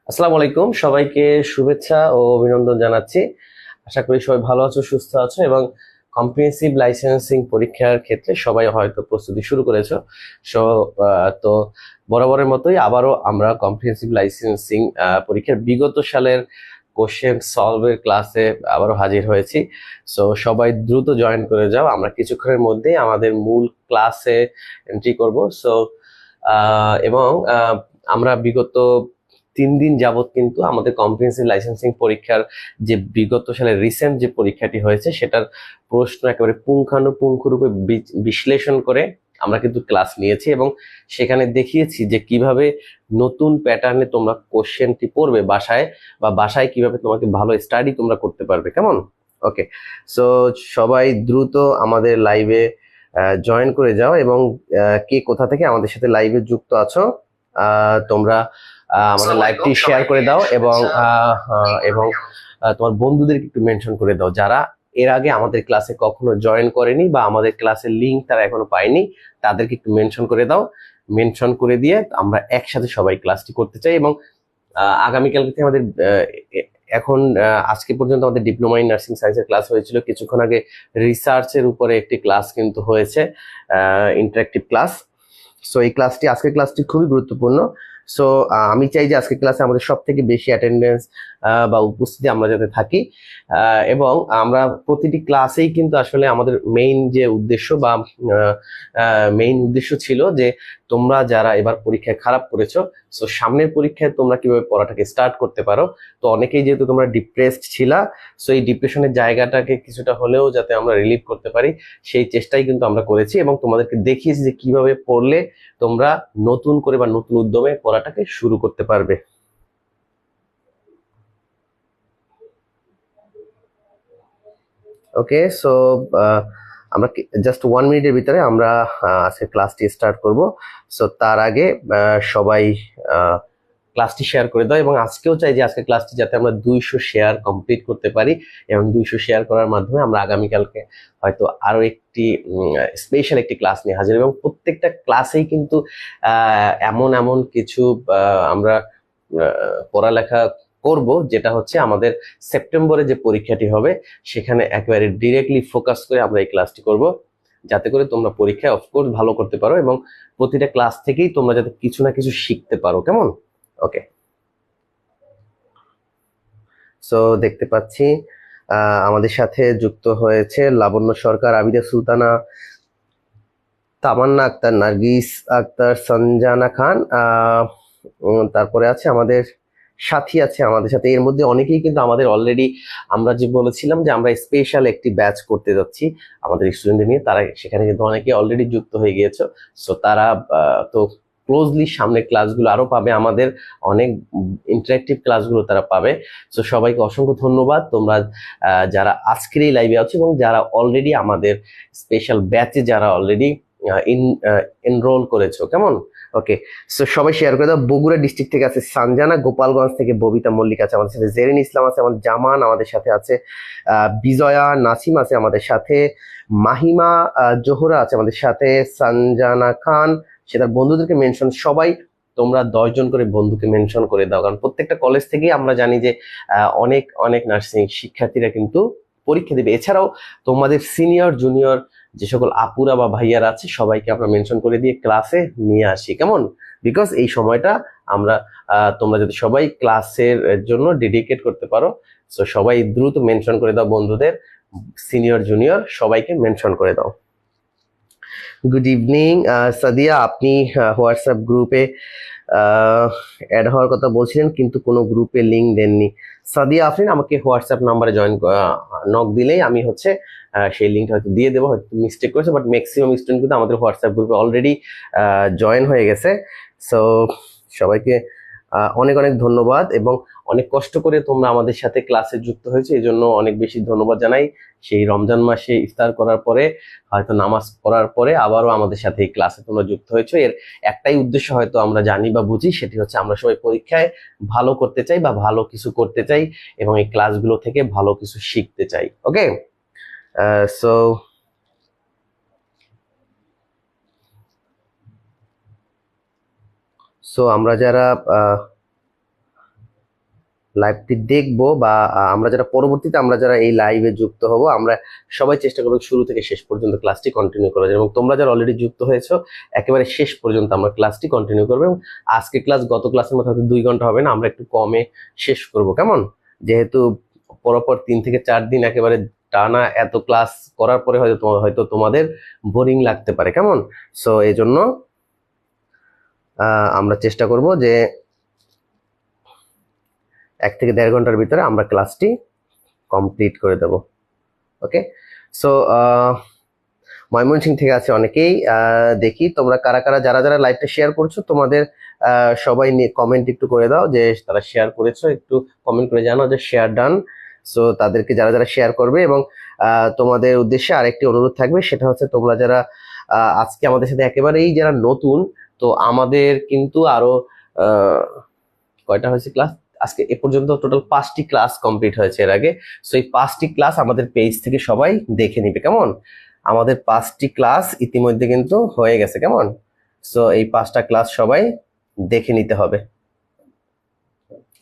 আসসালামু আলাইকুম, সবাইকে শুভেচ্ছা ও অভিনন্দন জানাচ্ছি। আশা করি সবাই ভালো আছো, সুস্থ আছো এবং কম্প্রিহেন্সিভ লাইসেন্সিং পরীক্ষার ক্ষেত্রে সবাই হয়তো প্রস্তুতি শুরু করেছো। সো তো বরাবরের মতোই আবারও আমরা কম্প্রিহেন্সিভ লাইসেন্সিং পরীক্ষার বিগত সালের কোশ্চেন সলভের ক্লাসে আবারও হাজির হয়েছি। সো সবাই দ্রুত জয়েন করে যাও, আমরা কিছুক্ষণের মধ্যেই আমাদের মূল ক্লাসে এন্ট্রি করব। সো এবং আমরা বিগত 3 দিন যাবত কিন্তু আমাদের কম্প্রিহেন্সিভ লাইসেন্সিং পরীক্ষার যে বিগত সালের রিসেন্ট যে পরীক্ষাটি হয়েছে সেটার প্রশ্ন একেবারে পুঙ্খানুপুঙ্খরূপে বিশ্লেষণ করে আমরা কিন্তু ক্লাস নিয়েছি এবং সেখানে দেখিয়েছি যে কিভাবে নতুন প্যাটার্নে তোমরা কোশ্চেনটি পড়বে বাসায়, বা বাসায় কিভাবে তোমাকে ভালো স্টাডি তোমরা করতে পারবে। কেমন? ওকে, সো সবাই দ্রুত আমাদের লাইভে জয়েন করে যাও এবং কে কোথা থেকে আমাদের সাথে লাইভে যুক্ত আছো তোমরা আমাদের লাইভটি শেয়ার করে দাও এবং তোমার বন্ধুদেরকে একটু মেনশন করে দাও যারা এর আগে আমাদের ক্লাসে কখনো জয়েন করেনি বা আমাদের ক্লাসের লিংক তারা এখনো পায়নি, তাদেরকে একটু মেনশন করে দাও। মেনশন করে দিয়ে আমরা একসাথে সবাই ক্লাসটি করতে চাই এবং আগামীকাল থেকে আমাদের এখন আজকে পর্যন্ত আমাদের ডিপ্লোমা ইন নার্সিং সায়েন্সের ক্লাস হয়েছিল, কিছুক্ষণ আগে রিসার্চের উপরে একটি ক্লাস কিন্তু হয়েছে, ইন্টারেক্টিভ ক্লাস। সো এই ক্লাসটি, আজকের ক্লাসটি খুবই গুরুত্বপূর্ণ। সো আমি চাই যে আজকের ক্লাসে আমাদের সব থেকে বেশি অ্যাটেন্ডেন্স বা উপস্থিতি আমরা যাতে থাকি, এবং আমরা প্রতিটি ক্লাসেই কিন্তু আসলে আমাদের মেইন যে উদ্দেশ্য বা মেইন উদ্দেশ্য ছিল যে তোমরা যারা এবার পরীক্ষায় খারাপ করেছো, সো সামনের পরীক্ষায় তোমরা কিভাবে পড়াটাকে স্টার্ট করতে পারো। তো অনেকেই যেহেতু তোমরা ডিপ্রেসড ছিলা, সো এই ডিপ্রেশনের জায়গাটাকে কিছুটা হলেও যাতে আমরা রিলিভ করতে পারি সেই চেষ্টাই কিন্তু আমরা করেছি এবং তোমাদেরকে দেখিয়েছি যে কিভাবে পড়লে তোমরা নতুন করে বা নতুন উদ্যমে পড়াটাকে শুরু করতে পারবে। ওকে, সো আমরা জাস্ট 1 মিনিটের ভিতরে আমরা আজকে ক্লাসটি স্টার্ট করব। সো তার আগে সবাই ক্লাসটি শেয়ার করে দাও এবং আজকেও চাই যে আজকে ক্লাসটি যাতে আমরা 200 শেয়ার কমপ্লিট করতে পারি এবং 200 শেয়ার করার মাধ্যমে আমরা আগামীকালকে হয়তো আরো একটি স্পেশাল একটি ক্লাস নিয়ে হাজির এবং প্রত্যেকটা ক্লাসেই কিন্তু এমন এমন কিছু আমরা পড়ালেখা করব যেটা হচ্ছে আমাদের সেপ্টেম্বরে যে পরীক্ষাটি হবে সেখানে একেবারে ডিরেক্টলি ফোকাস করে আমরা এই ক্লাসটি করব, যাতে করে তোমরা পরীক্ষায় অফকোর্স ভালো করতে পারো এবং প্রতিটা ক্লাস থেকেই তোমরা যাতে কিছু না কিছু শিখতে পারো। কেমন? ওকে, সো দেখতে পাচ্ছি আমাদের সাথে যুক্ত হয়েছে লাবণ্য সরকার, আবিদা সুলতানা, তামান্না আক্তার, নার্গিস আক্তার, সঞ্জানা খান, তারপরে আছে আমাদের সাথী আছে আমাদের সাথে। এর মধ্যে অনেকেই কিন্তু আমাদের অলরেডি, আমরা যে বলেছিলাম যে আমরা স্পেশাল একটি ব্যাচ করতে যাচ্ছি আমাদের স্টুডেন্টদের নিয়ে, তারা সেখানে কিন্তু অনেকে অলরেডি যুক্ত হয়ে গিয়েছে। সো তারা তো ক্লোজলি সামনে ক্লাসগুলো আরো পাবে, আমাদের অনেক ইন্টারেক্টিভ ক্লাসগুলো তারা পাবে। সো সবাইকে অসংখ্য ধন্যবাদ তোমরা যারা আজকের এই লাইভে আছো এবং যারা অলরেডি আমাদের স্পেশাল ব্যাচে যারা অলরেডি এনরোল করেছো। কেমন? ওকে, সো সবাই শেয়ার করে দাও। বগুড়া ডিস্ট্রিক্ট থেকে আছে সানজানা, গোপালগঞ্জ থেকে ববিতা মল্লিক আছে আমাদের সাথে, জেরিন ইসলাম আছে আমাদের, জামান আমাদের সাথে আছে, বিজয়া নাসিম আছে আমাদের সাথে, মাহিমা জোহরা আছে আমাদের সাথে, সঞ্জানা খান, সে তার বন্ধুদেরকে মেনশন, সবাই তোমরা 10 জন করে বন্ধুকে মেনশন করে দাও, কারণ প্রত্যেকটা কলেজ থেকেই আমরা জানি যে অনেক অনেক নার্সিং শিক্ষার্থীরা কিন্তু পরীক্ষা দেবে। এছাড়াও তোমাদের সিনিয়র জুনিয়র যে সকল আপুরা বা ভাইয়ারা আছে সবাইকে আমরা মেনশন করে দিয়ে ক্লাসে নিয়ে আসি। কেমন? বিকজ এই সময়টা আমরা তোমরা যদি সবাই ক্লাসের জন্য ডেডিকেট করতে পারো, সো সবাই দ্রুত মেনশন করে দাও বন্ধুদের, সিনিয়র জুনিয়র সবাইকে মেনশন করে দাও। গুড ইভিনিং সাদিয়া, আপনি হোয়াটসঅ্যাপ গ্রুপে অ্যাড হওয়ার কথা বলছিলেন কিন্তু কোনো গ্রুপে লিঙ্ক দেননি। সাদিয়া আফরিন, আমাকে হোয়াটসঅ্যাপ নাম্বারে জয়েন নক দিলেই আমি হচ্ছে সেই লিঙ্কটা হয়তো দিয়ে দেবো, হয়তো মিস্টেক করেছে, বাট ম্যাক্সিমাম স্টুডেন্ট কিন্তু আমাদের হোয়াটসঅ্যাপ গ্রুপে অলরেডি জয়েন হয়ে গেছে। সো সবাইকে অনেক অনেক ধন্যবাদ এবং অনেক কষ্ট করে তোমরা আমাদের সাথে ক্লাসে যুক্ত হয়েছে, এই জন্য অনেক বেশি ধন্যবাদ জানাই। সেই রমজান মাসে ইফতার করার পরে, হয়তো নামাজ পড়ার পরে আবারও আমাদের সাথে এই ক্লাসে তোমরা যুক্ত হয়েছো। এর একটাই উদ্দেশ্য হয়তো আমরা জানি বা বুঝি, সেটি হচ্ছে আমরা সবাই পরীক্ষায় ভালো করতে চাই বা ভালো কিছু করতে চাই এবং এই ক্লাসগুলো থেকে ভালো কিছু শিখতে চাই। ওকে, সো সো আমরা যারা লাইভটি দেখবো বা আমরা যারা পরবর্তীতে আমরা যারা এই লাইভে যুক্ত হব, আমরা সবাই চেষ্টা করবো শুরু থেকে শেষ পর্যন্ত ক্লাসটি কন্টিনিউ করার জন্য। এবং তোমরা যারা অলরেডি যুক্ত হয়েছো একেবারে শেষ পর্যন্ত আমরা ক্লাসটি কন্টিনিউ করবো। এবং আজকে ক্লাস গত ক্লাসের মতো হয়তো 2 ঘন্টা হবে না, আমরা একটু কমে শেষ করব, কেমন? যেহেতু পরপর 3 থেকে 4 দিন একেবারে টানা এত ক্লাস করার পরে হয়তো তোমাদের বোরিং লাগতে পারে, কেমন? সো এই জন্য আমরা চেষ্টা করব যে 1 থেকে 1.5 ঘন্টার ভিতরে আমরা ক্লাসটি কমপ্লিট করে দেব। ওকে, সো ময়মনসিংহ থেকে আছে অনেকেই, দেখি তোমরা কারা কারা যারা যারা লাইভটা শেয়ার করছো তোমাদের সবাই কমেন্ট একটু করে দাও যে তারা শেয়ার করেছো, একটু কমেন্ট করে জানাও যে শেয়ার ডান। সো তাদেরকে যারা যারা শেয়ার করবে, এবং তোমাদের উদ্দেশ্যে আরেকটি অনুরোধ থাকবে, সেটা হচ্ছে তোমরা যারা আজকে আমাদের সাথে একেবারেই যারা নতুন, তো আমাদের কিন্তু আরো কয়টা হয়েছে ক্লাস আজকে এ পর্যন্ত? টোটাল 5টি ক্লাস কমপ্লিট হয়েছে এর আগে। সো এই 5টি ক্লাস আমাদের পেজ থেকে সবাই দেখে নিবে, কেমন? আমাদের 5টি ক্লাস ইতিমধ্যে কিন্তু হয়ে গেছে, কেমন? সো এই 5টা ক্লাস সবাই দেখে নিতে হবে।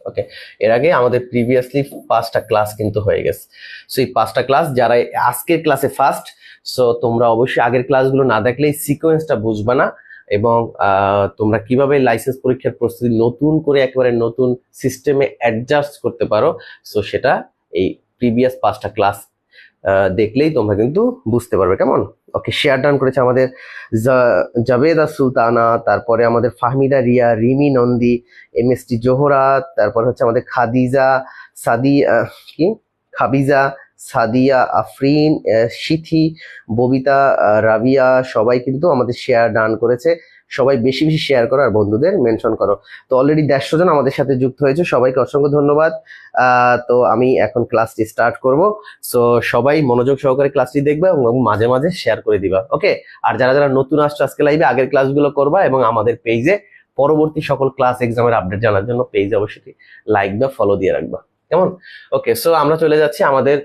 ওকে, এর আগে আমাদের প্রিভিয়াসলি 5টা ক্লাস কিন্তু হয়ে গেছে। সো এই 5টা ক্লাস যারা আজকের ক্লাসে ফার্স্ট, সো তোমরা অবশ্যই আগের ক্লাসগুলো না দেখলে এই সিকোয়েন্সটা বুঝবা না, এবং তোমরা কিভাবে লাইসেন্স পরীক্ষার প্রস্তুতি নতুন করে একেবারে নতুন সিস্টেমে অ্যাডজাস্ট করতে পারো, সো সেটা এই প্রিভিয়াস 5টা ক্লাস দেখলেই তোমরা কিন্তু বুঝতে পারবে, কেমন? ওকে, শেয়ার ডান করেছে আমাদের জাবেদা সুলতানা, তারপরে আমাদের ফাহমিদা রিয়া, রিমি নন্দী, MST জোহরা, তারপর হচ্ছে আমাদের খাবিজা, সাদিয়া আফরিন, সিথি, ববিতা, রাবিয়া, সবাই কিন্তু আমাদের শেয়ার ডান করেছে। সবাই বেশি বেশি শেয়ার করো আর বন্ধুদের মেনশন করো। তো অলরেডি 150 জন আমাদের সাথে যুক্ত হয়েছে, সবাইকে অসংখ্য ধন্যবাদ। তো আমি এখন ক্লাসটি স্টার্ট করব। সো সবাই মনোযোগ সহকারে ক্লাসটি দেখবে এবং মাঝে মাঝে শেয়ার করে দিবা, ওকে? আর যারা যারা নতুন আসছো আজকে লাইভে, আগের ক্লাসগুলো করবা এবং আমাদের পেজে পরবর্তী সকল ক্লাস এক্সামের আপডেট জানার জন্য পেজে অবশ্যই লাইক বা ফলো দিয়ে রাখবা, কেমন? ওকে, সো আমরা চলে যাচ্ছি আমাদের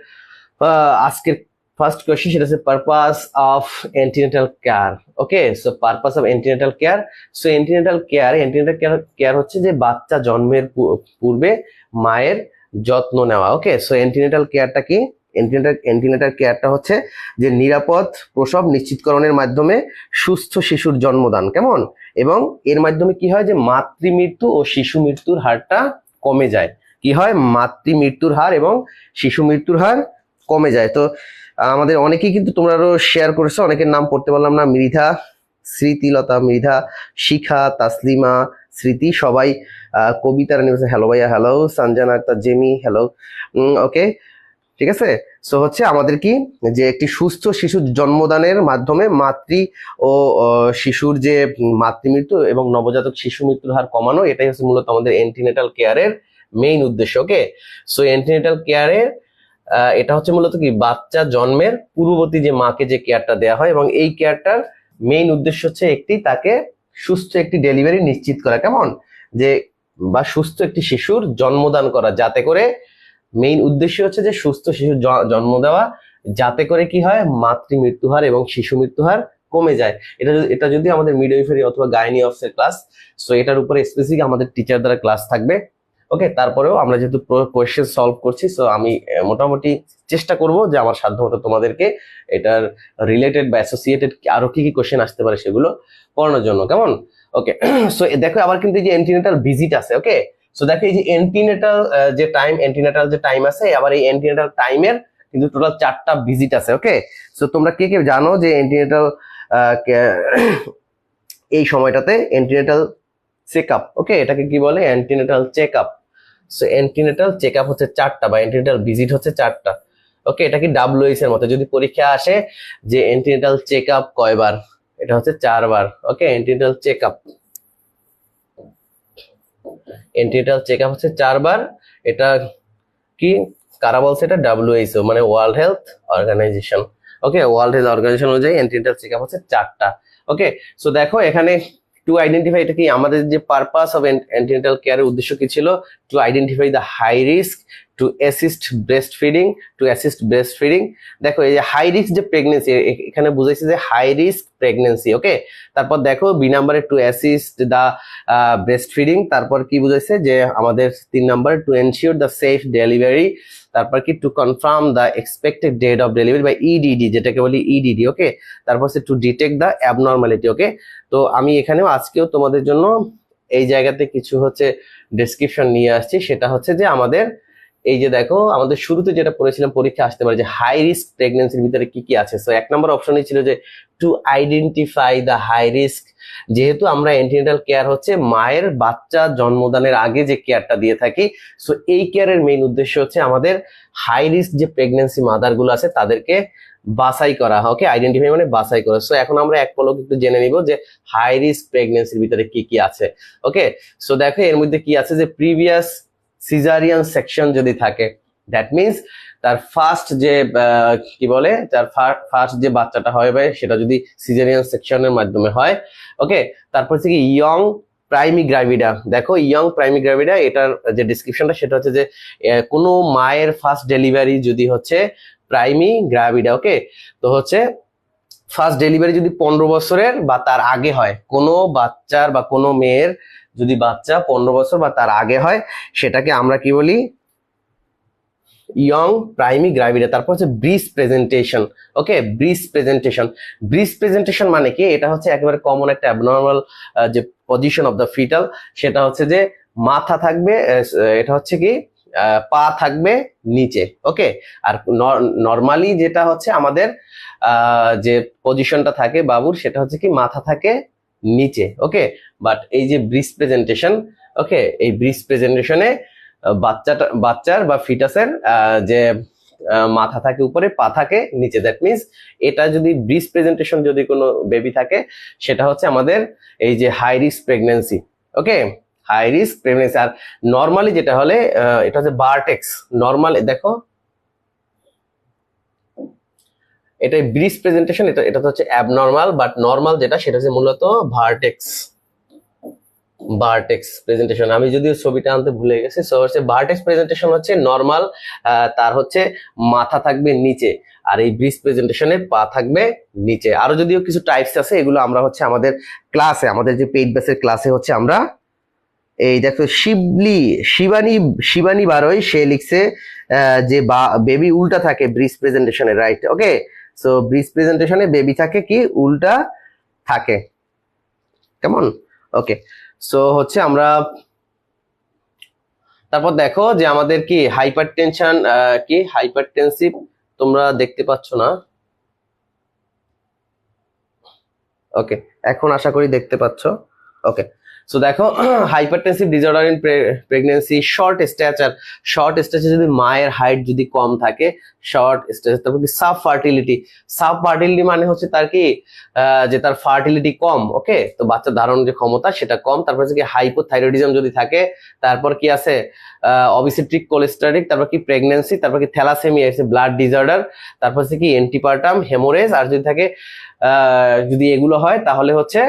আজকের ফার্স্ট কোয়েশ্চেন, সেটা হচ্ছে purpose of antenatal care. Okay, so purpose of antenatal care. So antenatal care হচ্ছে যে বাচ্চা জন্মের পূর্বে মায়ের যত্ন নেওয়া। ওকে, সো অ্যান্টিনেটাল কেয়ারটা কি? অ্যান্টিনেটাল কেয়ারটা হচ্ছে যে নিরাপদ প্রসব নিশ্চিতকরণের মাধ্যমে সুস্থ শিশুর জন্মদান, কেমন? এবং এর মাধ্যমে কি হয় যে মাতৃমৃত্যু ও শিশু মৃত্যুর হারটা কমে যায়। কি হয়? মাতৃমৃত্যুর হার এবং শিশু মৃত্যুর হার কমে যায়। তো আমাদের অনেকেই কিন্তু তোমরা আরো শেয়ার করেছো, অনেকের নাম পড়তে পারলাম না, মৃধা, স্মৃতিলতা, মৃধা, শিখা, তাসলিমা, স্মৃতি, সবাই, কবিতা রানী বলছে হ্যালো ভাইয়া, hello, Sanjana Akter, Jamie, hello. Okay, ঠিক আছে। সো হচ্ছে আমাদের কি যে একটি সুস্থ শিশুর জন্মদানের মাধ্যমে মাতৃ ও শিশুর যে মাতৃমৃত্যু এবং নবজাতক শিশু মৃত্যুর হার কমানো, এটাই হচ্ছে মূলত আমাদের অ্যান্টিনেটাল কেয়ারের মেইন উদ্দেশ্য। ওকে, সো অ্যান্টিনেটাল কেয়ারের এটা হচ্ছে মূলত কি বাচ্চা জন্মের পূর্ববর্তী যে মাকে যে কেয়ারটা দেওয়া হয়, এবং এই কেয়ারটার মেইন উদ্দেশ্য হচ্ছে তাকে সুস্থ একটি ডেলিভারি নিশ্চিত করা, কেমন? যে বা সুস্থ একটি শিশুর জন্মদান করা, যাতে করে মেইন উদ্দেশ্য হচ্ছে যে সুস্থ শিশুর জন্ম দেওয়া, যাতে করে কি হয় মাতৃ মৃত্যু হার এবং শিশু মৃত্যু হার কমে যায়। এটা যদি আমাদের মিডওয়াইফারি অথবা গাইনি অফিসের ক্লাস, সো এটার উপরে স্পেসিফিক আমাদের টিচার দ্বারা ক্লাস থাকবে। ওকে, তারপরেও আমরা যেহেতু কোয়েশ্চেন সলভ করছি, সো আমি মোটামুটি চেষ্টা করব যে আমার সাধ্যমতো তোমাদেরকে এটার রিলেটেড বা অ্যাসোসিয়েটেড আরো কি কি কোয়েশ্চেন আসতে পারে সেগুলো পড়ানোর জন্য, কেমন? ওকে, সো দেখো আবার কিন্তু এই যে অ্যান্টিনেটাল ভিজিট আছে। ওকে, সো দেখো এই যে অ্যান্টিনেটাল যে টাইম আছে, আবার এই অ্যান্টিনেটাল টাইমের কিন্তু টোটাল 4টা ভিজিট আছে। ওকে, সো তোমরা কে কে জানো যে অ্যান্টিনেটাল এই সময়টাতে অ্যান্টিনেটাল চেকআপ, ওকে, এটাকে কি বলে? Antenatal checkup. So antenatal checkup হচ্ছে 4টা বা অ্যান্টিনেটাল ভিজিট হচ্ছে 4টা। ওকে, এটা কি WH এর মতো যদি পরীক্ষা আসে যে অ্যান্টিনেটাল চেকআপ কয়বার, এটা হচ্ছে 4 বার। ওকে, অ্যান্টিনেটাল চেকআপ হচ্ছে 4 বার। এটা কি কারা বলছে? এটা WHO মানে ওয়ার্ল্ড হেলথ অর্গানাইজেশন। ওকে, ওয়ার্ল্ড হেলথ অর্গানাইজেশন অনুযায়ী অ্যান্টিনেটাল চেকআপ হচ্ছে 4টা। ওকে, সো দেখো এখানে টু আইডেন্টিফাই, এটা কি আমাদের যে পারপাস অফ অ্যান্টিনেটাল কেয়ারের উদ্দেশ্য কি ছিল? To identify the high risk, to assist breastfeeding, দেখো এই যে হাই রিস্ক যে প্রেগনেন্সি, এখানে বুঝাইছে যে হাই রিস্ক প্রেগনেন্সি। ওকে, তারপর দেখো বি নাম্বারে to assist the breastfeeding, তারপর কি বুঝাইছে যে আমাদের 3 number to ensure the safe delivery, তারপর কি to confirm the expected date of delivery বা ইডিডি, যেটাকে বলি ইডিডি। ওকে, তারপর হচ্ছে to detect the abnormality. Okay, তো আমি এখানেও আজকেও তোমাদের জন্য এই জায়গাতে কিছু হচ্ছে ডেসক্রিপশন নিয়ে আসছি, সেটা হচ্ছে যে আমাদের এই যে দেখো আমাদের শুরুতে যেটা পড়েছিলাম পরীক্ষা আসতে পারে যে হাই রিস্ক প্রেগনেন্সির ভিতরে কি কি আছে। সো 1 নম্বর অপশনই ছিল যে to identify the high risk, যেহেতু আমরা অ্যান্টিনেটাল কেয়ার হচ্ছে মায়ের বাচ্চা জন্মদানের আগে যে কেয়ারটা দিয়ে থাকি, সো এই কেয়ারের মেইন উদ্দেশ্য হচ্ছে আমাদের হাই রিস্ক যে প্রেগনেন্সি মাদার গুলো আছে তাদেরকে বাছাই করা। ওকে, আইডেন্টিফাই মানে বাছাই করা। সো এখন আমরা এক পলক একটু জেনে নিব যে হাই রিস্ক প্রেগনেন্সির ভিতরে কি কি আছে। ওকে, সো দেখো এর মধ্যে কি আছে যে প্রিভিয়াস সিজারিয়ান সেকশন যদি থাকে, দ্যাট মিনস তার ফার্স্ট যে কি বলে তার ফার্স্ট যে বাচ্চাটা হবে সেটা যদি সিজারিয়ান সেকশনের মাধ্যমে হয়। ওকে, তারপর হচ্ছে কি ইয়ং প্রাইমি গ্রাভিডা। দেখো ইয়ং প্রাইমি গ্রাভিডা, এটার যে ডিসক্রিপশনটা সেটা হচ্ছে যে কোনো মায়ের ফার্স্ট ডেলিভারি যদি হচ্ছে প্রাইমি গ্রাভিডা। ওকে, তো হচ্ছে ফার্স্ট ডেলিভারি যদি 15 বছরের বা তার আগে হয়, কোনো বাচ্চার বা কোনো মেয়ের যদি বাচ্চা 15 বছর বা তার আগে হয়, সেটাকে আমরা কি বলি? Young primigravida. তারপর হচ্ছে ব্রিস্ট প্রেজেন্টেশন। ওকে, ব্রিস্ট প্রেজেন্টেশন মানে কি? এটা হচ্ছে একেবারে কমন একটা অ্যাবনর্মাল যে পজিশন অফ দ্য ফিটাল, সেটা হচ্ছে যে মাথা থাকবে, এটা হচ্ছে কি পা থাকবে নিচে। ওকে, আর নর্মালি যেটা হচ্ছে আমাদের যে পজিশনটা থাকে বাবুর, সেটা হচ্ছে কি মাথা থাকে নিচে। ওকে, বাট এই যে ব্রিস্ট প্রেজেন্টেশন, ওকে, এই ব্রিস্ট প্রেজেন্টেশনে বাচ্চার বা ফিটাসের যে মাথা থাকে উপরে, পা থাকে নিচে। দ্যাট মিনস এটা যদি ব্রিস্ট প্রেজেন্টেশন যদি কোনো বেবি থাকে, সেটা হচ্ছে আমাদের এই যে হাই রিস্ক প্রেগনেন্সি। ওকে, হাই রিস্ক প্রেগনেন্সি। আর নর্মালি যেটা হলে এটা হচ্ছে বারটেক্স। নর্মাল দেখো এটা ব্রিস্ট প্রেজেন্টেশন, এটা তো হচ্ছে অ্যাবনর্মাল, বাট নর্মাল যেটা সেটা হচ্ছে মূলত ভার্টেক্স প্রেজেন্টেশন। আমি যদিও ছবিটা আনতে ভুলে গেছি। সো হচ্ছে ভার্টেক্স প্রেজেন্টেশন হচ্ছে নর্মাল, তার হচ্ছে মাথা থাকবে নিচে, আর এই ব্রিস্ট প্রেজেন্টেশনের পা থাকবে নিচে। আরো যদিও কিছু টাইপস আছে, এগুলো আমরা হচ্ছে আমাদের ক্লাসে, আমাদের যে পেইড বেসের ক্লাসে হচ্ছে আমরা এই দেখো শিবানী বারোই সে লিখছে যে বেবি উল্টা থাকে ব্রিস্ট প্রেজেন্টেশনে, রাইট? ওকে, সো ব্রিস্ট প্রেজেন্টেশনে বেবি থাকে কি উল্টা থাকে, কেমন? ওকে, সো হচ্ছে আমরা তারপর দেখো যে আমাদের কি হাইপারটেনশন, কি হাইপারটেনসিভ, তোমরা দেখতে পাচ্ছ না? ওকে, এখন আশা করি দেখতে পাচ্ছ। ওকে, সো দেখো hypertensive disorder in pregnancy, short stature যদি মায়ের হাইট যদি কম থাকে, শর্ট স্ট্যাচার। তারপর কি সাব ফার্টিলিটি মানে হচ্ছে তার কি যে তার ফার্টিলিটি কম। ওকে, তো বাচ্চা ধারণ যে ক্ষমতা সেটা কম। তারপর হচ্ছে কি হাইপোথাইরয়েডিজম যদি থাকে, তারপর কি আছে অবিসিট্রিক কোলেস্টারিক, তারপর কি প্রেগনেন্সি, তারপর কি থ্যালাসেমিয়া, ব্লাড ডিসঅর্ডার, তারপর হচ্ছে কি অ্যান্টিপার্টাম হেমোরেজ। আর যদি থাকে যদি এগুলো হয় তাহলে হচ্ছে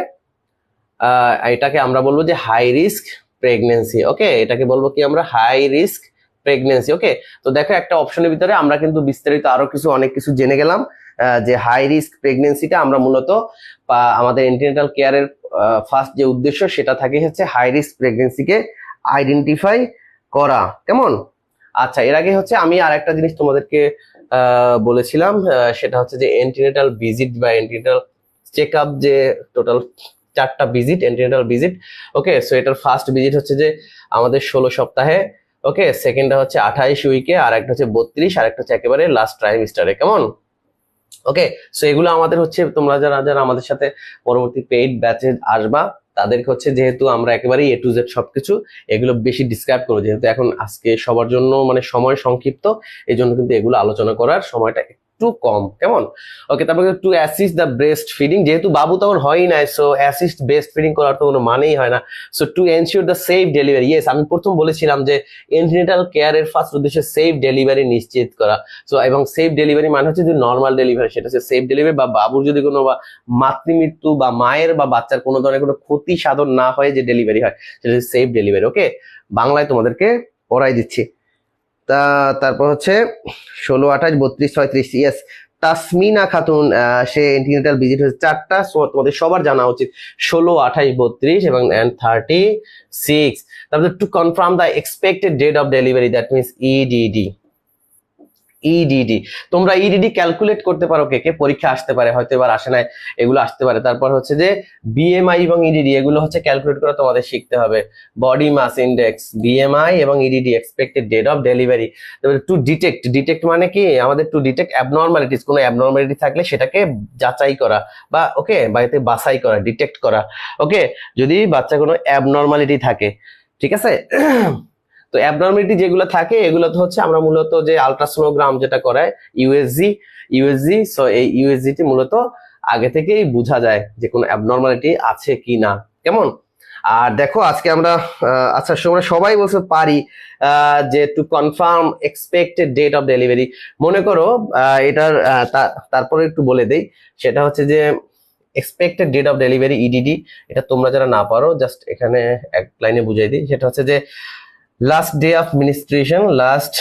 এটাকে আমরা বলবো যে হাই রিস্ক প্রেগনেন্সি। ওকে, এটাকে বলবো কি আমরা হাই রিস্ক প্রেগনেন্সি। ওকে, তো দেখো একটা অপশনের ভিতরে আমরা কিন্তু বিস্তারিত আরো অনেক কিছু জেনে গেলাম যে হাই রিস্ক প্রেগনেন্সিটা আমরা মূলত আমাদের অ্যান্টিনেটাল কেয়ারের ফার্স্ট যে উদ্দেশ্য সেটা থাকে হচ্ছে হাই রিস্ক প্রেগনেন্সিকে আইডেন্টিফাই করা, কেমন? আচ্ছা, এর আগে হচ্ছে আমি আর একটা জিনিস তোমাদেরকে বলেছিলাম, সেটা হচ্ছে যে অ্যান্টিনেটাল ভিজিট বা অ্যান্টিনেটাল চেক আপ, যে টোটাল 4টা ভিজিট, অ্যান্টিনেটাল ভিজিট। ওকে, সো এটার ফার্স্ট ভিজিট হচ্ছে যে আমাদের 16 সপ্তাহে। ওকে, সেকেন্ডটা হচ্ছে 28 উইকে, আর একটা হচ্ছে 32, আর একটা হচ্ছে একেবারে লাস্ট ট্রাইমিস্টারে, কেমন? ওকে, সো এগুলো আমাদের হচ্ছে তোমরা যারা যারা আমাদের সাথে পরবর্তী পেইড ব্যাচে আসবা তাদেরকে হচ্ছে যেহেতু আমরা একেবারেই A to Z সবকিছু এগুলো বেশি ডিসক্রাইব করবো, যেহেতু এখন আজকে সবার জন্য মানে সময় সংক্ষিপ্ত, এই জন্য কিন্তু এগুলো আলোচনা করার সময়টা একটু কম, কেমন? ওকে, তারপরে two assist the breast feeding, যেহেতু বাবু তখন হয়ই নাই, সো অ্যাসিস্ট ব্রেস্ট ফিডিং করার তো কোনো মানেই হয় না। So two ensure the safe delivery, yes আমি প্রথম বলেছিলাম যে এন্টিনেটাল কেয়ারের ফার্স্ট উদ্দেশ্য সেফ ডেলিভারি নিশ্চিত করা। সো এবং সেফ ডেলিভারি মানে হচ্ছে যে নর্মাল ডেলিভারি, সেটা হচ্ছে সেফ ডেলিভারি, বা বাবুর যদি কোনো বা মাতৃমৃত্যু বা মায়ের বা বাচ্চার কোনো ধরনের কোনো ক্ষতি সাধন না হয় যে ডেলিভারি হয়, সেটা হচ্ছে সেফ ডেলিভারি। ওকে, বাংলায় তোমাদেরকে পড়াই দিচ্ছি। তারপর হচ্ছে 16, 28, 32, 36, ইয়েস তাসমিনা খাতুন, সে এন্টিনেটাল ভিজিট হচ্ছে 4টা, তোমাদের সবার জানা উচিত 16, 28, 32 এবং 36। তারপর to confirm the expected date of delivery, that means EDD. EDD, তোমরা ইডিডি ক্যালকুলেট করতে পারো, কে কে পরীক্ষা আসতে পারে, হয়তো এবার আসে নাই, এগুলো আসতে পারে। তারপর হচ্ছে যে বিএমআই এবং ইডিডি, এগুলো হচ্ছে ক্যালকুলেট করা তোমাদের শিখতে হবে। বডি মাস ইন্ডেক্স, বিএমআই এবং EDD, expected date of delivery. তারপরে টু ডিটেক্ট, ডিটেক্ট মানে কি আমাদের টু ডিটেক্ট অ্যাবনর্মালিটিস, কোনো অ্যাবনর্মালিটি থাকলে সেটাকে যাচাই করা বা ওকে বাড়িতে বাছাই করা, ডিটেক্ট করা। ওকে, যদি বাচ্চা কোনো অ্যাবনর্মালিটি থাকে, ঠিক আছে। তো অ্যাবনর্মালিটি যেগুলো থাকে এগুলো তো হচ্ছে আমরা মূলত যে আলট্রাসোনোগ্রাম যেটা করায় ইউএসজি, সো এই ইউএসজিটি মূলত আগে থেকেই বোঝা যায় যে কোনো অ্যাবনর্মালিটি আছে কি না, কেমন? আর দেখো আজকে আমরা আচ্ছা সবাই বলতে পারি যে to confirm expected date of delivery, মনে করো এটার তারপরে একটু বলে দেই, সেটা হচ্ছে যে expected date of delivery EDD, এটা তোমরা যারা না পারো জাস্ট এখানে এক লাইনে বুঝাই দিই, সেটা হচ্ছে যে last day of menstruation, last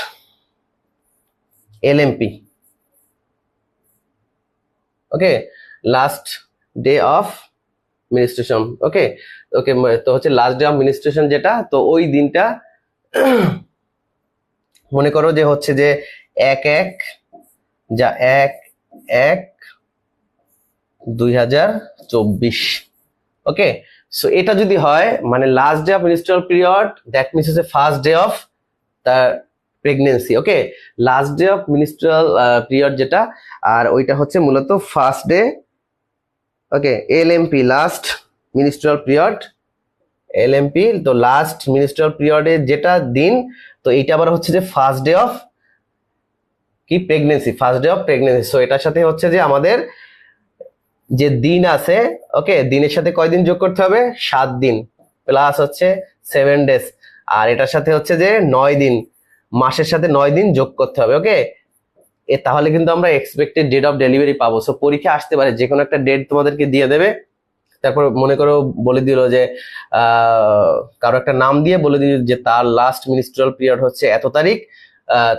LMP, okay, last day of menstruation, okay okay, তো হচ্ছে লাস্ট ডে অফ মিনিস্ট্রেশন যেটা, তো ওই দিনটা মনে করো যে হচ্ছে যে 1/1/2024, ওকে। সো এটা যদি হয় মানে last day of menstrual period, that means হচ্ছে first day of the pregnancy, okay, last day of menstrual period যেটা, আর ওইটা হচ্ছে মূলত first day, okay, LMP last menstrual period, LMP, তো লাস্ট মিনিস্ট্রিয়াল পিরিয়ডের যেটা দিন, তো এইটা আবার হচ্ছে যে ফার্স্ট ডে অফ কি pregnancy, first day of pregnancy. So এটার সাথে হচ্ছে যে আমাদের যে দিন আছে, ওকে, দিনের সাথে কয়দিন যোগ করতে হবে, 7 দিন প্লাস হচ্ছে 7 ডেজ, আর এটার সাথে হচ্ছে যে 9 দিন, মাসের সাথে 9 দিন যোগ করতে হবে, ওকে। তাহলে কিন্তু আমরা এক্সপেক্টেড ডেট অফ ডেলিভারি পাবো। সো পরীক্ষা আসতে পারে যে কোনো একটা ডেট তোমাদেরকে দিয়ে দেবে, তারপর মনে করো বলে দিল যে কারো একটা নাম দিয়ে বলে দিল যে তার লাস্ট মিনিস্ট্রিয়াল পিরিয়ড হচ্ছে এত তারিখ,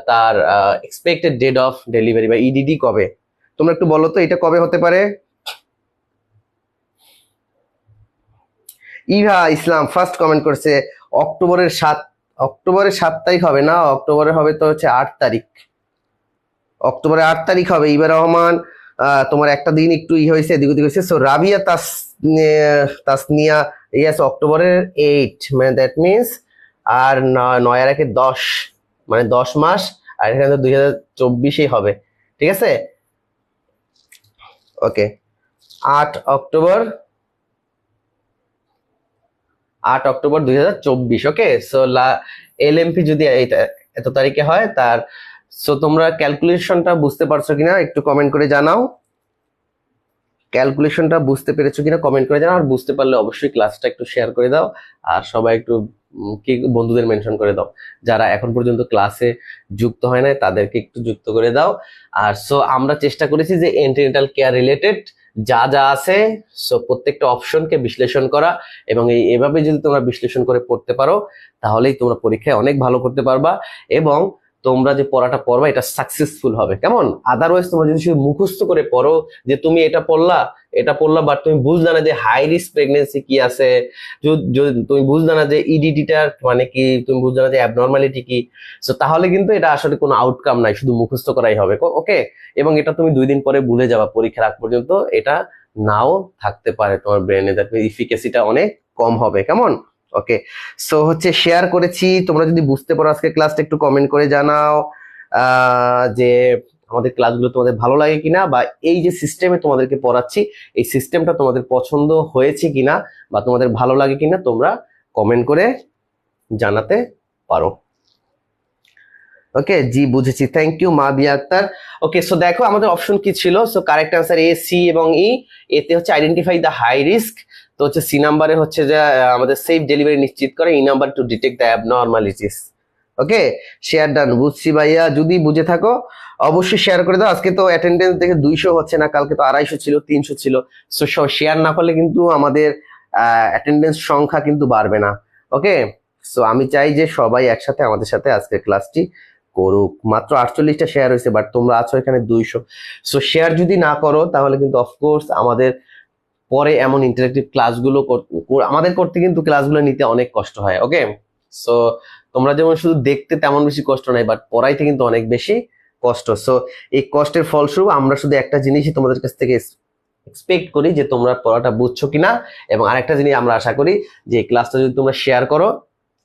তার এক্সপেক্টেড ডেট অফ ডেলিভারি বা ইডিডি কবে, তোমরা একটু বলো তো এটা কবে হতে পারে? ইভা ইসলাম ফার্স্ট কমেন্ট করছে অক্টোবরের 7 তারিখ হবে না, অক্টোবরে হবে তো হচ্ছে 8 তারিখ, অক্টোবরে 8 তারিখ হবে। ইবা রহমান, তোমার একটা দিন একটু হয়েছে এদিক ওদিক হয়েছে। সো রাবিয়া তাসনিয়া, ইয়েস অক্টোবরের 8, মানে দ্যাট মিনস আর 9 আর 1 10, মানে 10 মাস, আর এখানে তো 2024 হবে, ঠিক আছে। ওকে, 8 অক্টোবর 2024, ওকে। সো এলএমপি যদি এত তারিখে হয় তার, সো তোমরা ক্যালকুলেশনটা বুঝতে পারছো কিনা একটু কমেন্ট করে জানাও, ক্যালকুলেশনটা বুঝতে পেরেছো কিনা কমেন্ট করে জানাও, আর বুঝতে পারলে অবশ্যই ক্লাসটা একটু শেয়ার করে দাও, আর সবাই একটু কি বন্ধুদের মেনশন করে দাও, যারা এখন পর্যন্ত ক্লাসে যুক্ত হয় নাই তাদেরকে একটু যুক্ত করে দাও। আর সো আমরা চেষ্টা করেছি যে এন্টিনেটাল কেয়ার রিলেটেড যা যা আছে, সো প্রত্যেকটা অপশনকে বিশ্লেষণ করা, এবং এভাবে যদি তোমরা বিশ্লেষণ করে পড়তে পারো তাহলেই তোমরা পরীক্ষায় অনেক ভালো করতে পারবা, এবং তোমরা যে পড়াটা পড়বা এটা সাকসেসফুল হবে, কেমন? আদারওয়াইজ তোমরা যদি শুধু মুখস্থ করে পড়ো যে তুমি এটা পড়লা বাট তুমি বুঝলা না যে হাই রিস্ক প্রেগনেন্সি কি আছে, যদি তুমি বুঝলা না যে ইডিডিটার মানে কি, তুমি বুঝলা না যে অ্যাবনর্মালিটি কি, সো তাহলে কিন্তু এটা আসলে কোনো আউটকাম নাই, শুধু মুখস্থ করাই হবে, ওকে। এবং এটা তুমি 2 দিন পরে ভুলে যাবা, পরীক্ষার আগ পর্যন্ত এটা নাও থাকতে পারে তোমার ব্রেনে, দ্যাট মিন্স ইফিকেসিটা অনেক কম হবে, কেমন? ওকে, সো হচ্ছে শেয়ার করেছি, তোমরা যদি বুঝতে পারো আজকে ক্লাসটা একটু কমেন্ট করে জানাও যে আমাদের ক্লাসগুলো তোমাদের ভালো লাগে কিনা, বা এই যে সিস্টেমে তোমাদেরকে পড়াচ্ছি এই সিস্টেমটা তোমাদের পছন্দ হয়েছে কিনা বা তোমাদের ভালো লাগে কিনা তোমরা কমেন্ট করে জানাতে পারো। ওকে, জি বুঝেছি, thank you Madiya Akter. Okay, so দেখো আমাদের অপশন কি ছিল, so correct answer A, C এবং ই। এতে হচ্ছে আইডেন্টিফাই দ্য হাই রিস্ক, তো হচ্ছে সি নাম্বারে হচ্ছে যে আমাদের সেফ ডেলিভারি নিশ্চিত করে, E number two detect the abnormalities. Okay, share done, বুঝছি ভাইয়া, যদি বুঝে থাকো অবশ্যই শেয়ার করে দাও। আজকে তো অ্যাটেন্ডেন্স দেখে 200 হচ্ছে না, কালকে তো 250 ছিল, 300 ছিল। সো শেয়ার না করলে কিন্তু আমাদের অ্যাটেন্ডেন্স সংখ্যা কিন্তু বাড়বে না। ওকে, সো আমি চাই যে সবাই একসাথে আমাদের সাথে আজকের ক্লাসটি করুক। মাত্র 48টা শেয়ার হয়েছে, বাট তোমরা আছো এখানে 200। সো শেয়ার যদি না করো তাহলে কিন্তু অফকোর্স আমাদের পরে এমন ইন্টারেক্টিভ ক্লাসগুলো আমাদের করতে কিন্তু ক্লাসগুলো নিতে অনেক কষ্ট হয়। ওকে, সো তোমরা যেমন শুধু দেখতে তেমন বেশি কষ্ট নাই, বাট পড়াইতে কিন্তু অনেক বেশি কষ্ট। সো এই কষ্টের ফলস্বরূপ আমরা শুধু একটা জিনিসই তোমাদের কাছ থেকে এক্সপেক্ট করি, যে তোমরা পড়াটা বুঝছো কিনা, এবং আরেকটা জিনিস আমরা আশা করি যে এই ক্লাসটা যদি তোমরা শেয়ার করো,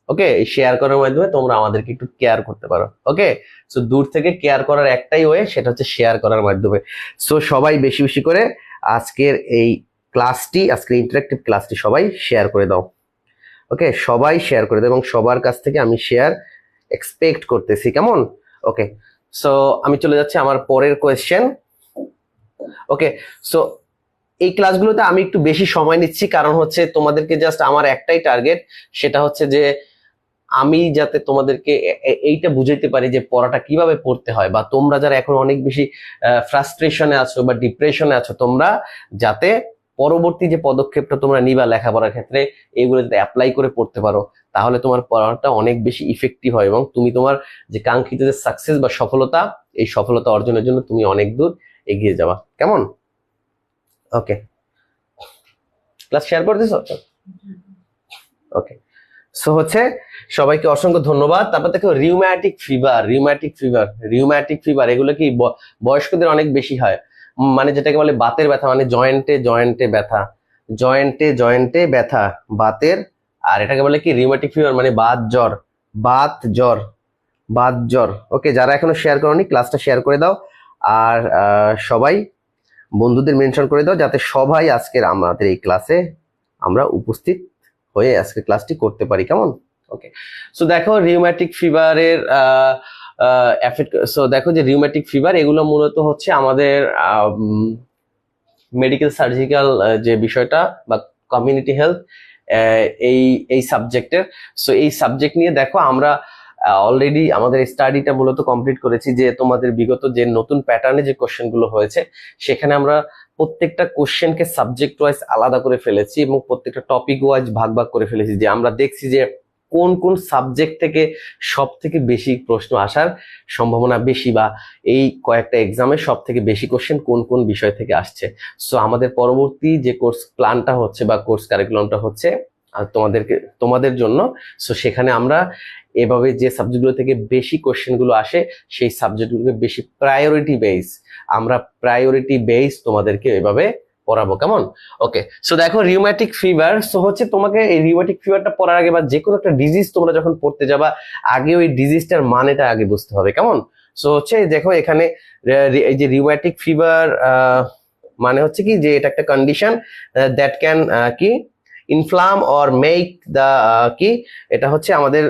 ওকে, এই শেয়ার করার মাধ্যমে তোমরা আমাদেরকে একটু কেয়ার করতে পারো। ওকে, সো দূর থেকে কেয়ার করার একটাই ওয়ে, সেটা হচ্ছে শেয়ার করার মাধ্যমে। সো সবাই বেশি বেশি করে আজকের এই ক্লাসটি, আজকের ইন্টারেক্টিভ ক্লাসটি সবাই শেয়ার করে দাও। ওকে, সবাই শেয়ার করে দাও, এবং সবার কাছ থেকে আমি শেয়ার এক্সপেক্ট করতেছি, কেমন? ওকে, সো আমি চলে যাচ্ছি আমার পরের কোয়েশ্চেন। ওকে, সো এই ক্লাসগুলোতে আমি একটু বেশি সময় নিচ্ছি, কারণ হচ্ছে তোমাদেরকে জাস্ট আমার একটাই টার্গেট, সেটা হচ্ছে যে আমি যাতে তোমাদেরকে এইটা বুঝাইতে পারি যে পড়াটা কিভাবে পড়তে হয়, বা তোমরা যারা এখন অনেক বেশি ফ্রাস্ট্রেশনে আছো বা ডিপ্রেশনে আছো, তোমরা যাতে পরবর্তী যে পদক্ষেপটা তোমরা নিবা লেখাপড়ার ক্ষেত্রে, এগুলো যাতে অ্যাপ্লাই করে পড়তে পারো, তাহলে তোমার পড়াটা অনেক বেশি ইফেক্টিভ হয়, এবং তুমি তোমার যে কাঙ্ক্ষিত যে সাকসেস বা সফলতা, এই সফলতা অর্জনের জন্য তুমি অনেক দূর এগিয়ে যাবা, কেমন? ওকে, ক্লাস শেয়ার করে দিছো? ওকে, সো হচ্ছে সবাইকে অসংখ্য ধন্যবাদ। তারপর দেখো রিউম্যাটিক ফিভার, রিউম্যাটিক ফিভার এগুলো কি বয়স্কদের অনেক বেশি হয়, মানে যেটাকে বলে বাতের ব্যথা, মানে জয়েন্টে ব্যথা, জয়েন্টে ব্যথা বাতের। আর এটাকে বলে কি রিউম্যাটিক ফিভার, মানে বাত জ্বর, বাত জ্বর। ওকে, যারা এখনো শেয়ার করোনি ক্লাসটা শেয়ার করে দাও, আর সবাই বন্ধুদের মেনশন করে দাও, যাতে সবাই আজকের আমাদের এই ক্লাসে আমরা উপস্থিত হয়ে আজকে ক্লাসটি করতে পারি, কেমন? ওকে, সো দেখো রিউম্যাটিক ফিভারের এফেক্ট। সো দেখো যে রিউম্যাটিক ফিভার এগুলো মূলত হচ্ছে আমাদের মেডিকেল সার্জিক্যাল যে বিষয়টা, বা কমিউনিটি হেলথ, এই সাবজেক্টের। সো এই সাবজেক্ট নিয়ে দেখো আমরা অলরেডি আমাদের স্টাডিটা মূলত কমপ্লিট করেছি, যে তোমাদের বিগত যে নতুন প্যাটার্নে যে কোশ্চেনগুলো হয়েছে, সেখানে আমরা প্রত্যেকটা কোশ্চেনকে সাবজেক্ট ওয়াইজ আলাদা করে ফেলেছি, এবং প্রত্যেকটা টপিক ওয়াইজ ভাগ ভাগ করে ফেলেছি, যে আমরা দেখছি যে কোন কোন সাবজেক্ট থেকে সব থেকে বেশি প্রশ্ন আসার সম্ভাবনা বেশি, বা এই কয়েকটা এক্সামে সব থেকে বেশি কোশ্চেন কোন কোন বিষয় থেকে আসছে। সো আমাদের পরবর্তী যে কোর্স প্ল্যানটা হচ্ছে বা কোর্স কারিকুলামটা হচ্ছে তোমাদের জন্য, সো সেখানে আমরা এভাবে যে সাবজেক্টগুলো থেকে বেশি কোশ্চেনগুলো আসে, সেই সাবজেক্টগুলোকে বেশি প্রায়োরিটি বেস তোমাদেরকে এভাবে পড়াবো, কেমন? ওকে, সো দেখো রিউম্যাটিক ফিভার, সো হচ্ছে তোমাকে এই রিউম্যাটিক ফিভারটা পড়ার আগে, বা যে কোনো একটা ডিজিজ তোমরা যখন পড়তে যাবা, আগে ওই ডিজিজটার মানেটা আগে বুঝতে হবে, কেমন? সো হচ্ছে দেখো এখানে এই যে রিউম্যাটিক ফিভার মানে হচ্ছে কি, যে এটা একটা কন্ডিশন দ্যাট ক্যান কি ইনফ্লাম অর মেক দ্য কি, এটা হচ্ছে আমাদের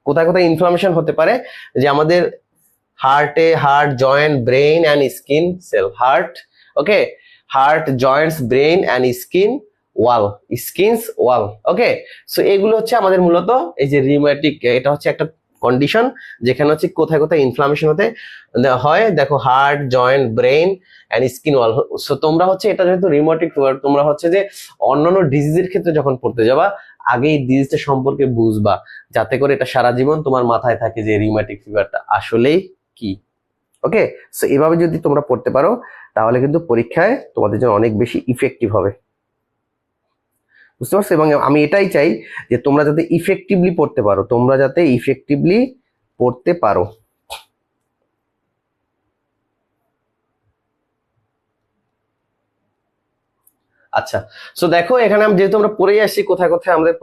কোথায় কোথায় ইনফ্লামেশন হতে পারে, যে আমাদের heart joint brain and skin cell, okay, heart Joints brain and skins wall. Okay, so এগুলো হচ্ছে আমাদের মূলত এই যে রিউম্যাটিক, এটা হচ্ছে একটা কন্ডিশন যেখানে হচ্ছে কোথায় কোথায় ইনফ্লামেশন হতে হয়, দেখো heart joint brain and skin wall. So তোমরা হচ্ছে এটা যেহেতু রিউম্যাটিক ফিভার, তোমরা হচ্ছে যে অন্যান্য ডিজিজের ক্ষেত্রে যখন পড়তে যাবা, আগে এই ডিজিজটা সম্পর্কে বুঝবা, যাতে করে এটা সারা জীবন তোমার মাথায় থাকে যে রিউম্যাটিক ফিভারটা আসলেই কি। ওকে, সো এভাবে যদি তোমরা পড়তে পারো, তাহলে কিন্তু পরীক্ষায় তোমাদের জন্য অনেক বেশি ইফেক্টিভ হবে, বুঝতে পারছো? এবং আমি এটাই চাই যে তোমরা যাতে ইফেক্টিভলি পড়তে পারো, আচ্ছা, সো দেখো এখানে আমি যেহেতু আমরা পড়েই আসছি কোথায় কোথায় আমাদের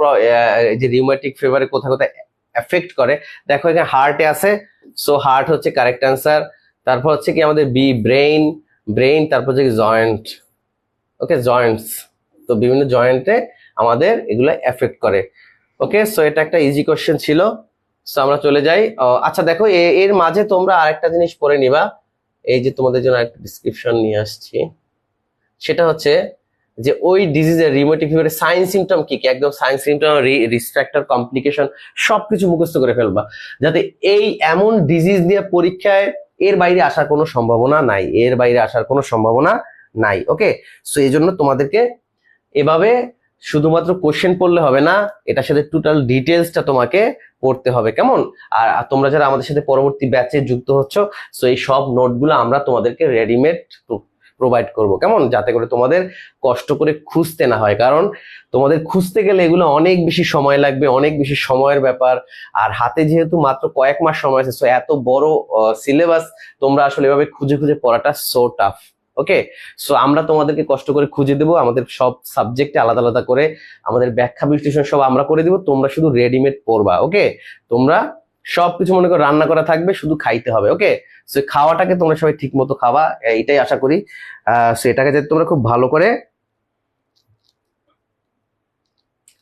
এই যে রিউম্যাটিক ফিভারে কোথায় কোথায় এফেক্ট করে। দেখো এখানে হার্টে আছে, সো হার্ট হচ্ছে কারেক্ট অ্যান্সার। তারপর হচ্ছে কি আমাদের ব্রেইন, তারপর হচ্ছে জয়েন্ট, ওকে, জয়েন্টস, তো বিভিন্ন জয়েন্টে আমাদের এগুলো এফেক্ট করে। ওকে, সো এটা একটা ইজি কোশ্চেন ছিল। সো আমরা চলে যাই। আচ্ছা দেখো, এর মাঝে তোমরা আরেকটা জিনিস পড়ে নিবা। এই যে তোমাদের জন্য একটা ডিসক্রিপশন নিয়ে আসছি, সেটা হচ্ছে যে ওই ডিজিজের রিউমেটিক ফিভারের সাইন সিমটম কি কি, একদম sign symptom, risk factor, complication সবকিছু মুখস্থ করে ফেলবা, যাতে এই এমন ডিজিজ নিয়ে পরীক্ষায় এর বাইরে আসার কোনো সম্ভাবনা নাই, এর বাইরে আসার কোনো সম্ভাবনা নাই। ওকে, সো এই জন্য তোমাদেরকে এভাবে শুধুমাত্র কোশ্চেন পড়লে হবে না, এটার সাথে টোটাল ডিটেলসটা তোমাকে পড়তে হবে, কেমন? আর তোমরা যারা আমাদের সাথে পরবর্তী ব্যাচে যুক্ত হচ্ছ, সো এই সব নোটগুলো আমরা তোমাদেরকে রেডিমেড প্রোভাইড করব, কেমন? যাতে করে তোমাদের কষ্ট করে খুঁজতে না হয়, কারণ তোমাদের খুঁজতে গেলে এগুলো অনেক বেশি সময় লাগবে, অনেক বেশি সময়ের ব্যাপার। আর হাতে যেহেতু মাত্র কয়েক মাস সময় আছে, সো এত বড় সিলেবাস তোমরা আসলে এভাবে খুঁজে খুঁজে পড়াটা সো টাফ। ওকে, সো আমরা তোমাদেরকে কষ্ট করে খুঁজে দেবো, আমাদের সব সাবজেক্টে আলাদা আলাদা করে আমাদের ব্যাখ্যা বিশ্লেষণ সব আমরা করে দিব, তোমরা শুধু রেডিমেড পড়বা। ওকে, তোমরা সবকিছু মনে করো রান্না করা থাকবে, শুধু খাইতে হবে। ওকে, সো খাওয়াটাকে তোমরা সবাই ঠিক মতো খাওয়া, এটাই আশা করি। সো এটাকে যাতে তোমরা খুব ভালো করে।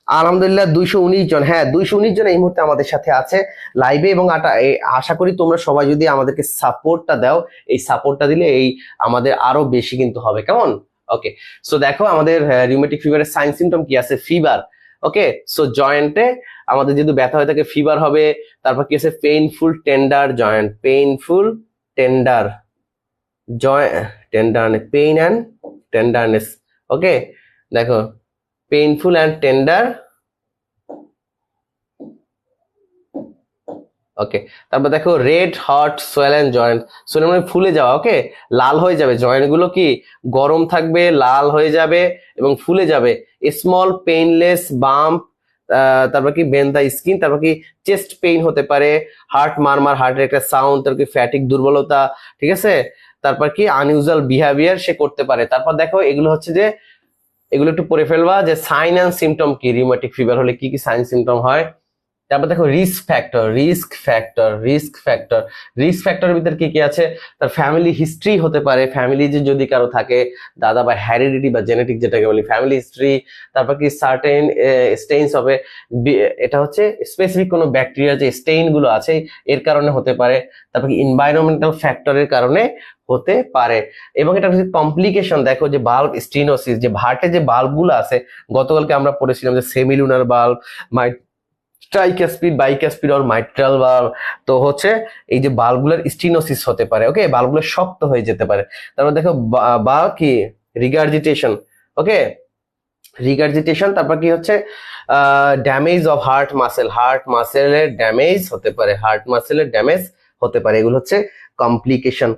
আলহামদুলিল্লাহ 219 জন, হ্যাঁ 219 জন এই মুহূর্তে আমাদের সাথে আছে লাইভে, এবং আশা করি তোমরা সবাই যদি আমাদেরকে সাপোর্টটা দাও, এই সাপোর্টটা দিলে এই আমাদের আরো বেশি কিন্তু হবে, কেমন? ওকে, সো দেখো আমাদের রিউমেটিক ফিভারের সাইন সিমটম কি আছে, ফিভার। ওকে, সো জয়েন্টে আমাদের যদি ব্যথা হয়ে থাকে ফিভার হবে। তারপর কি আছে, painful tender joint, painful tender joint, tender pain and tenderness. Okay, দেখো পেইনফুল অ্যান্ড টেন্ডার। ওকে, তারপর দেখো red hot swollen joint, swollen মানে ফুলে যাওয়া। ওকে, লাল হয়ে যাবে, জয়েন্ট গুলো কি গরম থাকবে, লাল হয়ে যাবে এবং ফুলে যাবে। স্মল পেইনলেস বাম্প, তারপর কি বেন দ্য স্কিন, তারপর কি চেস্ট পেইন হতে পারে, হার্ট মারমার, হার্টের একটা সাউন্ড, তারপর কি ফ্যাটিক দুর্বলতা, ঠিক আছে। তারপর কি আনইউজুয়াল বিহেভিয়ার সে করতে পারে। তারপর দেখো এগুলো হচ্ছে যে, এগুলো একটু পড়ে ফেলবা যে সাইন অ্যান্ড সিমটম কি, রিউমেটিক ফিভার হলে কি কি সাইন সিমটম হয়। তারপর দেখো রিস্ক ফ্যাক্টর, রিস্ক ফ্যাক্টরের ভিতরে কি কি আছে, তার ফ্যামিলি হিস্ট্রি হতে পারে, ফ্যামিলি যে যদি কারো থাকে, দাদা বা হ্যারিডিটি বা জেনেটিক যেটাকে বলি ফ্যামিলি হিস্ট্রি। তারপর কি সার্টেন স্টেইনস হবে, এটা হচ্ছে স্পেসিফিক কোনো ব্যাকটেরিয়া যে স্টেইন গুলো আছে এর কারণে হতে পারে। তারপর কি এনভায়রনমেন্টাল ফ্যাক্টরের কারণে হতে পারে। এবং এটা হচ্ছে কমপ্লিকেশন, দেখো যে বাল্ব স্টিনোসিস, যে হার্টে যে বাল্বগুলো আছে, গতকালকে আমরা পড়েছিলাম যে সেমিলুনার বাল্ব, ট্রাইক্যাসপিড, বাইক্যাসপিড আর মাইট্রাল বাল্ব। তো হচ্ছে এই যে বাল্বগুলোর স্টিনোসিস হতে পারে। ওকে, বাল্বগুলো শক্ত হয়ে যেতে পারে। তারপর দেখো বা কি রিগার্জিটেশন। ওকে, রিগার্জিটেশন। তারপর কি হচ্ছে ড্যামেজ অফ হার্ট মাসেলের ড্যামেজ হতে পারে, এগুলো হচ্ছে কমপ্লিকেশন।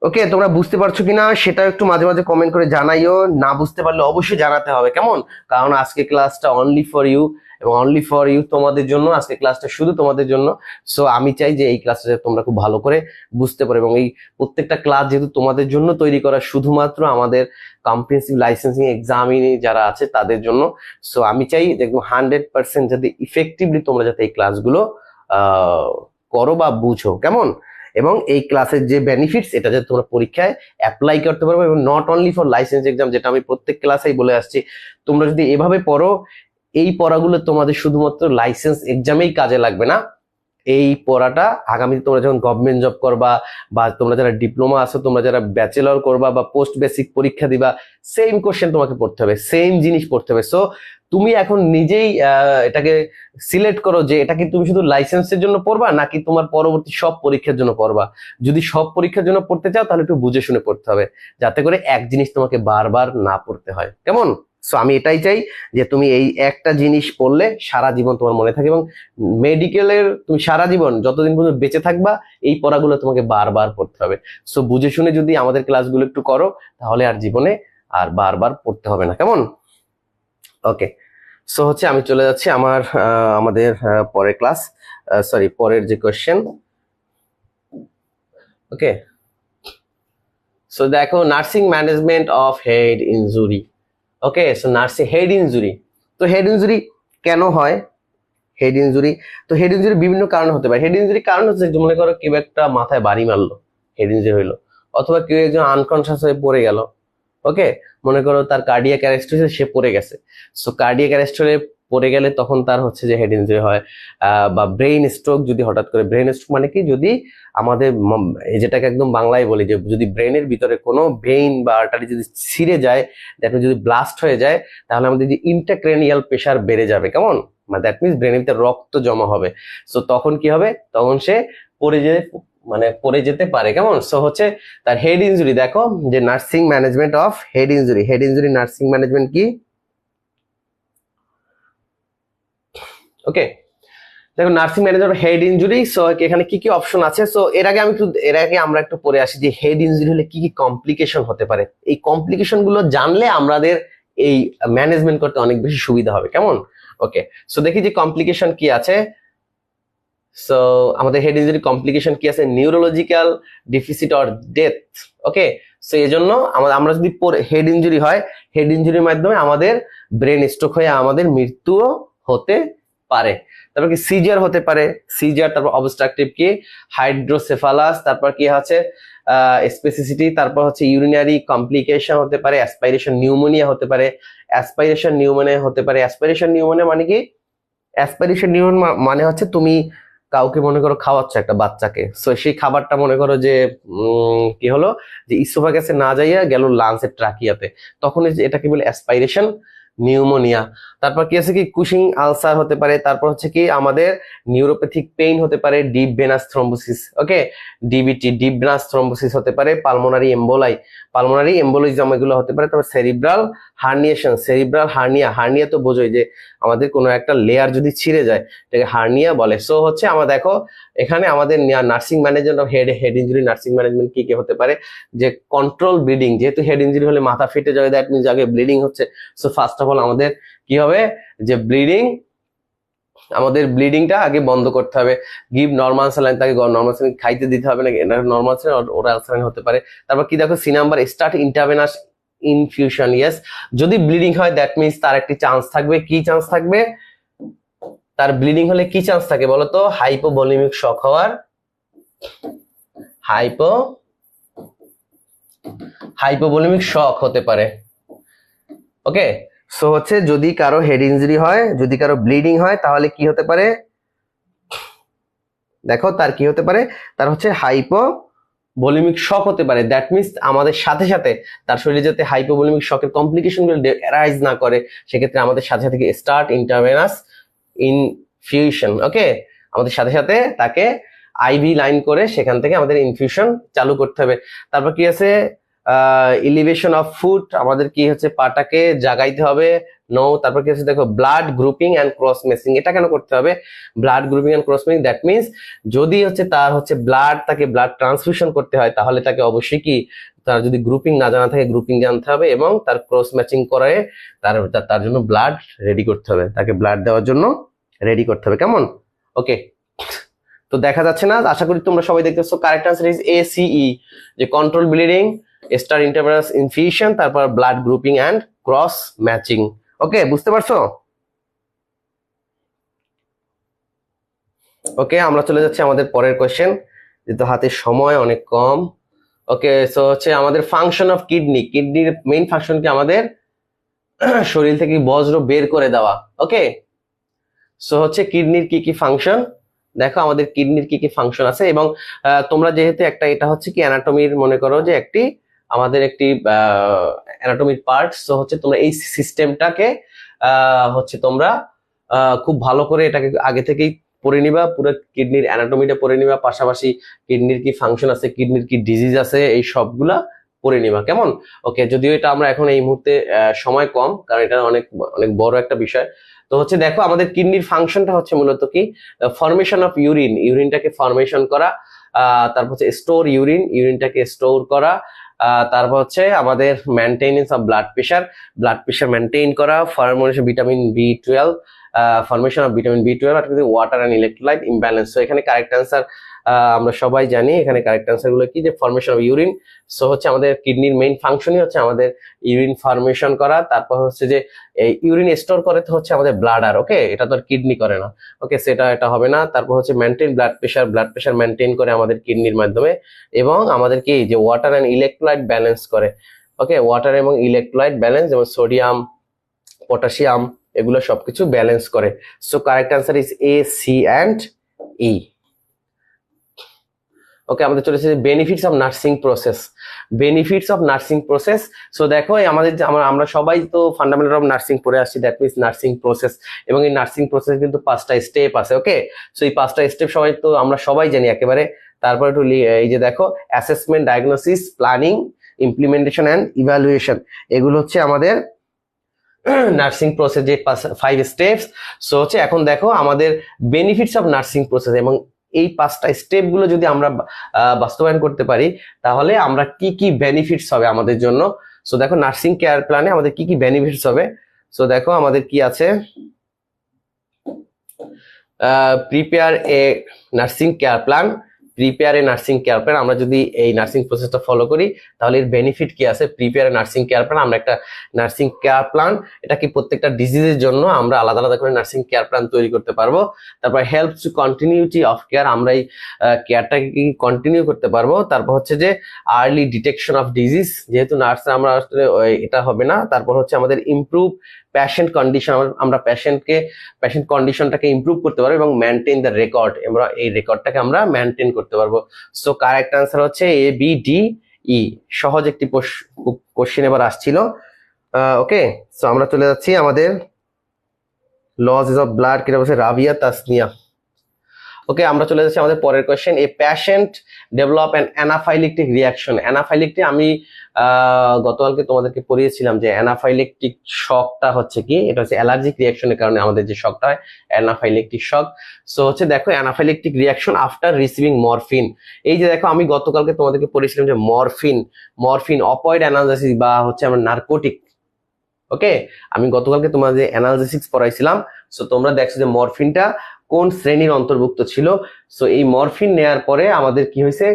ওকে, তোমরা বুঝতে পারছো কিনা সেটা একটু মাঝে মাঝে কমেন্ট করে জানাইও, না বুঝতে পারলে অবশ্যই জানাতে হবে, কেমন? কারণ আজকে ক্লাসটা অনলি ফর ইউ, এবং অনলি ফর ইউ তোমাদের জন্য, আজকে ক্লাসটা শুধু তোমাদের জন্য। সো আমি চাই যে এই ক্লাসটা তোমরা খুব ভালো করে বুঝতে পারো, এবং এই প্রত্যেকটা ক্লাস যেহেতু তোমাদের জন্য তৈরি করা, শুধুমাত্র আমাদের কম্প্রিহেনসিভ লাইসেন্সিং এক্সামিনি যারা আছে তাদের জন্য। সো আমি চাই দেখবো 100% যাতে ইফেক্টিভলি তোমরা যাতে এই ক্লাসগুলো করো বা বুঝো, কেমন? এবং এই ক্লাসের যে বেনিফিটস, এটা যাতে তোমরা পরীক্ষায় অ্যাপ্লাই করতে পারবে, এবং not only for licence exam, যেটা আমি প্রত্যেক ক্লাসেই বলে আসছি। তোমরা যদি এভাবে পড়ো, এই পড়াগুলো তোমাদের শুধুমাত্র লাইসেন্স এক্সামেই কাজে লাগবে না, এই পড়াটা আগামীতে তোমরা যখন গভর্নমেন্ট জব করবা, বা তোমরা যারা ডিপ্লোমা আছো, তোমরা যারা ব্যাচেলর করবা বা পোস্ট বেসিক পরীক্ষা দিবা, সেম কোশ্চেন তোমাকে পড়তে হবে, সেম জিনিস পড়তে হবে। সো তুমি এখন নিজেই এটাকে সিলেক্ট করো যে এটা কি তুমি শুধু লাইসেন্সের জন্য পড়বা, নাকি তোমার পরবর্তী সব পরীক্ষার জন্য পড়বা। যদি সব পরীক্ষার জন্য পড়তে চাও, তাহলে একটু বুঝে শুনে পড়তে হবে, যাতে করে এক জিনিস তোমাকে বারবার না পড়তে হয়, কেমন? সো আমি এটাই চাই যে তুমি এই একটা জিনিস পড়লে সারা জীবন তোমার মনে থাকে, এবং মেডিকেলের তুমি সারা জীবন যতদিন পর্যন্ত বেঁচে থাকবা, এই পড়াগুলো তোমাকে বারবার পড়তে হবে। সো বুঝে শুনে যদি আমাদের ক্লাসগুলো একটু করো, তাহলে আর জীবনে আর বারবার পড়তে হবে না, কেমন? ওকে, সো হচ্ছে আমি চলে যাচ্ছি আমাদের পরের ক্লাস, পরের যে কোয়েশ্চেন। ওকে, সো দেখো nursing management of head injury. Okay, so nursing head injury, তো হেড ইনজুরি কেন হয়? হেড ইনজুরি, তো হেড ইনজুরি বিভিন্ন কারণ হতে পারে। হেড ইনজুরি কারণ হচ্ছে যে মনে করো কেউ একটা মাথায় বাড়ি মারলো, হেড ইনজুরি হইলো, অথবা কেউ একজন আনকনসিয়াস হয়ে পড়ে গেল। ওকে, মনে করো তার কার্ডিয়াক অ্যারেস্ট হয়েছে, সে পড়ে গেছে। সো কার্ডিয়াক অ্যারেস্ট হলে পড়ে গেলে তখন তার হচ্ছে যে হেড ইনজুরি হয়। বা ব্রেইন স্ট্রোক, যদি হঠাৎ করে ব্রেইন স্ট্রোক মানে কি, যদি আমাদের যেটাকে একদম বাংলায় বলি যে যদি ব্রেইনের ভিতরে কোনো ভেইন বা আর্টারি যদি ছিঁড়ে যায়, দ্যাট মিনস যদি ব্লাস্ট হয়ে যায়, তাহলে আমাদের যে ইন্ট্রাক্রেনিয়াল প্রেশার বেড়ে যাবে, কেমন, মানে দ্যাট মিনস ব্রেনের ভিতরে রক্ত জমা হবে। সো তখন কি হবে, তখন সে পড়ে যেতে পারে, কেমন। সো হচ্ছে তার হেড ইনজুরি, দেখো যে nursing management of head injury, head injury nursing management কি, ওকে। দেখো nursing management head injury, so এখানে কি কি অপশন আছে। সো এর আগে আমরা একটু পড়ে আসি যে হেড ইনজুরি হলে কি কি কমপ্লিকেশন হতে পারে। এই কমপ্লিকেশন গুলো জানলে আমাদের এই ম্যানেজমেন্ট করতে অনেক বেশি সুবিধা হবে, কেমন। ওকে, সো দেখি যে কমপ্লিকেশন কি আছে। সো আমাদের হেড ইনজুরি কমপ্লিকেশন কি আছে, neurological deficit or death. Okay, so এই জন্য আমরা যদি হেড ইনজুরি হয়, হেড ইনজুরির মাধ্যমে আমাদের ব্রেন স্ট্রোক হয়ে আমাদের মৃত্যুও হতে পারে। তারপর কি সিজার হতে পারে, সিজার, তারপর অবস্ট্রাকটিভ কি হাইড্রোসেফালাস, তারপর কি আছে স্পেসিসিটি, তারপর হচ্ছে ইউরিনারি কমপ্লিকেশন হতে পারে, অ্যাসপাইরেশন নিউমোনিয়া হতে পারে, অ্যাসপাইরেশন নিউমোনিয়া হতে পারে। অ্যাসপাইরেশন নিউমোনিয়া মানে কি, অ্যাসপাইরেশন নিউমোনিয়া মানে হচ্ছে তুমি কাউকে মনে করো খাওয়াচ্ছ একটা বাচ্চাকে, সো সেই খাবারটা মনে করো যে কি হলো, যে ইসোফাগাসে না যাইয়া গেল লাংসের ট্রাকিয়াতে, তখন এটাকে বলে অ্যাসপাইরেশন নিউমোনিয়া। তারপর কি আছে কি কুশিং আলসার হতে পারে, তারপর হচ্ছে কি আমাদের নিউরোপ্যাথিক পেইন হতে পারে, ডিপ ভেনাস থ্রম্বোসিস, ওকে, ডিবিটি ডিপ ভেনাস থ্রম্বোসিস হতে পারে, পালমোনারি এম্বোলিজম এগুলো হতে পারে। তারপর সেরিব্রাল হার্নিয়েশন, সেরিব্রাল হার্নিয়া তো বোঝোই যে আমাদের কোনো একটা লেয়ার যদি ছিঁড়ে যায় এটাকে হার্নিয়া বলে। সো হচ্ছে আমরা দেখো এখানে আমাদের nursing management of head injury nursing management কি কি হতে পারে, যে কন্ট্রোল ব্লিডিং, যেহেতু হেড ইনজুরি হলে মাথা ফেটে যাবে, দ্যাট মিনস আগে ব্লিডিং হচ্ছে। সো ফার্স্ট অফ অল আমাদের কি হবে, যে আমাদের ব্লিডিংটা আগে বন্ধ করতে হবে। গিভ নরমাল স্যালাইন, তাকে নরমাল স্যালাইন খাইতে দিতে হবে না, নরমাল স্যালাইন ওরাল স্যালাইন হতে পারে। তারপর কি দেখো C number start intravenous infusion, yes, যদি ব্লিডিং হয় দ্যাট মিনস তার একটি চান্স থাকবে, কি চান্স থাকবে, তার ব্লিডিং হলে কি চান্স থাকে বলতো, হাইপোভলিমিক শক হওয়ার, হাইপোভলিমিক শক হতে পারে। ওকে, সো হচ্ছে যদি কারো হেড ইনজুরি হয়, যদি কারো ব্লিডিং হয়, তাহলে কি হতে পারে, দেখো তার কি হতে পারে, তার হচ্ছে হাইপোভলিমিক শক হতে পারে। দ্যাট মিনস আমাদের সাথে সাথে তার শরীরে যাতে হাইপোভলিমিক শকের কমপ্লিকেশন গুলো অ্যারাইজ না করে, সেক্ষেত্রে আমাদের সাথে সাথে স্টার্ট ইন্টারভেনাস ইনফিউশন, ওকে, আমাদের সাথে সাথে তাকে আইভি লাইন করে সেখান থেকে আমাদের ইনফিউশন চালু করতে হবে। তারপর কি আছে এলিভেশন অফ ফুট, আমাদের কি হচ্ছে পাটাকে জাগাইতে হবে, নো। তারপর কি হচ্ছে দেখো blood grouping and cross messing, এটা কেন করতে হবে, blood grouping and cross messing, that means যদি হচ্ছে তার হচ্ছে তাকে ব্লাড ট্রান্সফিউশন করতে হয়, তাহলে তাকে অবশ্যই কি তার যদি গ্রুপিং না জানা থাকে গ্রুপিং জানতে হবে, এবং তার ক্রস ম্যাচিং করে তার জন্য ব্লাড রেডি করতে হবে, তাকে ব্লাড দেওয়ার জন্য রেডি করতে হবে, কেমন। ওকে, তো দেখা যাচ্ছে না, আশা করি তোমরা সবাই দেখতেছো। কারেক্ট আনসার ইজ ACE, যে control bleeding, start intravenous infusion, তারপর blood grouping and cross matching. Okay, বুঝতে পারছো। ওকে, আমরা চলে যাচ্ছি আমাদের পরের কোয়েশ্চেন, যেহেতু হাতে সময় অনেক কম। ওকে, সো হচ্ছে আমাদের ফাংশন অফ কিডনির মেইন ফাংশন কি, আমাদের শরীর থেকে বজ্র বের করে দেওয়া। ওকে, সো হচ্ছে কিডনির কি কি ফাংশন, দেখো আমাদের কিডনির কি কি ফাংশন আছে। এবং তোমরা যেহেতু এটা হচ্ছে কি অ্যানাটমির, মনে করো যে আমাদের একটি অ্যানাটমির পার্ট, সো হচ্ছে তোমরা এই সিস্টেমটাকে হচ্ছে তোমরা খুব ভালো করে এটাকে আগে থেকেই পড়ে নিবা, পুরো কিডনির অ্যানাটমিটা পড়ে নিবা, পাশাপাশি কিডনির কি ফাংশন আছে, কিডনির কি ডিজিজ আছে, এই সবগুলা পড়ে নিবা, কেমন। ওকে, যদিও এটা আমরা এখন এই মুহূর্তে সময় কম, কারণ এটা অনেক অনেক বড় একটা বিষয়। তো হচ্ছে দেখো আমাদের কিডনির ফাংশনটা হচ্ছে মূলত কি, ফরমেশন অফ ইউরিনটাকে ফরমেশন করা, তারপর হচ্ছে স্টোর ইউরিনটাকে স্টোর করা, তারপর হচ্ছে আমাদের maintenance of blood pressure maintain করা, formation vitamin B12, formation of vitamin B12, আর water and electrolyte imbalance. So এখানে কারেক্ট অ্যান্সার আমরা সবাই জানি, এখানে কারেক্ট অ্যান্সার গুলো কি, যে ফরমেশন অফ ইউরিন। সো হচ্ছে আমাদের কিডনির মেইন ফাংশনই হচ্ছে আমাদের ইউরিন ফরমেশন করা, তারপর হচ্ছে যে ইউরিন স্টোর করে তো হচ্ছে আমাদের ব্লাডার, ওকে, এটা তো আর কিডনি করে না, ওকে, এটা হবে না। তারপর হচ্ছে মেনটেন ব্লাড প্রেশার মেনটেন করে আমাদের কিডনির মাধ্যমে, এবং আমাদের কি যে ওয়াটার অ্যান্ড ইলেকট্রোলাইট ব্যালেন্স করে, ওকে, ওয়াটার এবং ইলেকট্রোলাইট ব্যালেন্স, যেমন সোডিয়াম, পটাশিয়াম, এগুলো সবকিছু ব্যালেন্স করে। So correct answer is A, C and E. Okay, আমাদের চলেছে benefits of nursing process. Benefits of nursing process. So দেখো আমাদের আমরা সবাই তো ফান্ডামেন্টাল অফ নার্সিং পড়ে আসছি, দ্যাট মিনস নার্সিং প্রসেস। এবং এই নার্সিং প্রসেস কিন্তু 5টা স্টেপ আছে। ওকে, সো এই 5টা স্টেপ সবাই তো আমরা সবাই জানি একেবারে। তারপর একটু এই যে দেখো assessment, diagnosis, planning, implementation and evaluation, এগুলো হচ্ছে আমাদের নার্সিং প্রসেস যে 5 স্টেপস। সো হচ্ছে এখন দেখো আমাদের বেনিফিটস অফ নার্সিং প্রসেস, এবং এই 5টা স্টেপ গুলো যদি আমরা বাস্তবায়ন করতে পারি তাহলে আমরা কি কি বেনিফিটস হবে আমাদের জন্য। সো দেখো নার্সিং কেয়ার প্ল্যানে আমাদের কি কি বেনিফিটস হবে। সো দেখো আমাদের কি আছে, prepare a nursing care plan. Prepare a nursing care plan, আমরা যদি এই নার্সিং প্রসেসটা ফলো করি তাহলে এর বেনিফিট কি আছে। Prepare a nursing care plan, আমরা একটা নার্সিং কেয়ার প্ল্যান, এটা কি প্রত্যেকটা ডিজিজের জন্য আমরা আলাদা আলাদা করে নার্সিং কেয়ার প্ল্যান তৈরি করতে পারবো। তারপর help to continuity of care, আমরা এই কেয়ারটাকে কি কন্টিনিউ করতে পারবো। তারপর হচ্ছে যে আর্লি ডিটেকশন অফ ডিজিজ, যেহেতু নার্স আমরা আসলে এটা হবে না। তারপর হচ্ছে আমাদের ইমপ্রুভ প্যাশেন্ট কন্ডিশন, আমরা প্যাশেন্ট কন্ডিশনটাকে ইমপ্রুভ করতে পারবো এবং মেনটেন দ্য রেকর্ড, আমরা এই রেকর্ডটাকে আমরা মেনটেন করতে পারবো। সো কারেক্ট আনসার হচ্ছে এ, বি, ডি, ই। সহজ একটি কোশ্চেন এবার আসছিল। ওকে, সো আমরা চলে যাচ্ছি আমাদের লসেস অফ ব্লাড, কেটে বলছে রাবিয়া তাসনিয়া। ওকে, আমরা চলে যাচ্ছি আমাদের পরের question. A patient develop an anaphylactic reaction. Anaphylactic আমি গতকালকে তোমাদেরকে পড়িয়েছিলাম যে অ্যানাফাইলেকটিক শকটা হচ্ছে কি, এটা হচ্ছে অ্যালার্জিক রিয়াকশনের কারণে আমাদের যে শকটা হয়, অ্যানাফাইলেকটিক শক। সো হচ্ছে দেখো anaphylactic reaction after receiving morphine. এই যে দেখো আমি গতকালকে তোমাদেরকে পড়িয়েছিলাম যে মরফিন অপয়েড অ্যানালজেসিস বা হচ্ছে আমার নার্কোটিক। ওকে, আমি গতকালকে তোমাদের অ্যানালজেসিস পড়াইছিলাম। সো তোমরা দেখছো যে মরফিনটা কোন শ্রেণীর অন্তর্ভুক্ত ছিল। সো এই মরফিন নেয়ার পরে আমাদের কি হয়েছে,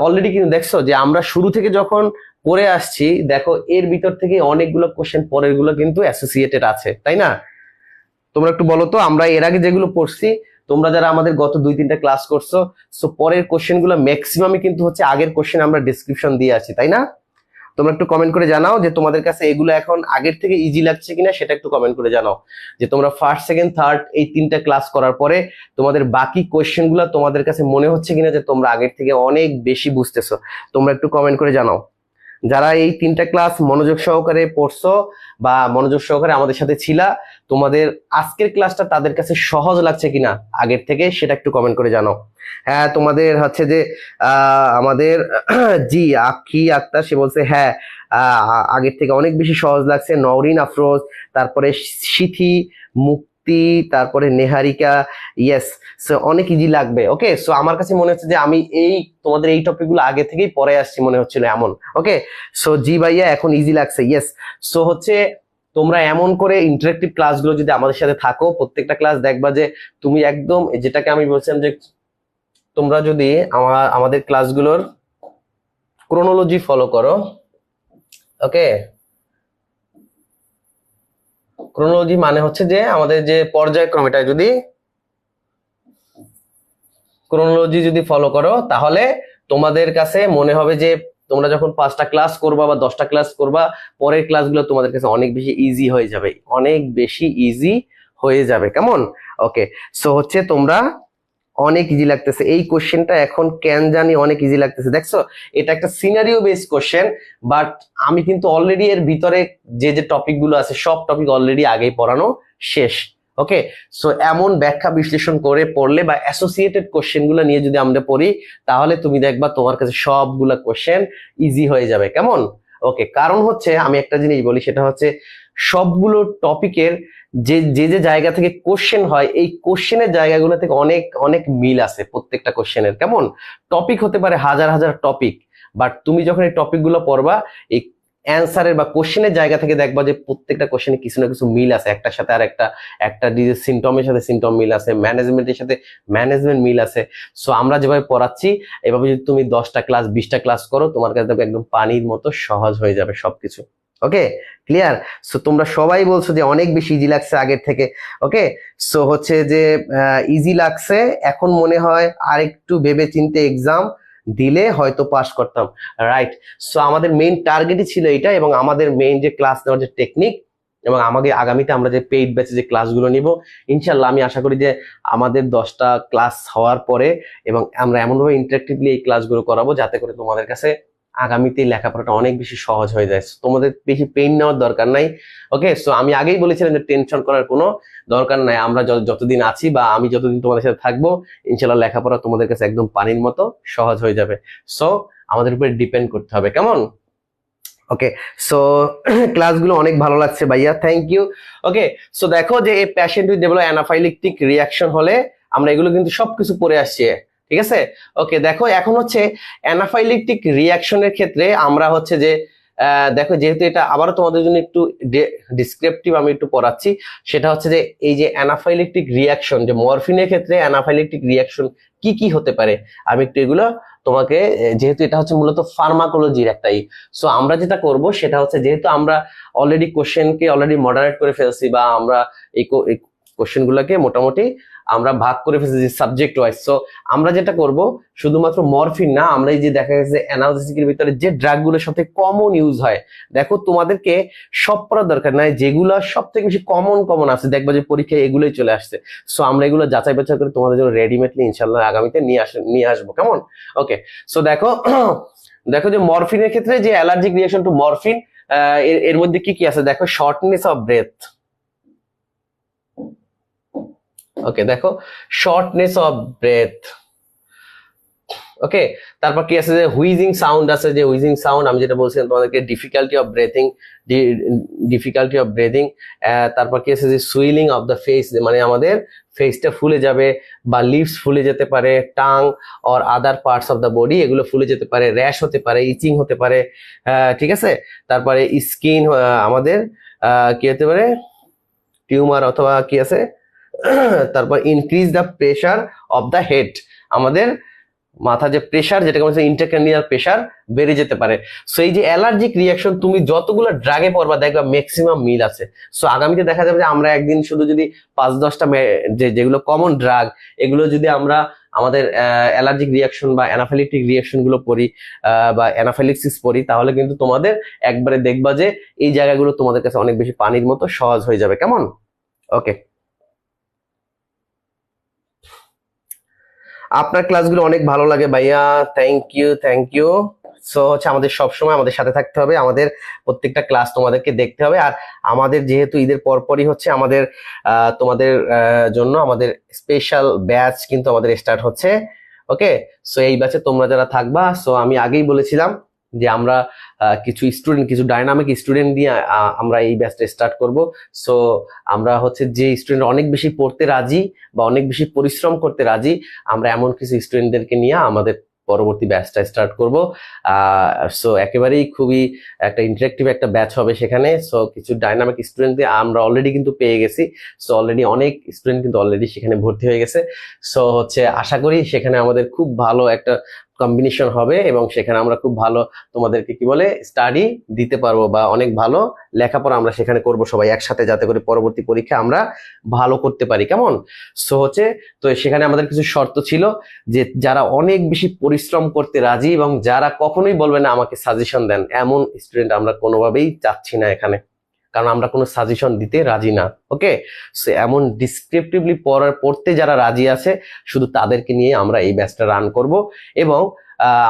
অলরেডি কিন্তু দেখছো যে আমরা শুরু থেকে যখন পড়ে আসছি, দেখো এর ভিতর থেকে অনেকগুলো কোশ্চেন পরের গুলো কিন্তু অ্যাসোসিয়েটেড আছে, তাই না? তোমরা একটু বলো তো, আমরা এর আগে যেগুলো পড়ছি, তোমরা যারা আমাদের গত 2-3টা ক্লাস করছো, সো পরের কোশ্চেন গুলো ম্যাক্সিমামই কিন্তু হচ্ছে আগের কোশ্চেন আমরা ডিসক্রিপশন দিয়ে আছি, তাই না? তোমরা একটু কমেন্ট করে জানাও যে তোমাদের কাছে এগুলো এখন আগের থেকে ইজি লাগছে কিনা, সেটা একটু কমেন্ট করে জানাও। যে তোমরা ফার্স্ট, সেকেন্ড, থার্ড এই 3টা ক্লাস করার পরে তোমাদের বাকি কোয়েশ্চেন গুলো তোমাদের কাছে মনে হচ্ছে কিনা যে তোমরা আগের থেকে অনেক বেশি বুঝতেছো। তোমরা একটু কমেন্ট করে জানাও। যারা এই 3টা ক্লাস মনোযোগ সহকারে পড়ছো বা মনোযোগ সহকারে আমাদের সাথে ছিলা, তোমাদের আজকের ক্লাসটা তাদের কাছে সহজ লাগছে কিনা আগের থেকে, সেটা একটু কমেন্ট করে জানাও। হ্যাঁ, তোমাদের হচ্ছে যে আমাদের জি আখি আক্তার, সে বলছে হ্যাঁ আগের থেকে অনেক বেশি সহজ লাগছে। নওরিন আফরোজ, তারপরে সিথি, মুক্তি, তারপরে নেহারিকা, ইয়েস, সো অনেক ইজি লাগবে। ওকে, সো আমার কাছে মনে হচ্ছে যে আমি তোমাদের এই টপিক গুলো আগে থেকেই পড়ে আসছি মনে হচ্ছিল এমন। ওকে, সো জি ভাইয়া এখন ইজি লাগছে, ইয়েস। সো হচ্ছে তোমরা এমন করে ইন্টারেক্টিভ ক্লাসগুলো যদি আমাদের সাথে থাকো, প্রত্যেকটা ক্লাস দেখবা যে তুমি একদম যেটাকে আমি বলছিলাম যে তোমরা যদি আমাদের ক্লাসগুলোর ক্রোনোলজি ফলো করো। ওকে, ক্রোনোলজি মানে হচ্ছে যে আমাদের যে পর্যায়ক্রম, এটা যদি ক্রোনোলজি যদি ফলো করো তাহলে তোমাদের কাছে মনে হবে যে তোমরা যখন 5টা ক্লাস করবা বা 10টা ক্লাস করবা, পরের ক্লাসগুলো তোমাদের কাছে অনেক বেশি ইজি হয়ে যাবে, অনেক বেশি ইজি হয়ে যাবে। কেমন? ওকে, সো হচ্ছে তোমরা অনেক ইজি লাগতেছে এই কোশ্চেনটা এখন, কেন জানি অনেক ইজি লাগতেছে। দেখছো এটা একটা সিনারিও বেসড কোশ্চেন, বাট আমি কিন্তু অলরেডি এর ভিতরে যে যে টপিক গুলো আছে সব টপিক অলরেডি আগেই পড়ানো শেষ। ওকে, সো এমন ব্যাখ্যা বিশ্লেষণ করে পড়লে বা অ্যাসোসিয়েটেড কোশ্চেন গুলো নিয়ে যদি আমরা পড়ি, তাহলে তুমি দেখবা তোমার কাছে সবগুলা কোশ্চেন ইজি হয়ে যাবে। কেমন? ওকে, কারণ হচ্ছে আমি একটা জিনিস বলি, সেটা হচ্ছে সবগুলো টপিকের যে যে যে জায়গা থেকে কোশ্চেন হয়, এই কোশ্চেনের জায়গাগুলো থেকে অনেক অনেক মিল আছে প্রত্যেকটা কোশ্চেনের। কেমন? টপিক হতে পারে হাজার হাজার টপিক, বাট তুমি যখন এই টপিকগুলো পড়বা, এই অ্যান্সারের বা কোশ্চেনের জায়গা থেকে দেখবা যে প্রত্যেকটা কোশ্চেনে কিছু না কিছু মিল আছে, একটার সাথে আর একটা ডিজিজ সিমটমের সাথে সিমটম মিল আছে, ম্যানেজমেন্টের সাথে ম্যানেজমেন্ট মিল আছে। সো আমরা যেভাবে পড়াচ্ছি, এভাবে যদি তুমি 10টা ক্লাস 20টা ক্লাস করো, তোমার কাছে দেখবে একদম পানির মতো সহজ হয়ে যাবে সবকিছু। ওকে, ক্লিয়ার? সো তোমরা সবাই বলছো যে অনেক বেশি ইজি লাগছে আগের থেকে। ওকে, সো হচ্ছে যে ইজি লাগছে, এখন মনে হয় আরেকটু ভেবে চিন্তে এক্সাম দিলে হয়তো পাস করতাম। রাইট, সো আমাদের মেইন টার্গেটই ছিল এটা, এবং আমাদের মেইন যে ক্লাস নেওয়ার যে টেকনিক, এবং আমাকে আগামীতে আমরা যে পেইড ব্যাচে যে ক্লাসগুলো নিব, ইনশাল্লাহ আমি আশা করি যে আমাদের 10টা ক্লাস হওয়ার পরে এবং আমরা এমনভাবে ইন্টারেক্টিভলি এই ক্লাসগুলো করাবো যাতে করে তোমাদের কাছে আগামীতে লেখাপড়াটা অনেক বেশি সহজ হয়ে যায়। তোমাদের বেশি পেইন নেওয়ার দরকার নাই। ওকে, সো আমি আগেই বলেছিলাম যে টেনশন করার কোনো দরকার নাই। আমরা যতদিন আছি বা আমি যতদিন তোমাদের সাথে থাকবো, ইনশাল্লাহ লেখাপড়া তোমাদের কাছে একদম পানির মতো সহজ হয়ে যাবে। সো আমাদের উপরে ডিপেন্ড করতে হবে, কেমন? ওকে, সো ক্লাসগুলো অনেক ভালো লাগছে ভাইয়া, থ্যাংক ইউ। ওকে, সো দেখো যে এই patient with develop anaphylactic reaction হলে আমরা এগুলো কিন্তু সবকিছু পড়ে আসছি, ঠিক আছে? ওকে, দেখো এখন হচ্ছে অ্যানাফাইলেকটিক রিয়াকশনের ক্ষেত্রে আমরা হচ্ছে যে দেখো, যেহেতু এটা আবারও তোমাদের জন্য একটু ডিসক্রিপটিভ আমি একটু পড়াচ্ছি, সেটা হচ্ছে যে এই যে অ্যানাফাইলেকটিক রিয়াকশন, যে মরফিনের ক্ষেত্রে অ্যানাফাইলেকটিক রিয়াকশন কি কি হতে পারে, আমি একটু এগুলো তোমাকে, যেহেতু এটা হচ্ছে মূলত ফার্মাকোলজির একটাই, সো আমরা যেটা করব সেটা হচ্ছে, যেহেতু আমরা অলরেডি কোশ্চেনকে অলরেডি মডারেট করে ফেলছি বা আমরা এই কোশ্চেন গুলোকে মোটামুটি আমরা ভাগ করে ফেলছি সাবজেক্ট ওয়াইজ, সো আমরা যেটা করব শুধুমাত্র মরফিন না, আমরা এই যে দেখা গেছে অ্যানালজেসিকের ভিতরে যে ড্রাগগুলোর সাথে কমন ইউজ হয়, দেখো তোমাদেরকে সব পড়ার দরকার নাই, যেগুলো সব থেকে বেশি কমন আছে দেখবা যে পরীক্ষায় এগুলোই চলে আসছে, সো আমরা এগুলো যাচাই বাছাই করে তোমাদের জন্য রেডিমেডলি ইনশাল্লাহ আগামীতে নিয়ে আসবো, কেমন? ওকে, সো দেখো দেখো যে মরফিনের ক্ষেত্রে যে অ্যালার্জিক রিয়াকশন টু মরফিন, এর মধ্যে কি কি আছে দেখো, শর্টনেস অফ ব্রেথ। ওকে, দেখো শর্টনেস অফ ব্রেথ। ওকে, তারপর কি আছে যে হুইজিং সাউন্ড আছে, যে হুইজিং সাউন্ড আমি যেটা বলছিলাম তোমাদেরকে, ডিফিকাল্টি অফ ব্রেথিং। তারপর কি আছে যে সুইলিং অফ দ্য ফেস, মানে আমাদের ফেসটা ফুলে যাবে বা লিপস ফুলে যেতে পারে, tongue or other parts of the body এগুলো ফুলে যেতে পারে, র্যাশ হতে পারে, ইচিং হতে পারে, ঠিক আছে? তারপরে স্কিন আমাদের কি হতে পারে, টিউমার অথবা কি আছে তারপর increase the pressure of the head, আমাদের মাথা যে প্রেশার, যেটাকে বলছে ইন্টারক্র্যানিয়াল প্রেশার বেড়ে যেতে পারে। সো এই যে অ্যালার্জিক রিয়াকশন তুমি যতগুলো ড্রাগে পড়বা দেখবা ম্যাক্সিমাম মিল আছে। সো আগামীতে দেখা যাবে যে আমরা একদিন শুধু যদি 5-10টা যেগুলো কমন ড্রাগ, এগুলো যদি আমরা আমাদের অ্যালার্জিক রিয়াকশন বা অ্যানাফাইলেকটিক রিয়াকশন গুলো পড়ি বা অ্যানাফাইলেক্সিস পড়ি, তাহলে কিন্তু তোমাদের একবারে দেখবা যে এই জায়গাগুলো তোমাদের কাছে অনেক বেশি পানির মতো সহজ হয়ে যাবে, কেমন? ওকে, আপনার ক্লাসগুলো অনেক ভালো লাগে ভাইয়া, থ্যাংক ইউ। সো হচ্ছে আমাদের সবসময় আমাদের সাথে থাকতে হবে, আমাদের প্রত্যেকটা ক্লাস তোমাদেরকে দেখতে হবে, আর আমাদের যেহেতু ঈদের পরপরই হচ্ছে আমাদের তোমাদের জন্য আমাদের স্পেশাল ব্যাচ কিন্তু আমাদের স্টার্ট হচ্ছে। ওকে, সো এই ব্যাচে তোমরা যারা থাকবা, সো আমি আগেই বলেছিলাম যে আমরা কিছু ডাইনামিক স্টুডেন্ট দিয়ে আমরা এই ব্যাচটা স্টার্ট করব। সো আমরা হচ্ছে যে স্টুডেন্ট অনেক বেশি পড়তে রাজি বা অনেক বেশি পরিশ্রম করতে রাজি, আমরা এমন কিছু স্টুডেন্টদেরকে নিয়ে আমাদের পরবর্তী ব্যাচটা স্টার্ট করব। সো একেবারেই খুবই একটা ইন্টারেক্টিভ একটা ব্যাচ হবে সেখানে। সো কিছু ডাইনামিক স্টুডেন্ট আমরা অলরেডি কিন্তু পেয়ে গেছি, সো অলরেডি অনেক স্টুডেন্ট কিন্তু অলরেডি সেখানে ভর্তি হয়ে গেছে। সো হচ্ছে আশা করি সেখানে আমাদের খুব ভালো একটা কম্বিনেশন হবে এবং সেখানে আমরা খুব ভালো তোমাদেরকে কি বলে স্টাডি দিতে পারবো বা অনেক ভালো লেখাপড়া আমরা সেখানে করব সবাই একসাথে, যাতে করে পরবর্তী পরীক্ষা আমরা ভালো করতে পারি, কেমন? সো হচ্ছে তো সেখানে আমাদের কিছু শর্ত ছিল, যে যারা অনেক বেশি পরিশ্রম করতে রাজি এবং যারা কখনোই বলবে না আমাকে সাজেশন দেন, এমন স্টুডেন্ট আমরা কোনোভাবেই চাচ্ছি না এখানে, কারণ আমরা কোনো সাজেশন দিতে রাজি না। ওকে, সো এমন ডিসক্রিপটিভলি পড়তে যারা রাজি আছে শুধু তাদেরকে নিয়ে আমরা এই ব্যাচটা রান করব। এবং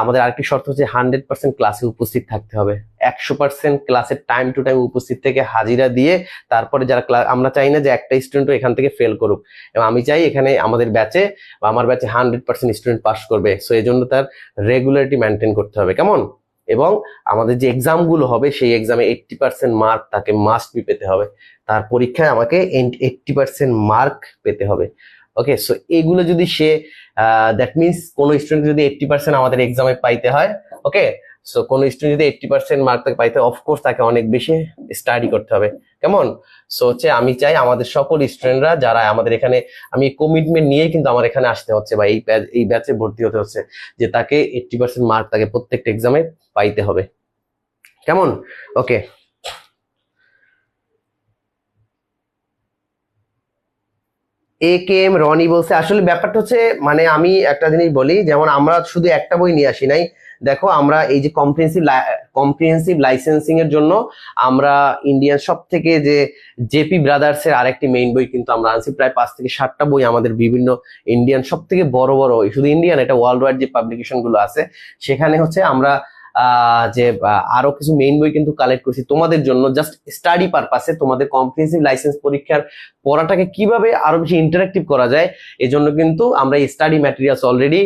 আমাদের আরেকটি শর্ত হচ্ছে 100% ক্লাসে উপস্থিত থাকতে হবে, 100% ক্লাসের টাইম টু টাইম উপস্থিত থেকে হাজিরা দিয়ে তারপরে যারা ক্লাস, আমরা চাই না যে একটা স্টুডেন্টও এখান থেকে ফেল করুক, এবং আমি চাই এখানে আমাদের ব্যাচে বা আমার ব্যাচে 100% স্টুডেন্ট পাস করবে। সো এই জন্য তার রেগুলারিটি মেনটেন করতে হবে, কেমন? এবং আমাদের যে এক্সাম গুলো হবে সেই এক্সামে 80% মার্ক তাকে মাস্ট বি পেতে হবে, তার পরীক্ষায় আমাকে 80% মার্ক পেতে হবে। ওকে, সো এগুলো যদি সে দ্যাট মিনস কোন স্টুডেন্ট যদি 80% আমাদের এক্সামে পাইতে হয়, ওকে, সো কোন স্টুডেন্ট যদি 80% মার্ক তাকে পাইতে হয়, অফকোর্স তাকে অনেক বেশি স্টাডি করতে হবে, কেমন? সো হচ্ছে আমি চাই আমাদের সকল স্টুডেন্টরা যারা আমাদের এখানে, আমি কমিটমেন্ট নিয়ে কিন্তু আমার এখানে আসতে হচ্ছে বা এই ব্যাচে ভর্তি হতে হচ্ছে, যে তাকে 80% মার্ক তাকে প্রত্যেকটা এক্সামে পাইতে হবে, কেমন? ওকে, AKM রনি বলছে আসলে ব্যাপারটা হচ্ছে মানে আমি একটা জিনিস বলি, যেমন আমরা শুধু একটা বই নিয়ে আসি নাই। দেখো আমরা এই যে কম্প্রিহেন্সিভ লাইসেন্সিং এর জন্য আমরা ইন্ডিয়ান সব থেকে যে জেপি ব্রাদার্স এর আরেকটি মেইন বই কিন্তু আমরা আনছি, প্রায় 5 থেকে 7টা বই আমাদের বিভিন্ন ইন্ডিয়ান সব থেকে বড় বড়, শুধু ইন্ডিয়ান, এটা ওয়ার্ল্ড ওয়াইড যে পাবলিকেশন গুলো আছে সেখানে হচ্ছে আমরা যে আরো কিছু মেইন বই কিন্তু কালেক্ট করছি তোমাদের জন্য, জাস্ট স্টাডি পারপাসে, তোমাদের কম্প্রিহেন্সিভ লাইসেন্স পরীক্ষার পড়াটাকে কিভাবে আরো বেশি ইন্টারেক্টিভ করা যায় এজন্য কিন্তু আমরা স্টাডি ম্যাটেরিয়ালস অলরেডি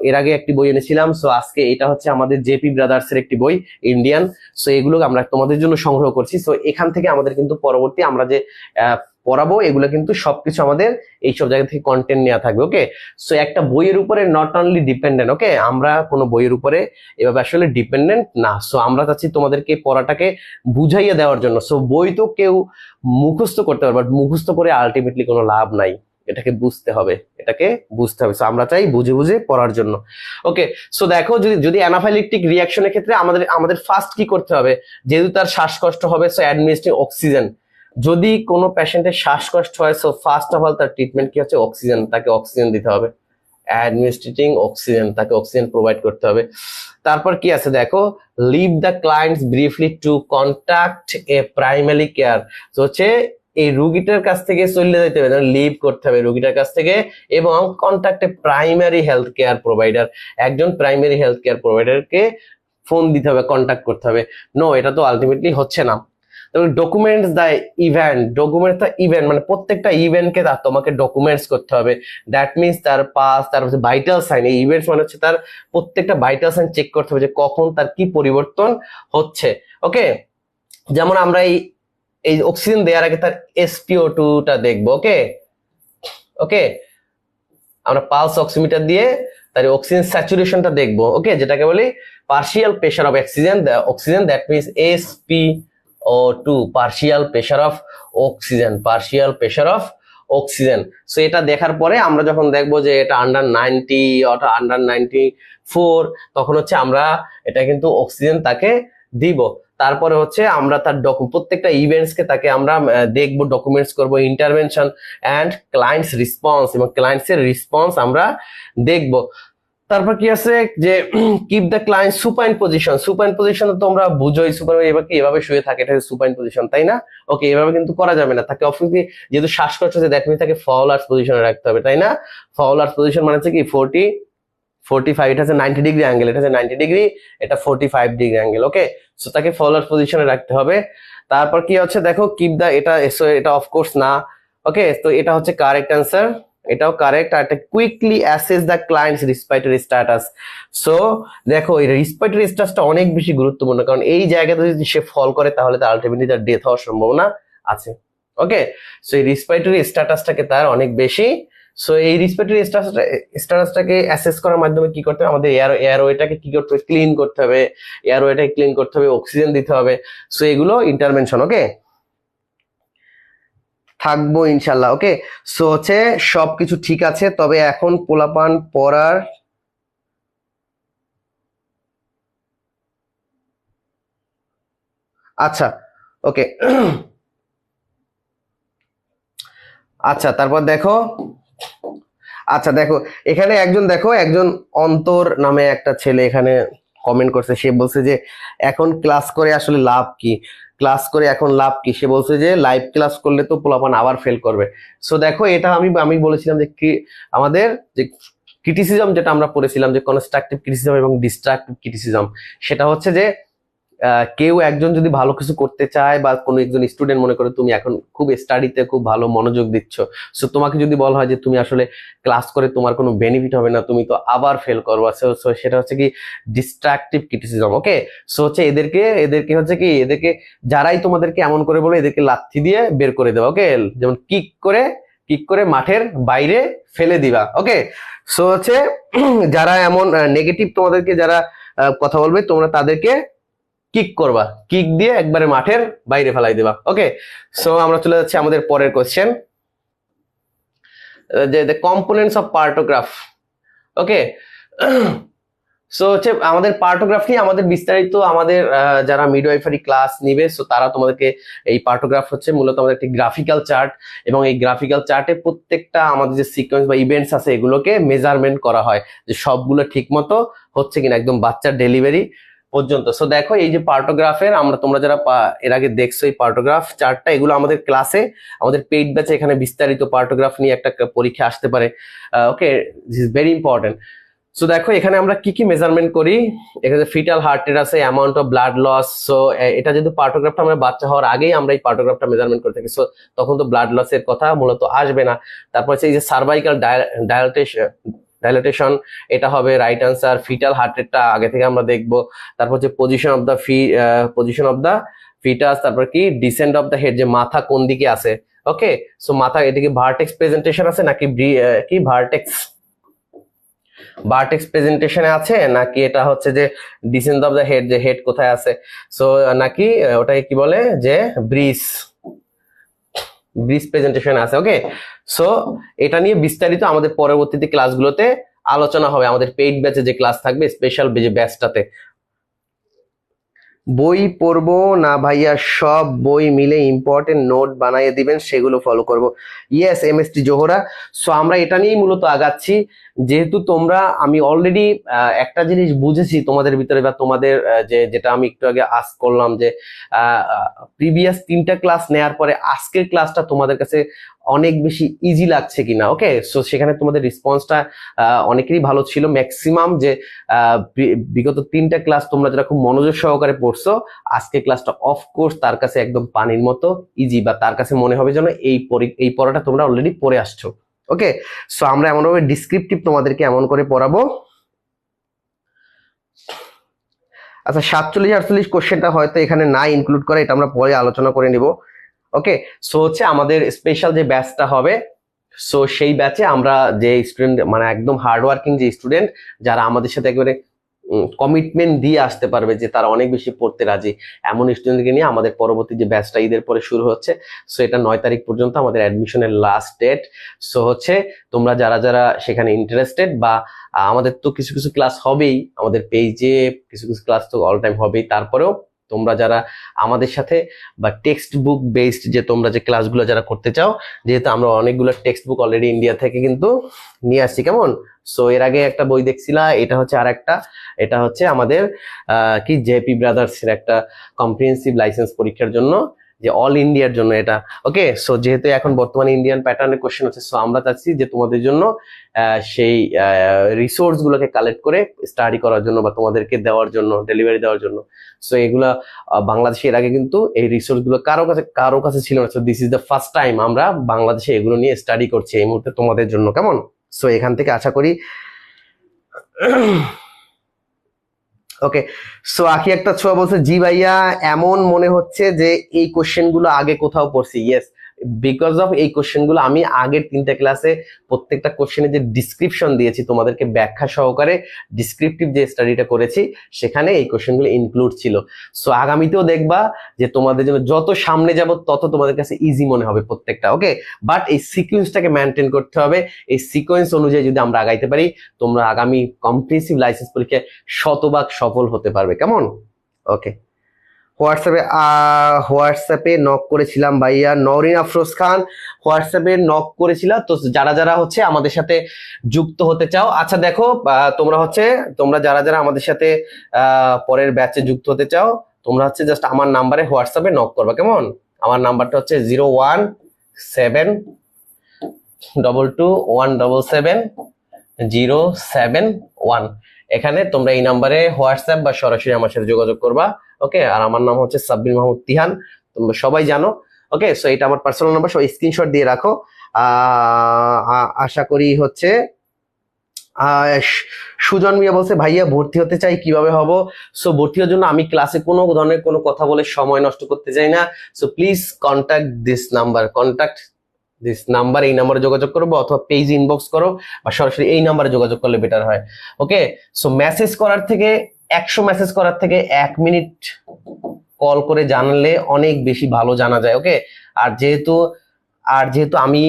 এর আগে একটি বই এনেছিলাম। সো আজকে এটা হচ্ছে আমাদের জেপি ব্রাদার্স এর একটি বই ইন্ডিয়ান। সো এগুলো আমরা তোমাদের জন্য সংগ্রহ করছি। সো এখান থেকে আমাদের কিন্তু পরবর্তী আমরা যে পড়াবো এগুলো কিন্তু সবকিছু আমাদের এইসব জায়গা থেকে কন্টেন্ট নেওয়া থাকবে। ওকে, সো একটা বইয়ের উপরে নট অনলি ডিপেন্ডেন্ট, ওকে, আমরা কোনো বইয়ের উপরে এভাবে আসলে ডিপেন্ডেন্ট না। সো আমরা চাচ্ছি তোমাদেরকে পড়াটাকে বুঝাইয়া দেওয়ার জন্য। সো বই তো কেউ মুখস্থ করতে পারবে, বাট মুখস্থ করে আলটিমেটলি কোনো লাভ নাই, এটাকে বুঝতে হবে, এটাকে বুঝতে হবে। সো আমরা চাই বুঝে বুঝে পড়ার জন্য। ওকে, সো দেখো যদি অ্যানাফাইলেকটিক রিয়াকশনের ক্ষেত্রে আমাদের ফার্স্ট কি করতে হবে, যেহেতু তার শ্বাসকষ্ট হবে, সো অ্যাডমিনিস্ট্রেটিং অক্সিজেন। যদি কোনো পেশেন্টের শ্বাসকষ্ট হয়, সো ফার্স্ট অফ অল তার ট্রিটমেন্ট কি হচ্ছে, অক্সিজেন, তাকে অক্সিজেন দিতে হবে, অ্যাডমিনিস্ট্রেটিং অক্সিজেন, তাকে অক্সিজেন প্রোভাইড করতে হবে। তারপর কি আছে দেখো, leave the clients briefly to contact a primary care. তো হচ্ছে এই রুগীটার কাছ থেকে চলে যেতে হবে, লিভ করতে হবে রুগীটার কাছ থেকে, এবং contact a primary health care provider, একজন প্রাইমারি হেলথ কেয়ার প্রোভাইডারকে ফোন দিতে হবে, কন্ট্যাক্ট করতে হবে। নো, এটা তো আলটিমেটলি হচ্ছে না। Documents the event, documents the event মানে প্রত্যেকটা ইভেন্টকে তোমাকে ডকুমেন্টস করতে হবে। দ্যাট মিনস তার পাস, তার হচ্ছে ভাইটাল সাইন, এই ইভেন্টস মানে হচ্ছে তার প্রত্যেকটা ভাইটাল সাইন চেক করতে হবে যে কখন তার কি পরিবর্তন হচ্ছে। ওকে, যেমন আমরা এই অক্সিজেন দেওয়ার আগে তার SpO2টা দেখবো। ওকে ওকে, আমরা পালস অক্সিমিটার দিয়ে তার অক্সিজেন স্যাচুরেশনটা দেখবো। ওকে, যেটাকে বলি partial pressure of oxygen, that means SpO2, partial pressure of oxygen. So এটা দেখার পরে আমরা যখন দেখবো যে এটা আন্ডার 90 অথবা আন্ডার 94, তখন হচ্ছে আমরা এটা কিন্তু অক্সিজেন তাকে দিব। তারপরে হচ্ছে আমরা তার প্রত্যেকটা ইভেন্টসকে তাকে আমরা দেখবো, ডকুমেন্টস করবো, ইন্টারভেনশন অ্যান্ড ক্লায়েন্টস রেসপন্স, এবং ক্লায়েন্টস এর রেসপন্স আমরা দেখবো। তারপর কি আছে যে keep the client supine position, তোমরা বুঝোই সুপার এভাবে শুয়ে থাকে, এটা সুপাইন পজিশন, তাই না? ওকে, এভাবে কিন্তু করা যাবে না, তাকে অবশ্যই যেহেতু শ্বাসকষ্ট হচ্ছে দ্যাট মিনস তাকে ফাউলার্স পজিশনে রাখতে হবে, তাই না? ফাউলার্স পজিশন মানে হচ্ছে কি 45, এটা হচ্ছে 90 ডিগ্রি অ্যাঙ্গেল, এটা হচ্ছে 90 ডিগ্রি, এটা 45 ডিগ্রি অ্যাঙ্গেল। ওকে, সো তাকে ফাউলার পজিশনে রাখতে হবে। তারপর কি হচ্ছে দেখো, কিপ দা, এটা অফকোর্স না। ওকে, তো এটা হচ্ছে কারেক্ট অ্যান্সার, এটাও কারেক্ট। আর এটা quickly assess the clients respiratory status. So দেখো এই রেসপিরেটরি স্ট্যাটাসটা অনেক বেশি গুরুত্বপূর্ণ, কারণ এই জায়গাতে যদি সে ফল করে তাহলে তার আলটিমেটলি তার ডেথ হওয়ার সম্ভাবনা আছে। ওকে, সো এই রেসপিরেটরি স্ট্যাটাসটাকে তার অনেক বেশি। সো এই রেসপিরেটরি স্ট্যাটাসটাকে অ্যাসেস করার মাধ্যমে কি করতে হবে, আমাদের এয়ারওয়েটাকে কি করতে হবে, ক্লিন করতে হবে, এয়ারওয়েটাকে ক্লিন করতে হবে, অক্সিজেন দিতে হবে। সো এগুলো ইন্টারভেনশন। ওকে, থাকবো ইনশাল্লাহ। ওকে, সো হচ্ছে সবকিছু ঠিক আছে, তবে এখন পোলাপান পড়ার আচ্ছা। ওকে, আচ্ছা তারপর দেখো, আচ্ছা দেখো এখানে একজন অন্তর নামে একটা ছেলে এখানে কমেন্ট করছে, সে বলছে যে এখন ক্লাস করে আসলে লাভ কি, সে বলছে যে লাইভ ক্লাস করলে তো পোলাপান আবার ফেল করবে। সো দেখো এটা আমি বলেছিলাম যে কি আমাদের যে ক্রিটিসিজম যেটা আমরা পড়েছিলাম, যে কনস্ট্রাকটিভ ক্রিটিসিজম এবং ডিস্ট্রাকটিভ ক্রিটিসিজম, সেটা হচ্ছে যে কেউ একজন যদি ভালো কিছু করতে চায়, বা কোনো একজন স্টুডেন্ট মনে করে তুমি এখন খুব স্টাডিতে খুব ভালো মনোযোগ দিচ্ছ, সো তোমাকে যদি বলা হয় যে তুমি আসলে ক্লাস করে তোমার কোনো বেনিফিট হবে না, তুমি তো আবার ফেল করবা, সো সেটা হচ্ছে কি ডিস্ট্রাকটিভ ক্রিটিসিজম। ওকে, সো হচ্ছে এদেরকে হচ্ছে কি, এদেরকে যারাই তোমাদেরকে এমন করে বলে এদেরকে লাথি দিয়ে বের করে দেবা। ওকে, যেমন কিক করে মাঠের বাইরে ফেলে দিবা। ওকে, সো হচ্ছে যারা এমন নেগেটিভ তোমাদেরকে যারা কথা বলবে, তোমরা তাদেরকে কিক করবা, কিক দিয়ে একবারে মাঠের বাইরে ফেলাই দিবা। ওকে, সো আমরা চলে যাচ্ছি আমাদের পরের কোশ্চেন, যে the components of পার্টোগ্রাফ। Okay, so হচ্ছে আমাদের পার্টোগ্রাফ নিয়ে আমাদের বিস্তারিত আমাদের যারা মিডওয়াইফারি ক্লাস নিবে, সো তারা তোমাদেরকে এই পার্টোগ্রাফ হচ্ছে মূলত আমাদের একটি গ্রাফিক্যাল চার্ট, এবং এই গ্রাফিক্যাল চার্টে প্রত্যেকটা আমাদের যে সিকোয়েন্স বা ইভেন্টস আছে এগুলোকে মেজারমেন্ট করা হয় যে সবগুলো ঠিক মতো হচ্ছে কিনা একদম বাচ্চার ডেলিভারি পর্যন্ত। সো দেখো এই যে পার্টোগ্রাফের তোমরা যারা এর আগে দেখছো এই পার্টোগ্রাফ চার্টটা, এগুলো আমাদের ক্লাসে আমাদের পেইড ব্যাচে এখানে বিস্তারিত পার্টোগ্রাফ নিয়ে একটা পরীক্ষা আসতে পারে। Okay, this is very important. So দেখো এখানে আমরা কি কি মেজারমেন্ট করি। এখানে ফিটাল হার্ট রেট আছে, amount of blood loss. So এটা যেহেতু পার্টোগ্রাফটা আমরা বাচ্চা হওয়ার আগেই আমরা এই পার্টোগ্রাফটা মেজারমেন্ট করে থাকি, সো তখন তো ব্লাড লসের কথা মূলত আসবে না। তারপর হচ্ছে এই যে সার্ভাইকাল ডায়ালাটেশন, এটা হবে রাইট আনসার। ফিটাল হার্ট রেটটা আগে থেকে আমরা দেখবো। তারপর হচ্ছে পজিশন অফ দা ফিটাস, তারপর কি ডিসেন্ট অফ দা হেড, যে মাথা কোন দিকে আছে। ওকে, সো মাথা এদিকে ভার্টেক্স প্রেজেন্টেশন আছে নাকি কি ভার্টেক্স প্রেজেন্টেশনে আছে, নাকি এটা হচ্ছে যে ডিসেন্ট অফ দা হেড, যে হেড কোথায় আছে। সো নাকি ওটাকে কি বলে যে ব্রিজ প্রেজেন্টেশন আছে। ওকে, সো এটা নিয়ে বিস্তারিত আমাদের পরবর্তীতে ক্লাসগুলোতে আলোচনা হবে, আমাদের পেইড ব্যাচে যে ক্লাস থাকবে স্পেশাল যে ব্যাচটাতে। বই পড়বো না ভাইয়া, সব বই মিলে ইম্পর্টেন্ট নোট বানিয়ে দিবেন, সেগুলো ফলো করব। Yes MST Zohra. সো আমরা এটা নিয়েই মূলত আগাচ্ছি, যেহেতু আমি অলরেডি একটা জিনিস বুঝেছি তোমাদের ভিতরে, বা তোমাদের যেটা আমি একটু আগে আস্ক করলাম যে প্রিভিয়াস 3টা ক্লাস নেয়ার পরে আজকের ক্লাসটা তোমাদের কাছে অনেক বেশি ইজি লাগছে কিনা। ওকে, সো সেখানে তোমাদের রেসপন্সটা অনেকেরই ভালো ছিল, ম্যাক্সিমাম যে বিগত 3টা ক্লাস তোমরা যারা খুব মনোযোগ সহকারে পড়ছো, আজকে ক্লাসটা অফকোর্স তার কাছে একদম পানির মতো ইজি, বা তার কাছে মনে হবে যেন এই পড়াটা তোমরা অলরেডি পড়ে আসছো। ওকে, সো আমরা এমনভাবে ডিসক্রিপটিভ তোমাদেরকে এমন করে পড়াবো। আচ্ছা 47-48 কোশ্চেনটা হয়তো এখানে না ইনক্লুড করে, এটা আমরা পরে আলোচনা করে নিব। ওকে, সো হচ্ছে আমাদের স্পেশাল যে ব্যাচটা হবে, সো সেই ব্যাচে আমরা যে স্টুডেন্ট মানে একদম হার্ডওয়ার্কিং যে স্টুডেন্ট যারা আমাদের সাথে একেবারে কমিটমেন্ট দিয়ে আসতে পারবে যে তারা অনেক বেশি পড়তে রাজি, এমন স্টুডেন্টকে নিয়ে আমাদের পরবর্তী যে ব্যাচটা ঈদের পরে শুরু হচ্ছে। সো এটা 9 তারিখ পর্যন্ত আমাদের অ্যাডমিশনের লাস্ট ডেট। সো হচ্ছে তোমরা যারা যারা সেখানে ইন্টারেস্টেড, বা আমাদের তো কিছু কিছু ক্লাস হবেই, আমাদের পেজে কিছু কিছু ক্লাস তো অল টাইম হবেই, তারপরেও তোমরা যারা আমাদের সাথে বা টেক্সট বুক বেসড যে তোমরা যে ক্লাসগুলো যারা করতে চাও, যেহেতু আমরা অনেকগুলো টেক্সট বুক অলরেডি ইন্ডিয়া থেকে কিন্তু নিয়ে আসছি, কেমন। সো এর আগে একটা বই দেখছিলা, এটা হচ্ছে আর একটা, এটা হচ্ছে আমাদের কি জেপি ব্রাদার্স এর একটা কম্প্রিহেন্সিভ লাইসেন্স পরীক্ষার জন্য, যে অল ইন্ডিয়ার জন্য এটা। ওকে, সো যেহেতু এখন বর্তমানে ইন্ডিয়ান প্যাটার্নের কোশ্চেন হচ্ছে, সো আমরা চাচ্ছি যে তোমাদের জন্য সেই রিসোর্স গুলোকে কালেক্ট করে স্টাডি করার জন্য, বা তোমাদেরকে দেওয়ার জন্য, ডেলিভারি দেওয়ার জন্য। সো এগুলা বাংলাদেশে এর আগে কিন্তু এই রিসোর্স গুলো কারো কাছে ছিল না। So this is the first time আমরা বাংলাদেশে এগুলো নিয়ে স্টাডি করছি এই মুহূর্তে তোমাদের জন্য, কেমন। সো এখান থেকে আশা করি ওকে। সো আখি একটা ছোঁয়া বলছে, জি ভাইয়া এমন মনে হচ্ছে যে এই কোশ্চেন গুলো আগে কোথাও পড়ছি। ইয়েস, বিকজ অফ এই কোশ্চেন গুলো আমি আগের 3টা ক্লাসে প্রত্যেকটা কোশ্চেনের যে ডিসক্রিপশন দিয়েছি তোমাদেরকে ব্যাখ্যা সহকারে, ডিসক্রিপটিভ যে স্টাডিটা করেছি সেখানে এই কোশ্চেন গুলো ইনক্লুড ছিল। সো আগামীতেও দেখবা যে তোমাদের জন্য যত সামনে যাব তত তোমাদের কাছে ইজি মনে হবে প্রত্যেকটা। ওকে, বাট এই সিকোয়েন্সটাকে মেনটেন করতে হবে। এই সিকোয়েন্স অনুযায়ী যদি আমরা আগাইতে পারি, তোমরা আগামী কম্প্রিহেন্সিভ লাইসেন্স পরীক্ষায় শতভাগ সফল হতে পারবে, কেমন। ওকে, হোয়াটসঅ্যাপে নক করেছিলাম ভাইয়া, নওরিন আফরোজ খান হোয়াটসঅ্যাপে নক করেছিলা। তো যারা যারা হচ্ছে আমাদের সাথে যুক্ত হতে চাও, আচ্ছা দেখো তোমরা যারা যারা আমাদের সাথে পরের ব্যাচে যুক্ত হতে চাও, তোমরা হচ্ছে জাস্ট আমার নাম্বারে হোয়াটসঅ্যাপে নক করবা, কেমন। আমার নাম্বারটা হচ্ছে 01722177071। এখানে তোমরা এই নাম্বারে হোয়াটসঅ্যাপ বা সরাসরি আমার সাথে যোগাযোগ করবা। ওকে, আর আমার নাম হচ্ছে সাব্বির মাহমুদ তিহান, তোমরা সবাই জানো। ওকে, সো এটা আমার পার্সোনাল নাম্বার, সবাই স্ক্রিনশট দিয়ে রাখো। আশা করি হচ্ছে সুজন মিয়া বলছে, ভাইয়া ভর্তি হতে চাই, কিভাবে হব। সো ভর্তি হওয়ার জন্য আমি ক্লাসে কোনো ধরনের কোনো কথা বলে সময় নষ্ট করতে চাই না। So please contact this number, এই নাম্বারে যোগাযোগ করবো, অথবা পেজ ইনবক্স করো, বা সরাসরি এই নাম্বারে যোগাযোগ করলে বেটার হয়। ওকে, সো মেসেজ করার থেকে 100 মেসেজ করার থেকে 1 মিনিট কল করে জানলে অনেক বেশি ভালো জানা যায়। ওকে, আর যেহেতু আমি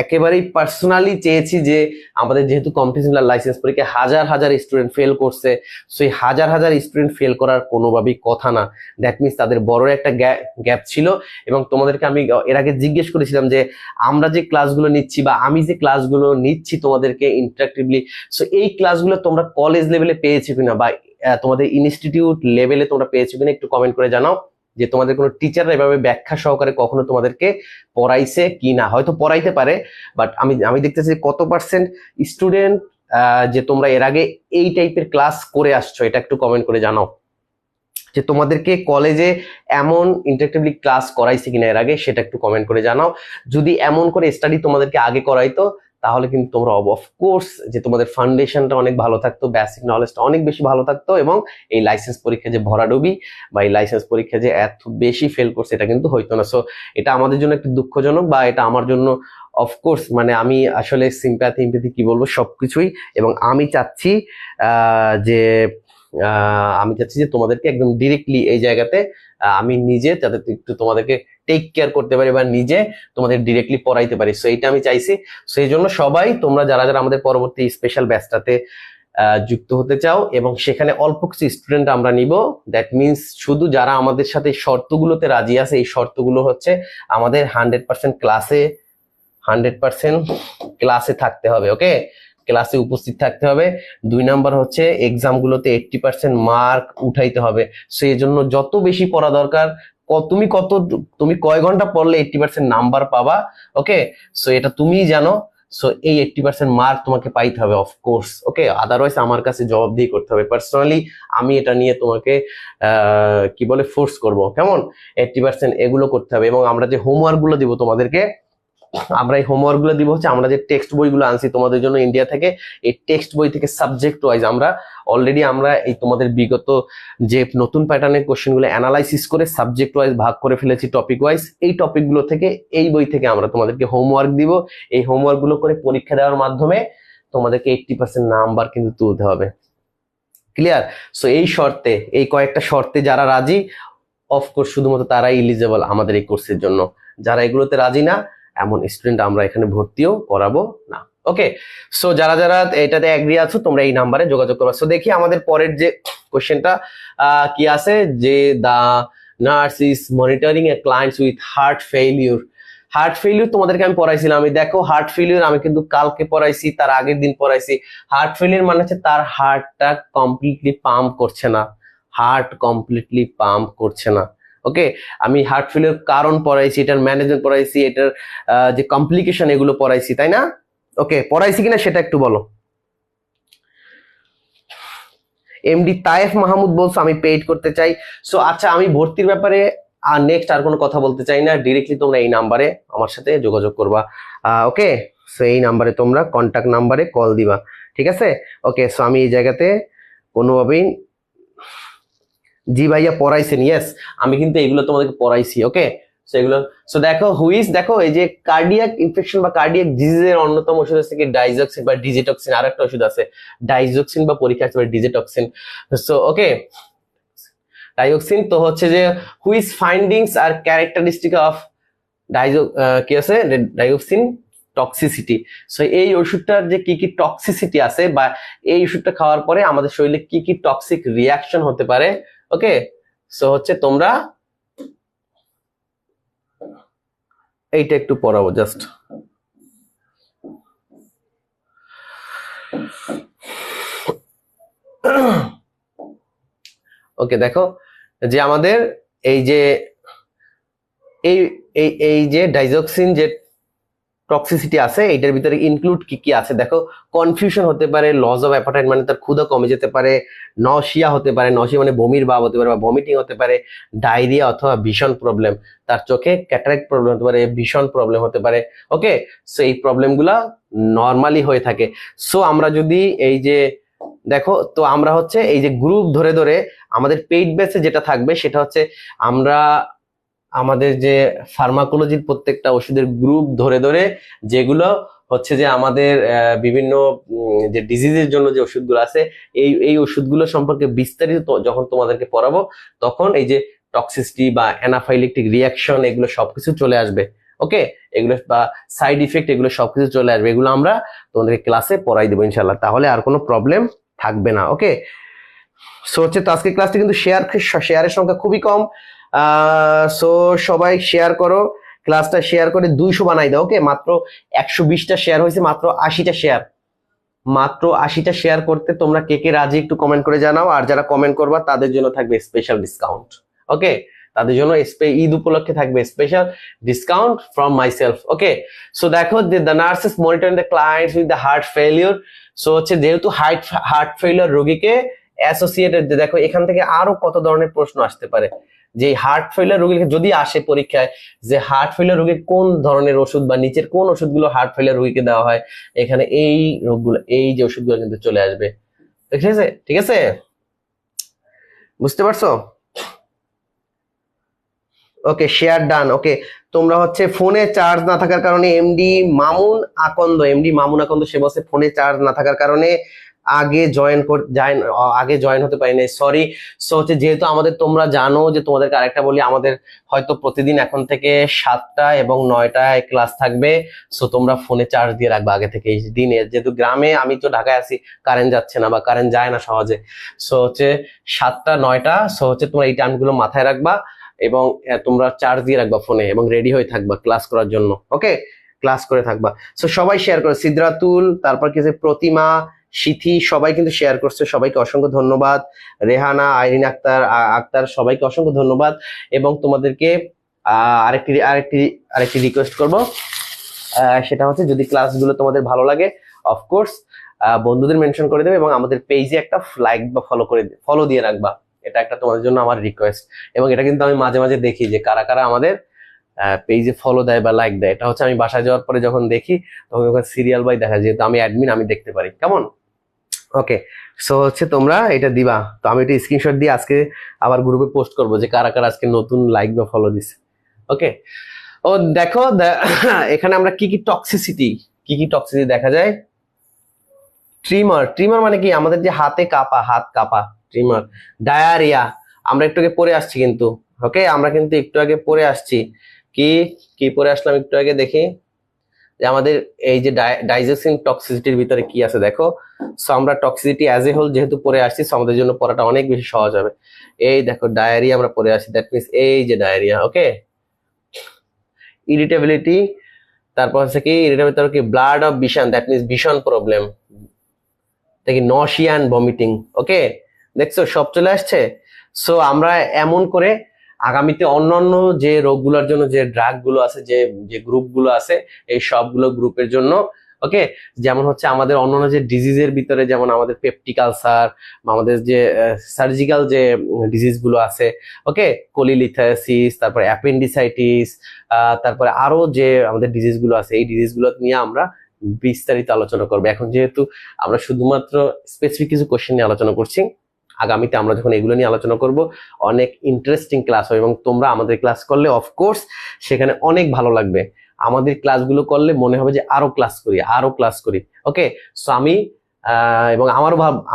একেবারেই পার্সোনালি চেয়েছি যে আমাদের যেহেতু কম্পিটিশন লাইসেন্স পরীক্ষায় হাজার হাজার স্টুডেন্ট ফেল করছে, সো এই হাজার হাজার স্টুডেন্ট ফেল করার কোনোভাবেই কথা না। দ্যাট মিনস তাদের বড় একটা গ্যাপ ছিল। এবং তোমাদেরকে আমি এর আগে জিজ্ঞেস করেছিলাম যে আমরা যে ক্লাসগুলো নিচ্ছি বা আমি যে ক্লাসগুলো নিচ্ছি তোমাদেরকে ইন্টারাক্টিভলি, সো এই ক্লাসগুলো তোমরা কলেজ লেভেলে পেয়েছো কিনা বা তোমাদের ইনস্টিটিউট লেভেলে তোমরা পেয়েছো কিনা একটু কমেন্ট করে জানাও, যে তোমাদের কোনো টিচাররা এভাবে ব্যাখ্যা সহকারে কখনো তোমাদেরকে পড়াইছে কি না। হয়তো পড়াইতে পারে, বাট আমি দেখতেছি কত পার্সেন্ট স্টুডেন্ট যে তোমরা এর আগে এই টাইপের ক্লাস করে আসছো, এটা একটু কমেন্ট করে জানাও যে তোমাদেরকে কলেজে এমন ইন্টারেক্টিভলি ক্লাস করাইছে কিনা এর আগে, সেটা একটু কমেন্ট করে জানাও। যদি এমন করে স্টাডি তোমাদেরকে আগে করাইতো তাহলে কিন্তু তোমরা অফকোর্স যে তোমাদের ফাউন্ডেশনটা অনেক ভালো থাকতো, বেসিক নলেজটা অনেক বেশি ভালো থাকতো, এবং এই লাইসেন্স পরীক্ষা যে ভরাডুবি বা এই লাইসেন্স পরীক্ষা যে এত বেশি ফেল করছে এটা কিন্তু হইতো না। সো এটা আমাদের জন্য একটু দুঃখজনক, বা এটা আমার জন্য অফকোর্স মানে আমি আসলে সিম্প্যাথি কি বলবো সবকিছুই। এবং আমি চাচ্ছি যে তোমাদেরকে একদম ডিরেক্টলি এই জায়গাতে আমি নিজে যাতে একটু তোমাদেরকে টেক কেয়ার করতে পারি বা নিজে তোমাদের ডিরেক্টলি পড়াইতে পারি, সো এইটা আমি চাইছি। সেই জন্য সবাই তোমরা যারা যারা আমাদের পরবর্তী স্পেশাল ব্যাচটাতে যুক্ত হতে চাও এবং সেখানে অল্প কিছু স্টুডেন্ট আমরা নিব, দ্যাট মিনস শুধু যারা আমাদের সাথে শর্তগুলোতে রাজি আছে, এই শর্তগুলো হচ্ছে আমাদের 100% ক্লাসে থাকতে হবে, ওকে, ক্লাসে উপস্থিত থাকতে হবে। 2 নাম্বার হচ্ছে এক্সাম গুলোতে 80% মার্ক উঠাইতে হবে। সেই জন্য যত বেশি পড়া দরকার, তুমি কয় ঘন্টা পড়লে 80% নাম্বার পাবা, ওকে, সো এটা তুমিই জানো। সো এই 80% মার্ক তোমাকে পাইতে হবে অফকোর্স, ওকে, আদারওয়াইজ আমার কাছে জবাবদিহি করতে হবে। পার্সোনালি আমি এটা নিয়ে তোমাকে কি বলে ফোর্স করব, কেমন, 80% এগুলো করতে হবে। এবং আমরা যে হোমওয়ার্ক গুলো দিব তোমাদেরকে, আমরা এই হোমওয়ার্ক গুলো দিব হচ্ছে আমরা যে টেক্সট বইগুলো আনছি তোমাদের জন্য ইন্ডিয়া থেকে, এই টেক্সট বই থেকে সাবজেক্ট ওয়াইজ আমরা এই তোমাদের বিগত যে নতুন প্যাটার্নের কোশ্চেন গুলো অ্যানালাইসিস করে সাবজেক্ট ওয়াইজ ভাগ করে ফেলেছি, টপিক ওয়াইজ। এই টপিকগুলো থেকে এই বই থেকে আমরা তোমাদেরকে হোমওয়ার্ক দিব। এই হোমওয়ার্ক গুলো করে পরীক্ষা দেওয়ার মাধ্যমে তোমাদেরকে 80% নাম্বার কিন্তু তুলতে হবে, ক্লিয়ার? সো এই শর্তে, এই কয়েকটা শর্তে যারা রাজি, অফকোর্স শুধুমাত্র তারাই এলিজেবল আমাদের এই কোর্সের জন্য। যারা এগুলোতে রাজি না, এমন স্টুডেন্ট আমরা এখানে ভর্তিও করাবো না, ওকে। সো যারা যারা এটাতে এগ্রি আছো তোমরা এই নাম্বারে যোগাযোগ করবা। সো দেখি আমাদের পরের যে কোশ্চেনটা কি আছে, যে the nurse is monitoring a clients with heart failure. Heart failure তোমাদেরকে আমি পড়াইছিলাম, আমি দেখো হার্ট ফেইলিউর আমি কিন্তু কালকে পড়াইছি, তার আগের দিন পড়াইছি। হার্ট ফেইলিউর মানে হচ্ছে তার হার্টটা কমপ্লিটলি পাম্প করছে না, ওকে। আমি হার্ট ফেলিওর কারণ পড়াইছি, এটার ম্যানেজমেন্ট পড়াইছি, এটার যে কমপ্লিকেশন এগুলো পড়াইছি, তাই না? ওকে, পড়াইছি কিনা সেটা একটু বলো। এমডি তায়েফ মাহমুদ বলছো আমি পেইড করতে চাই। সো আচ্ছা, আমি ভর্তির ব্যাপারে নেক্সট আর কোনো কথা বলতে চাই না, ডিরেক্টলি তোমরা এই নাম্বারে আমার সাথে যোগাযোগ করবা, ওকে। সো এই নাম্বারে তোমরা কন্ট্যাক্ট নাম্বারে কল দিবা, ঠিক আছে? ওকে, সো আমি এই জায়গাতে কোনোভাবেই, জি ভাইয়া পড়াইছেন, ইয়েস, আমি কিন্তু এগুলো তোমাদেরকে পড়াইছি, ওকে। সো এগুলো, সো দেখো দেখো এই যে কার্ডিয়াক ইনফেকশন বা কার্ডিয়াক ডিজিজের অন্যতম ওষুধ আছে কি ডাইজক্সিন বা ডিজিটক্সিন, আর একটা ওষুধ আছে ডাইজক্সিন বা পরীক্ষা আছে ডিজিটক্সিন। সো ওকে, ডাইজক্সিন তো হচ্ছে যে which findings are characteristic of কি আছে ডাইজক্সিন টক্সিসিটি। সো এই ওষুধটার যে কি কি টক্সিসিটি আছে বা এই ওষুধটা খাওয়ার পরে আমাদের শরীরে কি কি টক্সিক রিয়াকশন হতে পারে, ওকে। সো হচ্ছে তোমরা এইটা একটু পড়াবো জাস্ট, ওকে। দেখো যে আমাদের এই যে এই যে ডাইজক্সিন যে টক্সিসিটি আছে, এটার ভিতরে ইনক্লুড কি কি আছে দেখো। কনফিউশন হতে পারে, লস অফ অ্যাপাটাইট মানে তার ক্ষুধা কমে যেতে পারে, নশিয়া হতে পারে, নশিয়া মানে বমির ভাব হতে পারে বা ভমিটিং হতে পারে, ডায়রিয়া অথবা ভীষণ প্রবলেম, তার চোখে ক্যাটারাক্ট প্রবলেম হতে পারে, ভীষণ প্রবলেম হতে পারে, ওকে। সো এই প্রবলেমগুলা নর্মালি হয়ে থাকে। সো আমরা যদি এই যে দেখো, তো আমরা হচ্ছে এই যে গ্রুপ ধরে ধরে আমাদের পেইড ব্যাচে যেটা থাকবে সেটা হচ্ছে আমরা আমাদের যে ফার্মাকোলজির প্রত্যেকটা ওষুধের গ্রুপ ধরে ধরে যেগুলো হচ্ছে যে আমাদের বিভিন্ন যে ডিজিজের জন্য যে ওষুধগুলো আছে এই ওষুধগুলো সম্পর্কে বিস্তারিত যখন তোমাদেরকে পড়াবো, তখন এই যে টক্সিসিটি বা অ্যানাফাইলেকটিক রিয়াকশন এগুলো সবকিছু চলে আসবে, ওকে, এগুলো বা সাইড ইফেক্ট এগুলো সবকিছু চলে আসবে, এগুলো আমরা তোমাদেরকে ক্লাসে পড়াই দেবো ইনশাল্লাহ, তাহলে আর কোনো প্রবলেম থাকবে না। ওকে, সো হচ্ছে তো আজকে ক্লাসটা কিন্তু শেয়ারের সংখ্যা খুবই কম, সো সবাই শেয়ার করো, ক্লাসটা শেয়ার করে 200 বানাই দাও। ওকে, মাত্র 120টা শেয়ার হয়েছে, মাত্র 80টা শেয়ার, মাত্র 80টা শেয়ার করতে তোমরা কে কে রাজি একটু কমেন্ট করে জানাও। আর যারা কমেন্ট করবা তাদের জন্য থাকবে স্পেশাল ডিসকাউন্ট। ওকে, তাদের জন্য ঈদ উপলক্ষে থাকবে special discount from myself. Okay, so দেখো যে the nurses monitoring the clients with the heart failure. So হচ্ছে যেহেতু হার্ট ফেলিওর রোগীকে অ্যাসোসিয়েটেড, দেখো এখান থেকে আরো কত ধরনের প্রশ্ন আসতে পারে, যে হার্ট ফেলিওর রোগী যদি আসে পরীক্ষায় যে হার্ট ফেলিওর রোগীর কোন ধরনের ওষুধ বা নিচের কোন ওষুধগুলো হার্ট ফেলিওর রোগীকে দেওয়া হয়, এখানে এই রোগগুলো, এই যে ওষুধগুলো কিন্তু চলে আসবে। ঠিক আছে, ঠিক আছে, বুঝতে পারছো? ওকে, শেয়ার ডান। ওকে, তোমরা হচ্ছে ফোনে চার্জ না থাকার কারণে এমডি মামুন আকন্দ সে বলছে ফোনে চার্জ না থাকার কারণে আগে জয়েন হতে পারি নাই, সরি। সো হচ্ছে যেহেতু আমাদের, তোমরা জানো যে তোমাদেরকে আরেকটা বলি, আমাদের হয়তো প্রতিদিন এখন থেকে 7টা এবং 9টায় ক্লাস থাকবে। সো তোমরা ফোনে চার্জ দিয়ে রাখবা আগে থেকে এই দিনে, যেহেতু গ্রামে, আমি তো ঢাকায় আছি, কারেন্ট যাচ্ছে না বা কারেন্ট যায় না সহজে। সো হচ্ছে 7টা 9টা, সো হচ্ছে তোমরা এই টাইমগুলো মাথায় রাখবা এবং তোমরা চার্জ দিয়ে রাখবা ফোনে এবং রেডি হয়ে থাকবা ক্লাস করার জন্য। ওকে, ক্লাস করে থাকবা। সো সবাই শেয়ার করো, সিদ্রাতুল, তারপর কি প্রতিমা, সিথি, সবাই কিন্তু শেয়ার করছে, সবাইকে অসংখ্য ধন্যবাদ। রেহানা, আইরিন আক্তার সবাইকে অসংখ্য ধন্যবাদ। এবং তোমাদেরকে আরেকটি আরেকটি আরেকটি রিকোয়েস্ট করব, সেটা হচ্ছে যদি ক্লাসগুলো তোমাদের ভালো লাগে অফকোর্স বন্ধুদের মেনশন করে দেবে এবং আমাদের পেজে একটা লাইক বা ফলো দিয়ে রাখবা, এটা একটা তোমাদের জন্য আমার রিকোয়েস্ট। এবং এটা কিন্তু আমি মাঝে মাঝে দেখি যে কারা কারা আমাদের পেজে ফলো দেয় বা লাইক দেয়, এটা হচ্ছে আমি বাসায় যাওয়ার পরে যখন দেখি তখন ওখানে সিরিয়াল বাই দেখা, যেহেতু আমি অ্যাডমিন, আমি দেখতে পারি। কেমন? ওকে, সো হচ্ছে তোমরা এটা দিবা, তো আমি এটা স্ক্রিনশট দিয়ে আজকে আবার গ্রুপে পোস্ট করব যে কারা কারা আজকে নতুন লাইক বা ফলো দিছে। ওকে, ও দেখো এখানে আমরা কি কি টক্সিসিটি দেখা যায়। ট্রিমার মানে কি, আমাদের যে হাত কাঁপা ট্রিমার। ডায়ারিয়া আমরা একটু আগে পড়ে আসছি কিন্তু। ওকে, আমরা কিন্তু একটু আগে পড়ে আসছি, কি কি পড়ে আসলাম একটু আগে, দেখি যে আমাদের এই যে ডাইজেস্টিং টক্সিসিটির ভিতরে কি আছে দেখো। সো আমরা টক্সিসিটি অ্যাজ এ হোল যেহেতু পড়ে আসছি, সো আমাদের জন্য পড়াটা অনেক বেশি সহজ হবে। এই দেখো ডায়রিয়া আমরা পড়ে আসছি, দ্যাট মিনস এই যে ডায়রিয়া। ওকে, ইরিটেবিলিটি, তারপর হচ্ছে কি ইরিটেবিলিটি কি blood of vision, that means vision problem, দেখি নশিয়া এন্ড ভমিটিং। ওকে, দেখছো সব চলে আসছে। সো আমরা এমন করে আগামীতে অন্যান্য যে রোগগুলোর জন্য যে ড্রাগ গুলো আছে, যে যে গ্রুপগুলো আছে, এই সবগুলো গ্রুপের জন্য, ওকে, যেমন হচ্ছে আমাদের অন্যান্য যে ডিজিজের ভিতরে, যেমন আমাদের পেপটিক আলসার, আমাদের যে সার্জিক্যাল যে ডিজিজ গুলো আছে, ওকে, কোলিলিথায়াসিস, তারপরে অ্যাপেন্ডিসাইটিস, তারপরে আরো যে আমাদের ডিজিজ গুলো আছে, এই ডিজিজ গুলো নিয়ে আমরা বিস্তারিত আলোচনা করবো। এখন যেহেতু আমরা শুধুমাত্র স্পেসিফিক কিছু কোশ্চেন নিয়ে আলোচনা করছি, আগামীতে আমরা যখন এগুলো নিয়ে আলোচনা করব অনেক ইন্টারেস্টিং ক্লাস হবে এবং তোমরা আমাদের ক্লাস করলে অফকোর্স সেখানে অনেক ভালো লাগবে। আমাদের ক্লাসগুলো করলে মনে হবে যে আরো ক্লাস করি। ওকে, সো আমি এবং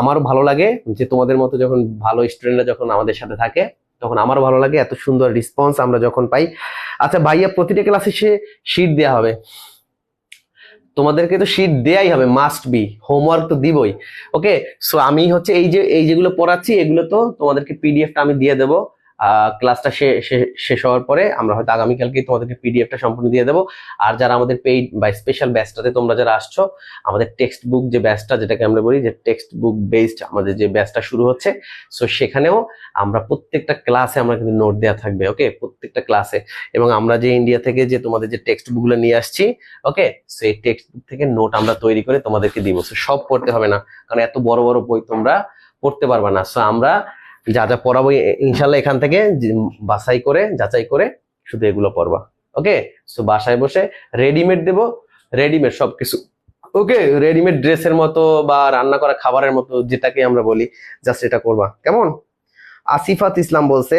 আমারও ভালো লাগে যে তোমাদের মতো যখন ভালো স্টুডেন্টরা যখন আমাদের সাথে থাকে, তখন আমারও ভালো লাগে, এত সুন্দর রেসপন্স আমরা যখন পাই। আচ্ছা ভাইয়া, প্রতিটা ক্লাসে সে শীট দেওয়া হবে, তোমাদেরকে তো শীট দেয়াই হবে, মাস্ট বি, হোমওয়ার্ক তো দিবই। ওকে, সো আমি হচ্ছে এই যেগুলো পড়াচ্ছি এগুলো তো তোমাদেরকে পিডিএফটা আমি দিয়ে দেবো ক্লাসটা শেষ হওয়ার পরে। আমরা হয়তো আগামীকালকে তোমাদেরকে পিডিএফটা সম্পূর্ণ দিয়ে দেবো। আর যারা আমাদের পেইড বা স্পেশাল ব্যাচটাতে তোমরা যারা আসছো, আমাদের টেক্সট বুক যে ব্যাচটা, যেটাকে আমরা বলি যে টেক্সট বুক বেসড আমাদের যে ব্যাচটা শুরু হচ্ছে, সো সেখানেও আমরা প্রত্যেকটা ক্লাসে আমরা কিন্তু নোট দেওয়া থাকবে। ওকে, প্রত্যেকটা ক্লাসে। এবং আমরা যে ইন্ডিয়া থেকে যে তোমাদের যে টেক্সট বুকগুলো নিয়ে আসছি, ওকে, সো এই টেক্সট বুক থেকে নোট আমরা তৈরি করে তোমাদেরকে দিব। সো সব পড়তে হবে না, কারণ এত বড় বড় বই তোমরা পড়তে পারবা না। সো আমরা যা যা পড়াবো ইনশাল্লাহ এখান থেকে যাচাই করে শুধু এগুলো পড়বা। ওকে, সো বাসায় বসে রেডিমেড দেবো, রেডিমেড সবকিছু। ওকে, রেডিমেড ড্রেসের মতো বা রান্না করা খাবারের মতো যেটাকে আমরা বলি, জাস্ট এটা করবা। কেমন? আসিফাত ইসলাম বলছে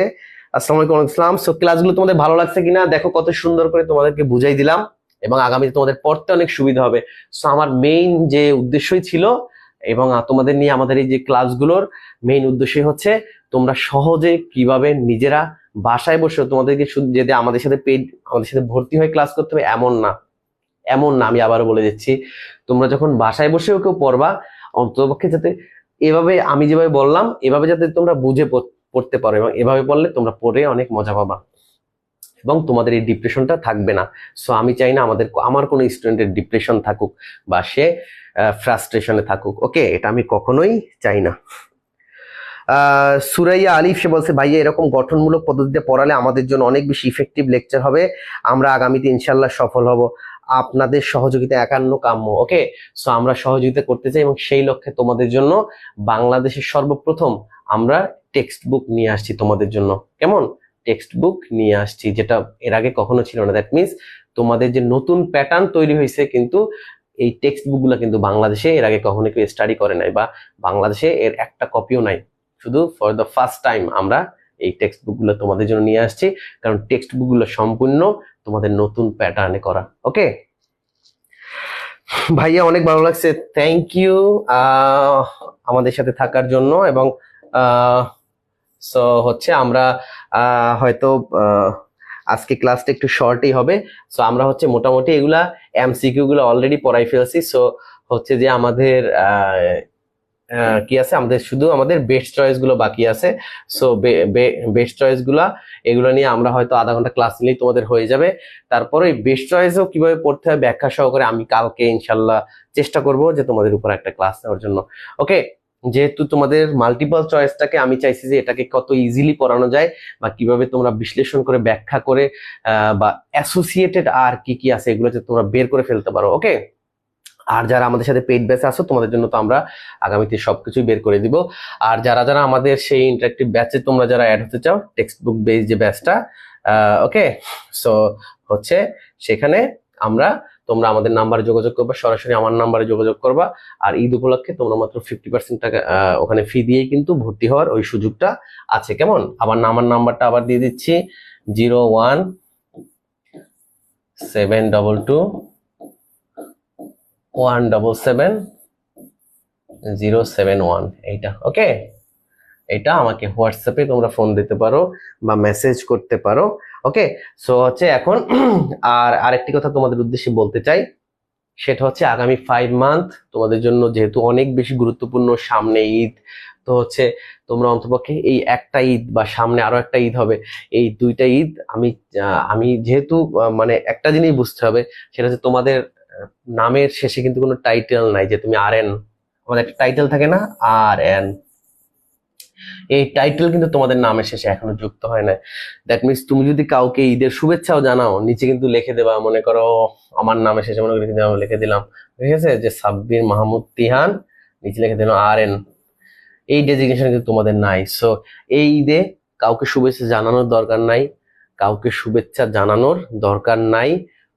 আসসালামু আলাইকুম ইসলাম। সো ক্লাসগুলো তোমাদের ভালো লাগছে কিনা দেখো, কত সুন্দর করে তোমাদেরকে বুঝাই দিলাম এবং আগামীতে তোমাদের পড়তে অনেক সুবিধা হবে। সো আমার মেইন যে উদ্দেশ্যই ছিল, এবং তোমাদের নিয়ে আমাদের এই যে ক্লাসগুলোর মেইন উদ্দেশ্যই হচ্ছে তোমরা সহজে কিভাবে নিজেরা বাসায় বসেও তোমাদেরকে শুধু যদি আমাদের সাথে পেড আমাদের সাথে ভর্তি হয়ে ক্লাস করতে হবে এমন না, এমন না। আমি আবারও বলে দিচ্ছি, তোমরা যখন বাসায় বসেও কেউ পড়বা, অন্ততপক্ষে যাতে এভাবে আমি যেভাবে বললাম এভাবে যাতে তোমরা বুঝে পড়তে পারো, এবং এভাবে পড়লে তোমরা পড়ে অনেক মজা পাবা এবং তোমাদের এই ডিপ্রেশনটা থাকবে না। সো আমি চাই না আমার কোনো স্টুডেন্টের ডিপ্রেশন থাকুক বা সে ফ্রাস্ট্রেশনে থাকুক। ওকে, এটা আমি কখনোই চাই না। সুরাইয়া আলিফ সে বলছে, ভাইয়া এরকম গঠনমূলক পদ্ধতিতে পড়ালে আমাদের জন্য অনেক বেশি ইফেক্টিভ লেকচার হবে, আমরা আগামীতে ইনশাল্লাহ সফল হব, আপনাদের সহযোগিতা একান্ন কাম্য। ওকে, সো আমরা সহযোগিতা করতে চাই এবং সেই লক্ষ্যে তোমাদের জন্য বাংলাদেশের সর্বপ্রথম আমরা টেক্সট বুক নিয়ে আসছি তোমাদের জন্য। কেমন? টেক্সট বুক নিয়ে আসছি, যেটা এর আগে কখনো ছিল না। দ্যাট মিনস তোমাদের যে নতুন প্যাটার্ন তৈরি হয়েছে, কিন্তু এই টেক্সট বুকগুলো কিন্তু বাংলাদেশে এর আগে কখনো কেউ স্টাডি করে নাই, বা বাংলাদেশে এর একটা কপিও নাই। শুধু ফর দ্য ফার্স্ট টাইম আমরা এই টেক্সট বুকগুলো তোমাদের জন্য নিয়ে আসছি, কারণ টেক্সট বুকগুলো সম্পূর্ণ তোমাদের নতুন প্যাটার্নে করা। ওকে ভাইয়া, অনেক ভালো লাগছে, থ্যাংক ইউ আমাদের সাথে থাকার জন্য। এবং সো হচ্ছে আমরা হয়তো আজকে ক্লাসটা একটু শর্টই হবে। সো আমরা হচ্ছে মোটামুটি এগুলা এমসিকিউ গুলো অলরেডি পড়াই ফেলছি। সো হচ্ছে যে আমাদের কি আছে, আমাদের শুধু আমাদের বেস্ট চয়েস গুলো বাকি আছে। সো বেস্ট চয়েস গুলা এগুলো নিয়ে আমরা হয়তো আধা ঘন্টা ক্লাস নিলেই তোমাদের হয়ে যাবে। তারপরে এই বেস্ট চয়েসও কিভাবে পড়তে হয় ব্যাখ্যা সহকারে আমি কালকে ইনশাল্লাহ চেষ্টা করব যে তোমাদের উপর একটা ক্লাস নেওয়ার জন্য। ওকে, যেহেতু তোমাদের মাল্টিপল চয়েসটাকে আমি চাইছি যে এটাকে কত ইজিলি পড়ানো যায়, বা কিভাবে তোমরা বিশ্লেষণ করে ব্যাখ্যা করে বা অ্যাসোসিয়েটেড আর কি কি আছে এগুলো যে তোমরা বের করে ফেলতে পারো। ওকে, আর যারা আমাদের সাথে পেইড ব্যাচে আসো তোমাদের জন্য তো আমরা আগামীতে সবকিছুই বের করে দিব। আর যারা যারা আমাদের সেই ইন্টারেক্টিভ ব্যাচে তোমরা যারা অ্যাড হতে চাও, টেক্সট বুক বেস যে ব্যাচটা, ওকে, সো হচ্ছে সেখানে তোমরা আমাদের নাম্বারে যোগাযোগ করবা, সরাসরি আমার নাম্বারে যোগাযোগ করবা। আর ঈদ উপলক্ষে তোমরা মাত্র 50% টাকা ওখানে ফি দিয়েই কিন্তু ভর্তি হওয়ার ওই সুযোগটা আছে। কেমন? আমার নাম্বারটা আবার দিয়ে দিচ্ছি, 0172177071, এইটা। ওকে, এটা আমাকে হোয়াটসঅ্যাপে তোমরা ফোন দিতে পারো বা মেসেজ করতে পারো। ওকে, সো হচ্ছে এখন আর আরেকটি কথা তোমাদের উদ্দেশ্যে বলতে চাই, সেটা হচ্ছে আগামী 5 মান্থ তোমাদের জন্য যেহেতু অনেক বেশি গুরুত্বপূর্ণ, সামনে ঈদ, তো হচ্ছে তোমরা অন্তপক্ষে এই একটা ঈদ বা সামনে আরো একটা ঈদ হবে, এই দুইটা ঈদ আমি যেহেতু মানে একটা জিনিস বুঝতে হবে, সেটা হচ্ছে তোমাদের নামের শেষে কিন্তু কোনো টাইটেল নাই, যে তুমি আর এন, আমাদের একটা টাইটেল থাকে না, আর এন, এই টাইটেল কিন্তু তোমাদের নামের শেষে এখনো যুক্ত হয় না। দ্যাট মিনস তুমি যদি কাউকে ঈদের শুভেচ্ছাও জানাও, নিচে কিন্তু লিখে দেবা, মনে করো আমার নামের শেষে মনে করে লিখে দিলাম, ঠিক আছে, যে সাব্বির মাহমুদ তিহান, নিচে লিখে দিলাম আর এন। এই ডেজিগনেশন কিন্তু তোমাদের নাই। সো এই ঈদে কাউকে শুভেচ্ছা জানানোর দরকার নাই, কাউকে শুভেচ্ছা জানানোর দরকার নাই।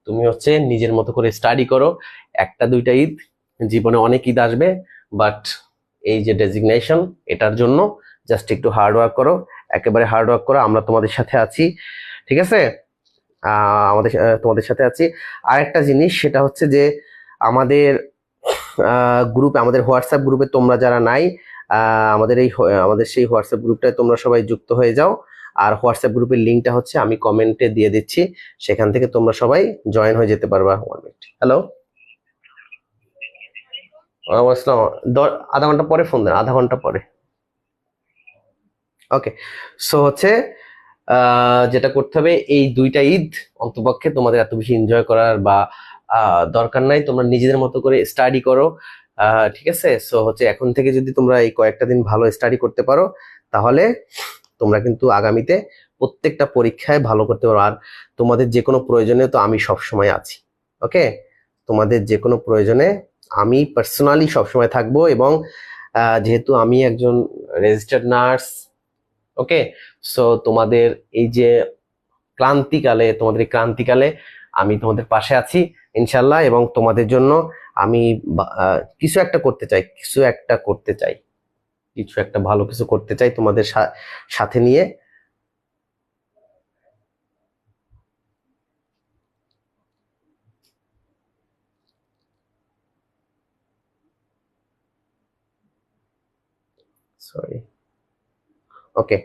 তুমি হচ্ছে নিজের মতো করে স্টাডি করো। একটা দুইটা ঈদ, জীবনে অনেক ঈদ আসবে, বাট এই যে ডেজিগনেশন, এটার জন্য জাস্ট একটু হার্ড ওয়ার্ক করো, একেবারে হার্ড ওয়ার্ক করো, আমরা তোমাদের সাথে আছি। ঠিক আছে, তোমাদের সাথে আছি। আর একটা জিনিস, সেটা হচ্ছে যে আমাদের গ্রুপে, আমাদের হোয়াটসঅ্যাপ গ্রুপে তোমরা যারা নাই, আমাদের সেই হোয়াটসঅ্যাপ গ্রুপটায় তোমরা সবাই যুক্ত হয়ে যাও। আর হোয়াটসঅ্যাপ গ্রুপের লিঙ্কটা হচ্ছে আমি কমেন্টে দিয়ে দিচ্ছি, সেখান থেকে তোমরা সবাই জয়েন হয়ে যেতে পারবা। 1 মিনিট, হ্যালো, আসসালাম, আধা ঘন্টা পরে ফোন দেন, আধা ঘন্টা পরে। ওকে, সো হচ্ছে যেটা করতে হবে, এই দুইটা ঈদ অন্তপক্ষে তোমাদের এত বেশি এনজয় করার বা দরকার নাই, তোমরা নিজেদের মতো করে স্টাডি করো। ঠিক আছে, সো হচ্ছে এখন থেকে যদি তোমরা এই কয়েকটা দিন ভালো স্টাডি করতে পারো, তাহলে তোমরা কিন্তু আগামীতে প্রত্যেকটা পরীক্ষায় ভালো করতে পারো। আর তোমাদের যে কোনো প্রয়োজনে তো আমি সবসময় আছি। ওকে, তোমাদের যে কোনো প্রয়োজনে আমি পার্সোনালি সবসময় থাকবো। এবং যেহেতু আমি একজন রেজিস্টার্ড নার্স, ওকে, সো তোমাদের এই যে তোমাদের এই ক্রান্তিকালে আমি তোমাদের পাশে আছি ইনশাল্লাহ। এবং তোমাদের জন্য আমি কিছু একটা করতে চাই, কিছু একটা ভালো কিছু করতে চাই তোমাদের সাথে নিয়ে। সরি, ওকে,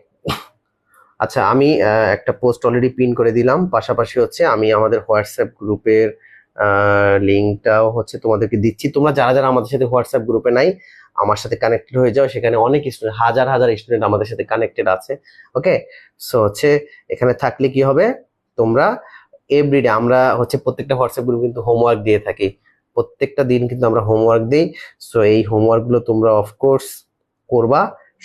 আচ্ছা, আমি একটা পোস্ট অলরেডি পিন করে দিলাম। পাশাপাশি হচ্ছে আমি আমাদের হোয়াটসঅ্যাপ গ্রুপের লিঙ্কটাও হচ্ছে তোমাদেরকে দিচ্ছি। তোমরা যারা যারা আমাদের সাথে হোয়াটসঅ্যাপ গ্রুপে নাই, আমার সাথে কানেক্টেড হয়ে যাও। সেখানে অনেক স্টুডেন্ট, হাজার হাজার স্টুডেন্ট আমাদের সাথে কানেক্টেড আছে। ওকে, সো হচ্ছে এখানে থাকলে কি হবে, তোমরা এভরিডে, আমরা হচ্ছে প্রত্যেকটা হোয়াটসঅ্যাপ গ্রুপ কিন্তু হোমওয়ার্ক দিয়ে থাকি, প্রত্যেকটা দিন কিন্তু আমরা হোমওয়ার্ক দিই। সো এই হোমওয়ার্কগুলো তোমরা অফকোর্স করবা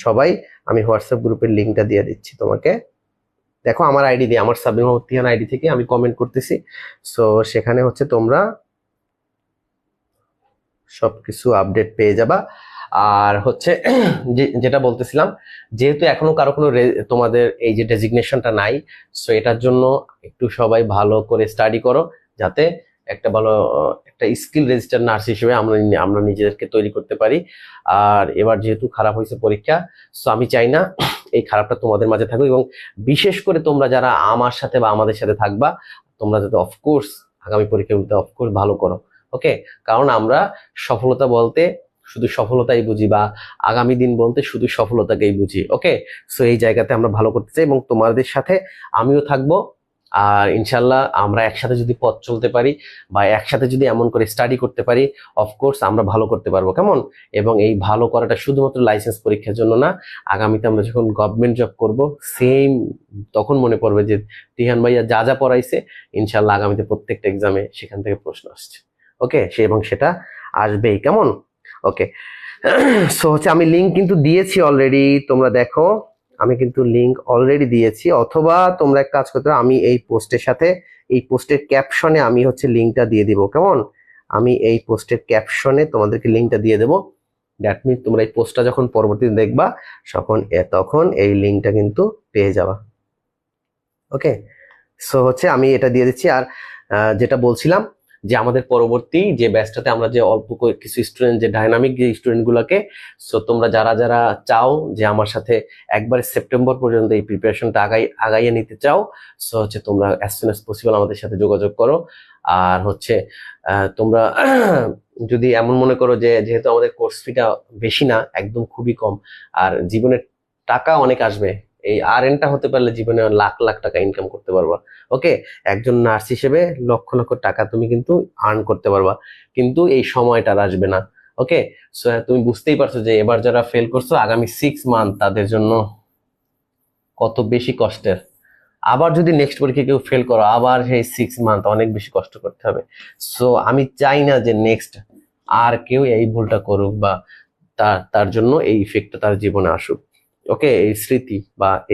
সবাই। আমি হোয়াটসঅ্যাপ গ্রুপের লিঙ্কটা দিয়ে দিচ্ছি তোমাকে। দেখো আমার আইডি দিয়ে, আমার সাবির মোহাম্মদ তিহান আইডি থেকে আমি কমেন্ট করতেছি। সো সেখানে হচ্ছে তোমরা সবকিছু আপডেট পেয়ে যাবা। আর হচ্ছে যেটা বলতেছিলাম, যেহেতু এখনো কারো কোনো তোমাদের এই যে ডেজিগনেশনটা নাই, সো এটার জন্য একটু সবাই ভালো করে স্টাডি করো, যাতে একটা ভালো একটা স্কিল রেজিস্টার নার্স হিসেবে আমরা নিজেদেরকে তৈরি করতে পারি। আর এবার যেহেতু খারাপ হয়েছে পরীক্ষা, সো আমি চাই না এই খারাপটা তোমাদের মাঝে থাকুক, এবং বিশেষ করে তোমরা যারা আমার সাথে বা আমাদের সাথে থাকবা, তোমরা যাতে অফকোর্স আগামী পরীক্ষাগুলোতে অফকোর্স ভালো করো। ওকে, কারণ আমরা সফলতা বলতে শুধু সফলতাই বুঝি, বা আগামী দিন বলতে শুধু সফলতাকেই বুঝি। ওকে, সো এই জায়গাতে আমরা ভালো করতে চাই, এবং তোমাদের সাথে আমিও থাকবো। আর ইনশাল্লাহ আমরা একসাথে যদি পথ চলতে পারি, বা একসাথে যদি এমন করে স্টাডি করতে পারি, অফকোর্স আমরা ভালো করতে পারবো। কেমন? এবং এই ভালো করাটা শুধুমাত্র লাইসেন্স পরীক্ষার জন্য না, আগামীতে আমরা যখন গভর্নমেন্ট জব করব, সেম তখন মনে পড়বে যে তিহান ভাইয়া যা যা পড়াইছে, ইনশাল্লাহ আগামীতে প্রত্যেকটা এক্সামে সেখান থেকে প্রশ্ন আসছে। ওকে, এবং সেটা আসবেই। কেমন? ওকে, সো হচ্ছে আমি লিঙ্ক কিন্তু দিয়েছি অলরেডি, তোমরা দেখো আমি কিন্তু লিঙ্ক অলরেডি দিয়েছি। অথবা তোমরা এক কাজ করতে পারো, আমি এই পোস্টের সাথে, এই পোস্টের ক্যাপশনে আমি হচ্ছে লিঙ্কটা দিয়ে দিব। কেমন? আমি এই পোস্টের ক্যাপশনে তোমাদেরকে লিঙ্কটা দিয়ে দেবো। দ্যাট মিনস তোমরা এই পোস্টটা যখন পরবর্তীতে দেখবা, তখন এই লিঙ্কটা কিন্তু পেয়ে যাবা। ওকে, সো হচ্ছে আমি এটা দিয়ে দিচ্ছি। আর যেটা বলছিলাম, যে আমাদের পরবর্তী যে ব্যাচটাতে আমরা যে অল্প কিছু স্টুডেন্ট, যে ডাইনামিক যে স্টুডেন্ট গুলাকে, সো তোমরা যারা যারা চাও যে আমার সাথে একবারে সেপ্টেম্বর পর্যন্ত এই প্রিপারেশনটা আগাইয়ে নিতে চাও, সো হচ্ছে তোমরা অ্যাজ সুন অ্যাজ পসিবল আমাদের সাথে যোগাযোগ করো। আর হচ্ছে তোমরা যদি এমন মনে করো যে যেহেতু আমাদের কোর্স ফিটা বেশি না, একদম খুবই কম, আর জীবনের টাকা অনেক আসবে, এই আরএনটা হতে পারলে জীবনে লাখ লাখ টাকা ইনকাম করতে পারবা। ওকে, একজন নার্স হিসেবে লক্ষ লক্ষ টাকা তুমি কিন্তু আর্ন করতে পারবা, কিন্তু এই সময়টা আর আসবে না। ওকে, সো তুমি বুঝতেই পারছো যে এবার যারা ফেল করছো, আগামী 6 মান্থ তাদের জন্য কত বেশি কষ্টের। আবার যদি নেক্সট পরীক্ষা কেউ ফেল করো, আবার সেই 6 মান্থ অনেক বেশি কষ্ট করতে হবে। সো আমি চাই না যে নেক্সট আর কেউ এই ভুলটা করুক, বা তার জন্য এই ইফেক্টটা তার জীবনে আসুক। ওকে, এই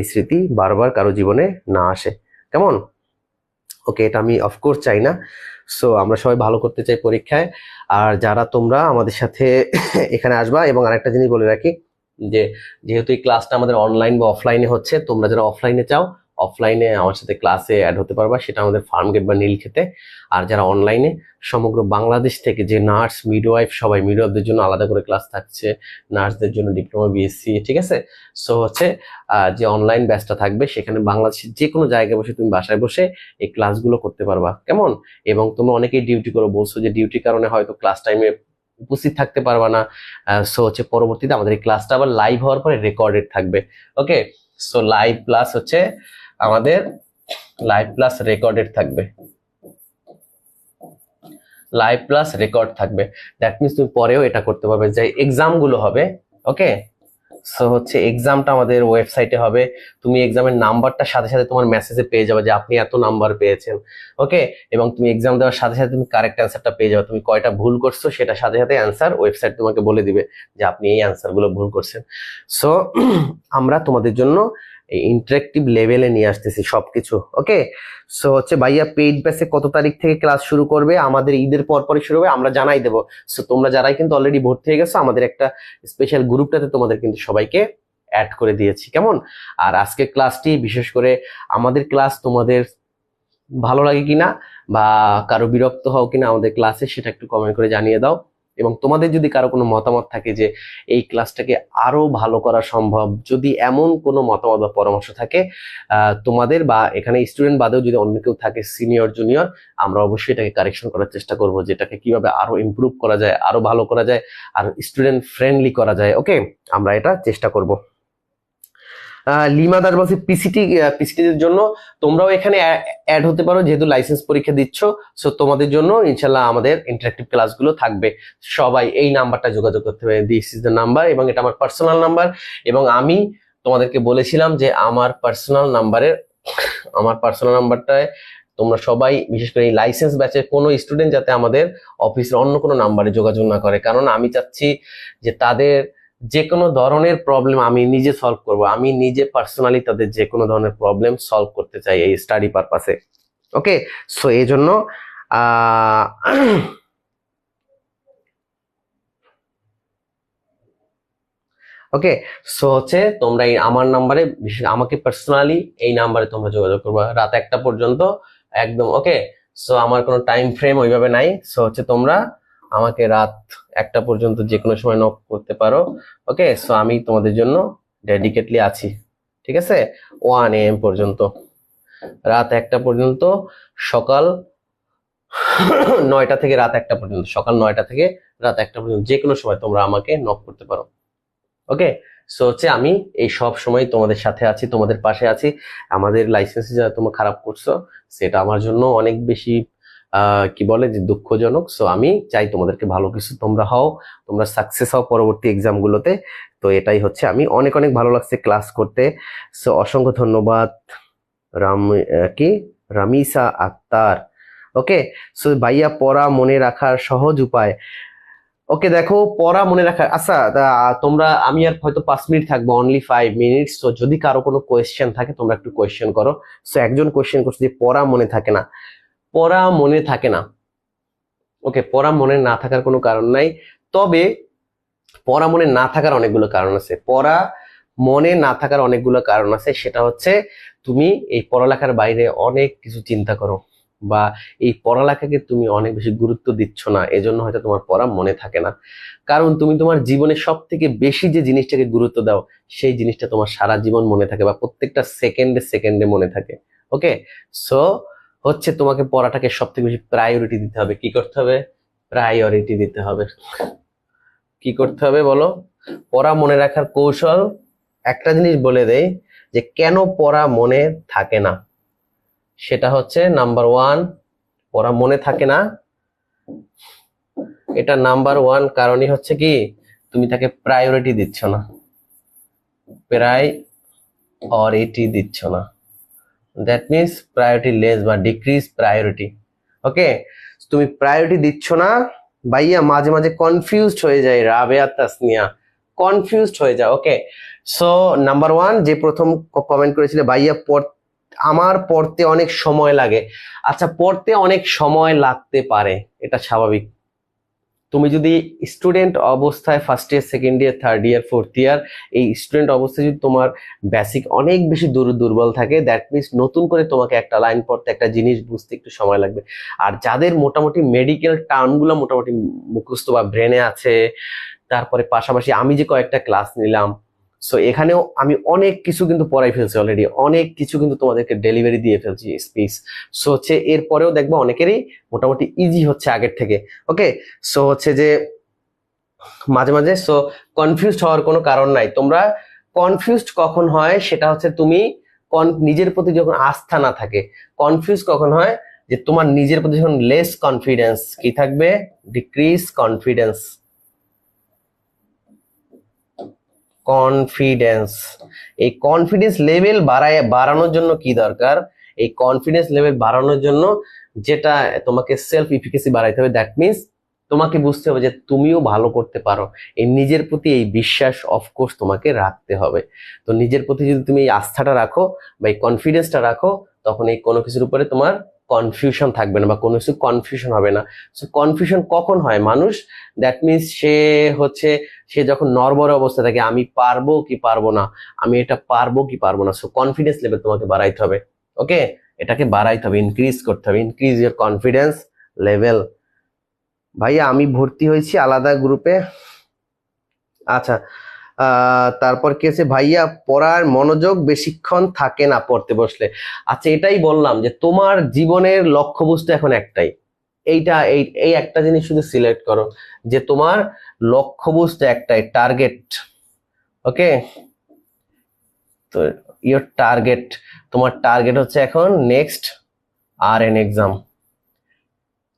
স্মৃতি বারবার কারো জীবনে না আসে। কেমন? ওকে, এটা আমি অফকোর্স চাই না। সো আমরা সবাই ভালো করতে চাই পরীক্ষায়। আর যারা তোমরা আমাদের সাথে এখানে আসবা, এবং আরেকটা জিনিস বলে রাখি, যে যেহেতু এই ক্লাসটা আমাদের অনলাইন বা অফলাইনে হচ্ছে, তোমরা যারা অফলাইনে চাও, অফলাইনে আমার সাথে ক্লাসে অ্যাড হতে পারবা, সেটা আমাদের ফার্মগেট বা নীলক্ষেতে। আর যারা অনলাইনে, সমগ্র বাংলাদেশ থেকে যে নার্স, মিডওয়াইফ, সবাই, মিডওয়াইফদের জন্য আলাদা করে ক্লাস থাকছে, নার্সদের জন্য ডিপ্লোমা, বিএসসি, ঠিক আছে। সো হচ্ছে যে অনলাইন ব্যাচটা থাকবে, সেখানে বাংলাদেশের যে কোনো জায়গায় বসে তুমি বাসায় বসে এই ক্লাসগুলো করতে পারবা। কেমন? এবং তোমরা অনেকেই ডিউটি করো, বলছো যে ডিউটির কারণে হয়তো ক্লাস টাইমে উপস্থিত থাকতে পারবা না। সো হচ্ছে পরবর্তীতে আমাদের এই ক্লাসটা আবার লাইভ হওয়ার পরে রেকর্ডেড থাকবে। ওকে, সো লাইভ প্লাস হচ্ছে আমাদের লাইভ প্লাস রেকর্ডেড থাকবে, লাইভ প্লাস রেকর্ড থাকবে। দ্যাট মিনস তুমি পরেও এটা করতে পারবে, যে এক্সাম গুলো হবে। ওকে, সো হচ্ছে এক্সামটা আমাদের ওয়েবসাইটে হবে, তুমি এক্সামের নাম্বারটা সাথে সাথে তোমার মেসেজে পেয়ে যাবে যে আপনি এত নাম্বার পেয়েছেন। ওকে, এবং তুমি এক্সাম দেওয়ার সাথে সাথে তুমি কারেক্ট অ্যান্সারটা পেয়ে যাবে, তুমি কয়টা ভুল করছো সেটা সাথে সাথে অ্যান্সার ওয়েবসাইট তোমাকে বলে দিবে যে আপনি এই অ্যান্সারগুলো ভুল করছেন। সো আমরা তোমাদের জন্য এই ইন্টারেক্টিভ লেভেলে নিয়ে আসতেছি সবকিছু। ওকে, সো হচ্ছে ভাইয়া পেইড ব্যাচে কত তারিখ থেকে ক্লাস শুরু করবে? আমাদের ঈদের পরপরই শুরু হবে, আমরা জানাই দেবো। সো তোমরা যারাই কিন্তু অলরেডি ভর্তি হয়ে গেছো, আমাদের একটা স্পেশাল গ্রুপটাতে তোমাদের কিন্তু সবাইকে অ্যাড করে দিয়েছি। কেমন? আর আজকে ক্লাসটি বিশেষ করে আমাদের ক্লাস তোমাদের ভালো লাগে কিনা, বা কারো বিরক্ত হও কিনা আমাদের ক্লাসে, সেটা একটু কমেন্ট করে জানিয়ে দাও। এবং তোমাদের যদি কারো কোনো মতামত থাকে যে এই ক্লাসটাকে আরো ভালো করা সম্ভব, যদি এমন কোনো মতামত বা পরামর্শ থাকে তোমাদের, বা এখানে স্টুডেন্ট বাদেও যদি অন্য কেউ থাকে, সিনিয়র জুনিয়র, আমরা অবশ্যই এটাকে কারেকশন করার চেষ্টা করব, যেটাকে কিভাবে আরো ইমপ্রুভ করা যায়, আরো ভালো করা যায়, আর স্টুডেন্ট ফ্রেন্ডলি করা যায়। ওকে, আমরা এটা চেষ্টা করব। লিমা দাস বলছে পিসিটি এর জন্য তোমরাও এখানে অ্যাড হতে পারো, যেহেতু লাইসেন্স পরীক্ষা দিচ্ছ। সো তোমাদের জন্য ইনশাল্লাহ আমাদের ইন্টারেক্টিভ ক্লাসগুলো থাকবে। সবাই এই নাম্বারটা যোগাযোগ করতে হবে, দিস ইজ দ্য নাম্বার, এবং এটা আমার পার্সোনাল নাম্বার। এবং আমি তোমাদেরকে বলেছিলাম যে আমার পার্সোনাল নাম্বারটায় তোমরা সবাই, বিশেষ করে এই লাইসেন্স ব্যাচের কোনো স্টুডেন্ট যাতে আমাদের অফিসের অন্য কোনো নাম্বারে যোগাযোগ না করে, কারণ আমি চাচ্ছি যে তাদের যে কোনো ধরনের প্রবলেম আমি নিজে সলভ করব। আমি নিজে পার্সোনালি তাদের যে কোনো ধরনের প্রবলেম সলভ করতে চাই এই স্টাডি পারপাসে। ওকে, সো এই জন্য ওকে, সো হচ্ছে তোমরা এই আমার নাম্বারে, আমাকে পার্সোনালি এই নাম্বারে তোমরা যোগাযোগ করবা রাত 1টা পর্যন্ত একদম। ওকে, সো আমার কোনো টাইম ফ্রেম ওইভাবে নাই। সো হচ্ছে তোমরা আমাকে রাত 1টা পর্যন্ত যে কোনো সময় নক করতে পারো। ওকে, সো আমি তোমাদের জন্য ডেডিকেটলি আছি। ঠিক আছে, 1 AM পর্যন্ত, রাত 1টা পর্যন্ত, সকাল 9টা থেকে রাত 1টা পর্যন্ত, সকাল 9টা থেকে রাত 1টা পর্যন্ত যে কোনো সময় তোমরা আমাকে নক করতে পারো। ওকে, সো হচ্ছে আমি এই সব সময় তোমাদের সাথে আছি, তোমাদের পাশে আছি। আমাদের লাইসেন্সে যারা তোমরা খারাপ করছো সেটা আমার জন্য অনেক বেশি কি বলে যে দুঃখজনক। সো আমি চাই তোমাদেরকে ভালো কিছু তোমরা হও, তোমরা সাকসেস হও পরবর্তী এক্সাম গুলোতে। তো এটাই হচ্ছে, আমি অনেক অনেক ভালো লাগছে ক্লাস করতে। সো অসংখ্য ধন্যবাদ রাম কি রামিসা আক্তার। ওকে, সো ভাইয়া পড়া মনে রাখার সহজ উপায়। ওকে, দেখো পড়া মনে রাখার, আচ্ছা তোমরা, আমি আর হয়তো 5 মিনিট থাকবো, অনলি 5 মিনিটস। তো যদি কারো কোনো কোয়েশ্চেন থাকে তোমরা একটু কোয়েশ্চেন করো। সো একজন কোয়েশ্চেন করছে যে পড়া মনে থাকে না। পড়া মনে থাকে না, ওকে, পড়া মনে না থাকার কোনো কারণ নাই। তবে পড়া মনে না থাকার অনেকগুলো কারণ আছে। পড়া মনে না থাকার অনেকগুলো কারণ আছে, সেটা হচ্ছে তুমি এই পড়ালেখার বাইরে অনেক কিছু চিন্তা করো, বা এই পড়ালেখাকে তুমি অনেক বেশি গুরুত্ব দিচ্ছ না, এজন্য হয়তো তোমার পড়া মনে থাকে না। কারণ তুমি তোমার জীবনে সব থেকে বেশি যে জিনিসটাকে গুরুত্ব দাও, সেই জিনিসটা তোমার সারা জীবন মনে থাকে, বা প্রত্যেকটা সেকেন্ডে সেকেন্ডে মনে থাকে। ওকে, সো হচ্ছে তোমাকে পড়াটাকে সব থেকে বেশি প্রায়োরিটি দিতে হবে। কি করতে হবে? প্রায়োরিটি দিতে হবে। কি করতে হবে বলো? পড়া মনে রাখার কৌশল একটা জিনিস বলে দেই, যে কেন পড়া মনে থাকে না। সেটা হচ্ছে নাম্বার 1, পড়া মনে থাকে না, এটা নাম্বার 1 কারণই হচ্ছে কি, তুমি তাকে প্রায়োরিটি দিচ্ছ না, প্রায়োরিটি দিচ্ছ না। দ্যাট মিনস প্রায়োরিটি লেস বা ডিক্রিজ প্রায়োরিটি। ওকে, তুমি প্রায়োরিটি দিচ্ছ না। ভাইয়া মাঝে মাঝে কনফিউজড হয়ে যায়, রাবেয়া তাসনিয়া কনফিউজড হয়ে যায়। ওকে, সো নাম্বার 1 যে প্রথম কমেন্ট করেছিল, ভাইয়া আমার পড়তে অনেক সময় লাগে। আচ্ছা, পড়তে অনেক সময় লাগতে পারে, এটা স্বাভাবিক। তুমি যদি স্টুডেন্ট অবস্থায় first year, second year, third year, fourth year, এই স্টুডেন্ট অবস্থায় যদি তোমার বেসিক অনেক বেশি দুর্বল থাকে, দ্যাট মিনস নতুন করে তোমাকে একটা লাইন পড়তে, একটা জিনিস বুঝতে একটু সময় লাগবে। আর যাদের মোটামুটি মেডিকেল টার্মগুলো মোটামুটি মুখস্থ বা ব্রেনে আছে, তারপরে পাশাপাশি আমি যে কয়েকটা ক্লাস নিলাম, সো এখানেও আমি অনেক কিছু কিন্তু পড়াই ফেলছি অলরেডি, অনেক কিছু কিন্তু তোমাদেরকে ডেলিভারি দিয়ে ফেলছি স্পিচ। সো হচ্ছে এরপরেও দেখবো অনেকেরই মোটামুটি ইজি হচ্ছে আগের থেকে। ওকে, সো হচ্ছে যে মাঝে মাঝে সো কনফিউজড হওয়ার কোনো কারণ নাই। তোমরা কনফিউজড কখন হয়, সেটা হচ্ছে তুমি নিজের প্রতি যখন আস্থা না থাকে। কনফিউজ কখন হয়, যে তোমার নিজের প্রতি যখন লেস কনফিডেন্স কি থাকবে, ডিক্রিজ কনফিডেন্স। কনফিডেন্স, এই কনফিডেন্স লেভেল বাড়ানোর জন্য কি দরকার? এই কনফিডেন্স লেভেল বাড়ানোর জন্য যেটা তোমাকে সেলফ ইফিকেসি বাড়াইতে হবে। দ্যাট মিনস তোমাকে বুঝতে হবে যে তুমিও ভালো করতে পারো। এই নিজের প্রতি এই বিশ্বাস অফকোর্স তোমাকে রাখতে হবে। তো নিজের প্রতি যদি তুমি এই আস্থাটা রাখো বা এই কনফিডেন্সটা রাখো, তখন এই কোনো কিছুর উপরে তোমার কনফিউশন থাকবে না, বা কোনো কিছু কনফিউশন হবে না। সো কনফিউশন কখন হয় মানুষ? দ্যাট মিনস সে যখন নড়বড়ে অবস্থা থাকে, আমি পারবো কি পারবো না, আমি এটা পারবো কি পারবো না। সো কনফিডেন্স লেভেল তোমাকে বাড়াইতে হবে। ওকে, এটাকে বাড়াইতে হবে, ইনক্রিজ করতে হবে, ইনক্রিজ ইউর কনফিডেন্স লেভেল। ভাইয়া আমি ভর্তি হয়েছি আলাদা গ্রুপে। আচ্ছা, তারপর কি আছে, ভাইয়া পড়ার মনোযোগ বেশিক্ষণ থাকে না পড়তে বসলে। আচ্ছা, এটাই বললাম যে তোমার জীবনের লক্ষ্যবস্তু এখন একটাই, এই একটা জিনিস শুধু সিলেক্ট করো, যে তোমার লক্ষ্যবস্তু একটাই, টার্গেট। ওকে, তো ইয়োর টার্গেট, তোমার টার্গেট হচ্ছে এখন নেক্সট RN এক্সাম।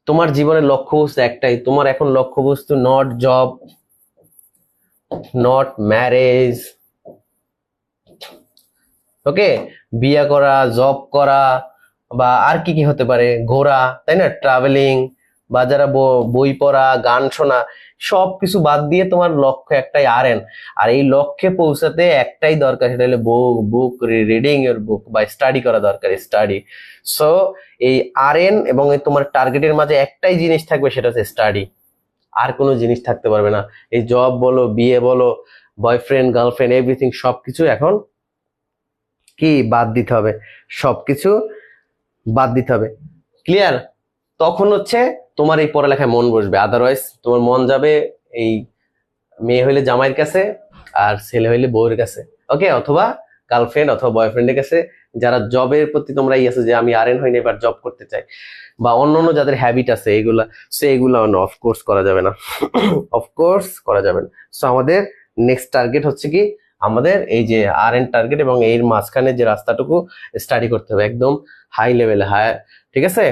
তোমার জীবনের লক্ষ্যবস্তু একটাই, তোমার এখন লক্ষ্যবস্তু নট জব, নট ম্যারেজ, ওকে, বিয়ে করা, জব করা, বা আর কি কি হতে পারে, ঘোরা, তাই না, ট্রাভেলিং, বা যারা বই পড়া, গান শোনা, সবকিছু বাদ দিয়ে তোমার লক্ষ্য একটাই RN। আর এই লক্ষ্যে পৌঁছাতে একটাই দরকার, সেটা হলো বুক রিডিং ইউর বুক বা স্টাডি করা দরকার, স্টাডি। সো এই RN এবং তোমার টার্গেটের মাঝে একটাই জিনিস থাকবে, সেটা হচ্ছে স্টাডি। আর কোনো জিনিস থাকতে পারবে না। এই জব বলো, বিয়ে বলো, বয়ফ্রেন্ড, গার্লফ্রেন্ড, এভরিথিং সবকিছু এখন কি বাদ দিতে হবে, সবকিছু বাদ দিতে হবে। ক্লিয়ার? তখন হচ্ছে তোমার এই পড়ালেখায় মন বসবে, আদারওয়াইজ তোমার মন যাবে এই মেয়ে হইলে জামাইয়ের কাছে আর ছেলে হইলে বউয়ের কাছে, ওকে, অথবা গার্লফ্রেন্ড অথবা বয়ফ্রেন্ডের কাছে। যারা জবের প্রতি তোমরা আছে যে আমি RN হইনি এবার জব করতে চাই, বা অন্য যাদের হ্যাবিট আছে এগুলা, সো এগুলা অফকোর্স করা যাবে না, অফকোর্স করা যাবে না। সো আমাদের নেক্সট টার্গেট হচ্ছে কি, আমাদের এই যে RN টার্গেট এবং এর মাঝখানে যে রাস্তাটুকু স্টাডি করতে হবে একদম হাই লেভেলে, হাই, ঠিক আছে?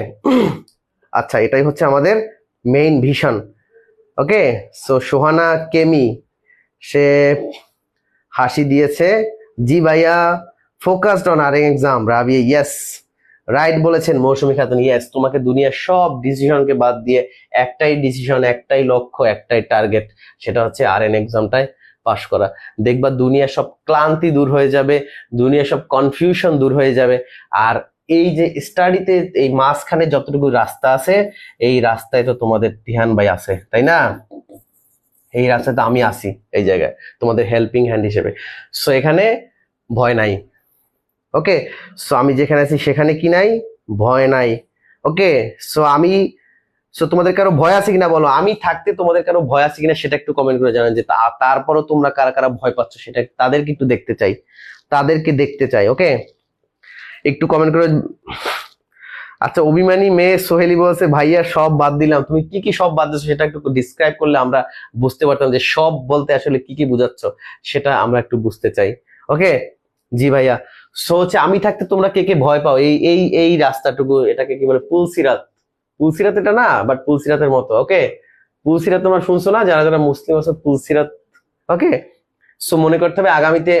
আচ্ছা, এটাই হচ্ছে আমাদের মেইন ভিশন, ওকে। সো সোহানা কেমি, সে হাসি দিয়েছে, জি ভাইয়া, focused on RN exam. Rabi, yes, right বলেছেন। মৌসুমী খাতুন, ইয়েস, তোমাকে দুনিয়ার সব ডিসিশনকে বাদ দিয়ে একটাই ডিসিশন, একটাই লক্ষ্য, একটাই টার্গেট, সেটা হচ্ছে RN এক্সামটাই পাশ করা। দেখবা দুনিয়ার সব ক্লান্তি দূর হয়ে যাবে, দুনিয়ার সব কনফিউশন দূর হয়ে যাবে। আর এই যে স্টাডিতে এই মাঝখানে যতটুকু রাস্তা আছে, এই রাস্তায় তো তোমাদের তিহান ভাই আছে, তাই না? এই রাস্তাতে আমি আসি এই জায়গায় তোমাদের হেল্পিং হ্যান্ড হিসেবে। সো এখানে ভয় নাই, ওকে। সো আমি যেখানে আছি সেখানে কি নাই, ভয় নাই, ওকে। সো তোমাদের কারো ভয় আছে কিনা বলো, আমি থাকতে তোমাদের কারো ভয় আছে কিনা সেটা একটু কমেন্ট করে জানান, যে তারপরও তোমরা কারা কারা ভয় পাচ্ছ সেটা তাদেরকে একটু দেখতে চাই, তাদেরকে দেখতে চাই, ওকে, একটু কমেন্ট করে। আচ্ছা, অভিমানী মেয়ে সোহেলি বলছে ভাইয়া সব বাদ দিলাম। তুমি কি কি সব বাদ দিচ্ছ সেটা একটু ডিসক্রাইব করলে আমরা বুঝতে পারতাম, যে সব বলতে আসলে কি কি বুঝাচ্ছ সেটা আমরা একটু বুঝতে চাই, ওকে। জি ভাইয়া। সো হচ্ছে আমি থাকতে তোমরা কে কে ভয় পাও, এই এই এই রাস্তাটুকু, এটাকে কি বলে, পুলসিরাত। পুলসিরাত এটা না, বাট পুলসিরাতের মতো, ওকে। পুলসিরাত তোমরা শুনছো না, যারা যারা মুসলিম আছে, পুলসিরাত, ওকে। সো মনে করতে হবে আগামীতে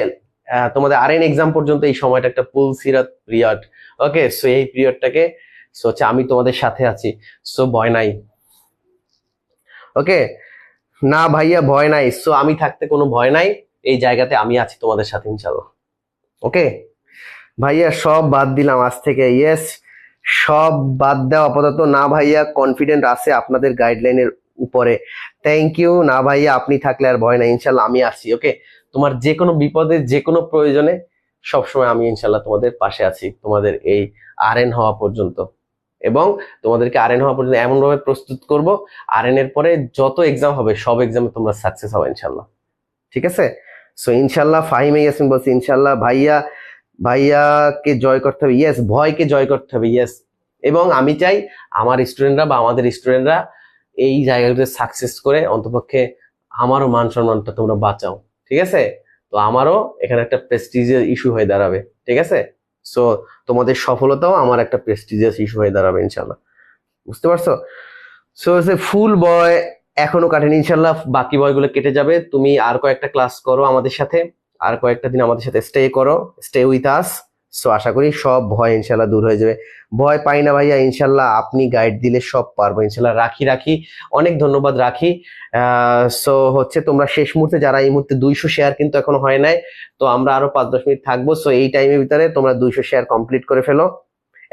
তোমাদের RN এক্সাম পর্যন্ত এই সময়টা একটা পুলসিরাত পিরিয়ড, ওকে। সো এই পিরিয়ডটাকে, সো হচ্ছে আমি তোমাদের সাথে আছি, সো ভয় নাই, ওকে। না ভাইয়া ভয় নাই, সো আমি থাকতে কোনো ভয় নাই, এই জায়গাতে আমি আছি তোমাদের সাথে ইনশাল্লাহ, ওকে। ভাইয়া সব বাদ দিলাম আজ থেকে, ইয়েস, সব বাদ দাও আপাতত। না ভাইয়া কনফিডেন্ট আছে আপনাদের গাইডলাইনের উপরে, থ্যাংক ইউ। না ভাইয়া আপনি থাকলে আর ভয় নাই, ইনশাল্লাহ আমি আছি, ওকে। তোমার যে কোনো বিপদে, যে কোনো প্রয়োজনে সবসময় আমি ইনশাল্লাহ তোমাদের পাশে আছি, তোমাদের এই RN হওয়া পর্যন্ত। এবং তোমাদেরকে RN হওয়া পর্যন্ত এমন ভাবে প্রস্তুত করব, RN এর পরে যত এক্সাম হবে সব এক্সামে তোমরা সাকসেস হবে ইনশাল্লাহ, ঠিক আছে? সো ইনশাল্লাহ। ফাহিম ইয়াসিন বলছি ইনশাল্লাহ। ভাইয়া, ভাইয়াকে জয় করতে হবে, ইয়েস, ভয়কে জয় করতে হবে, ইয়েস। এবং আমি চাই আমার স্টুডেন্টরা বা আমাদের স্টুডেন্টরা এই জায়গাগুলোতে সাকসেস করে অন্তপক্ষে আমারও মান সম্মানটা তোমরা বাঁচাও, ঠিক আছে? তো আমারও এখানে একটা প্রেস্টিজিয়াস ইস্যু হয়ে দাঁড়াবে, ঠিক আছে? সো তোমাদের সফলতাও আমার একটা প্রেস্টিজিয়াস ইস্যু হয়ে দাঁড়াবে ইনশাল্লাহ, বুঝতে পারছো? সো ফুল বয় এখনো কাটেনি, ইনশাল্লাহ বাকি বয়গুলো কেটে যাবে। তুমি আর কয়েকটা ক্লাস করো আমাদের সাথে, আর কয়েকটা দিন আমাদের সাথে স্টে করো, স্টে উইথ আস। সো আশা করি সব ভয় ইনশাল্লাহ দূর হয়ে যাবে। ভয় পাই না ভাইয়া, ইনশাল্লাহ আপনি গাইড দিলে সব পারবো ইনশাল্লাহ। রাখি, অনেক ধন্যবাদ রাখি। সো হচ্ছে তোমরা শেষ মুহূর্তে যারা এই মুহূর্তে 200 শেয়ার কিন্তু এখনো হয় নাই, তো আমরা আরো 5-10 মিনিট থাকবো। সো এই টাইমের ভিতরে তোমরা 200 শেয়ার কমপ্লিট করে ফেলো।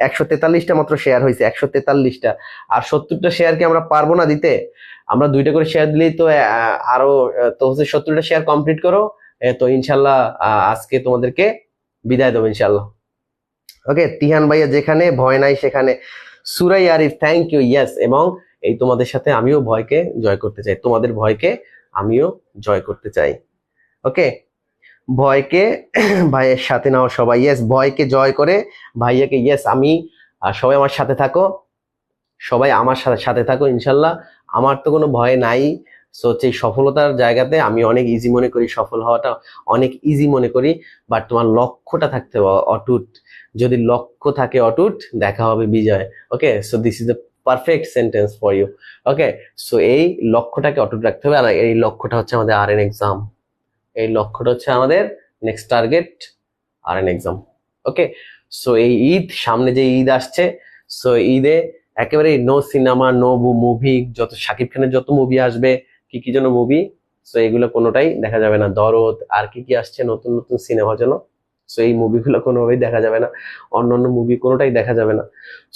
143টা মাত্র শেয়ার হয়েছে, 143টা। আর 70টা শেয়ার কি আমরা পারবো না দিতে? আমরা 2টা করে শেয়ার দিলেই তো আরো, তো হচ্ছে 70টা শেয়ার কমপ্লিট করো। তো ইনশাল্লাহ আজকে তোমাদেরকে বিদায় দেবো ইনশাল্লাহ, ওকে। তিহান ভাইয়া যেখানে ভয় নাই সেখানে। সুরাই আরিফ, থ্যাংক ইউ, ইয়েস। এবং এই তোমাদের সাথে আমিও ভয়কে জয় করতে চাই, তোমাদের ভয়কে আমিও জয় করতে চাই, ওকে। ভয়কে ভাইয়ের সাথে নাও সবাই, ইয়েস, ভয়কে জয় করে ভাইয়াকে, ইয়েস। আমি সবাই আমার সাথে থাকো, সবাই আমার সাথে থাকো ইনশাল্লাহ। আমার তো কোনো ভয় নাই, সো হচ্ছে এই সফলতার জায়গাতে আমি অনেক ইজি মনে করি, সফল হওয়াটা অনেক ইজি মনে করি, বাট তোমার লক্ষ্যটা থাকতে হবে অটুট। যদি লক্ষ্য থাকে অটুট, দেখা হবে বিজয়। Okay, so this is the perfect sentence for you. Okay, so এই লক্ষ্যটাকে অটুট রাখতে হবে, আর এই লক্ষ্যটা হচ্ছে আমাদের RN এক্সাম। এই লক্ষ্যটা হচ্ছে আমাদের নেক্সট টার্গেট RN এক্সাম। ওকে, সো এই ঈদ সামনে, যে ঈদ আসছে, সো ঈদে একেবারে নো সিনেমা, নো মুভি, যত শাকিব খানের যত মুভি আসবে, কি কি যেন মুভি, সো এগুলো কোনোটাই দেখা যাবে না। দরদ আর কি কি আসছে নতুন নতুন সিনেমা যেন, সো এই মুভিগুলো কোনোভাবেই দেখা যাবে না, অন্যান্য মুভি কোনোটাই দেখা যাবে না।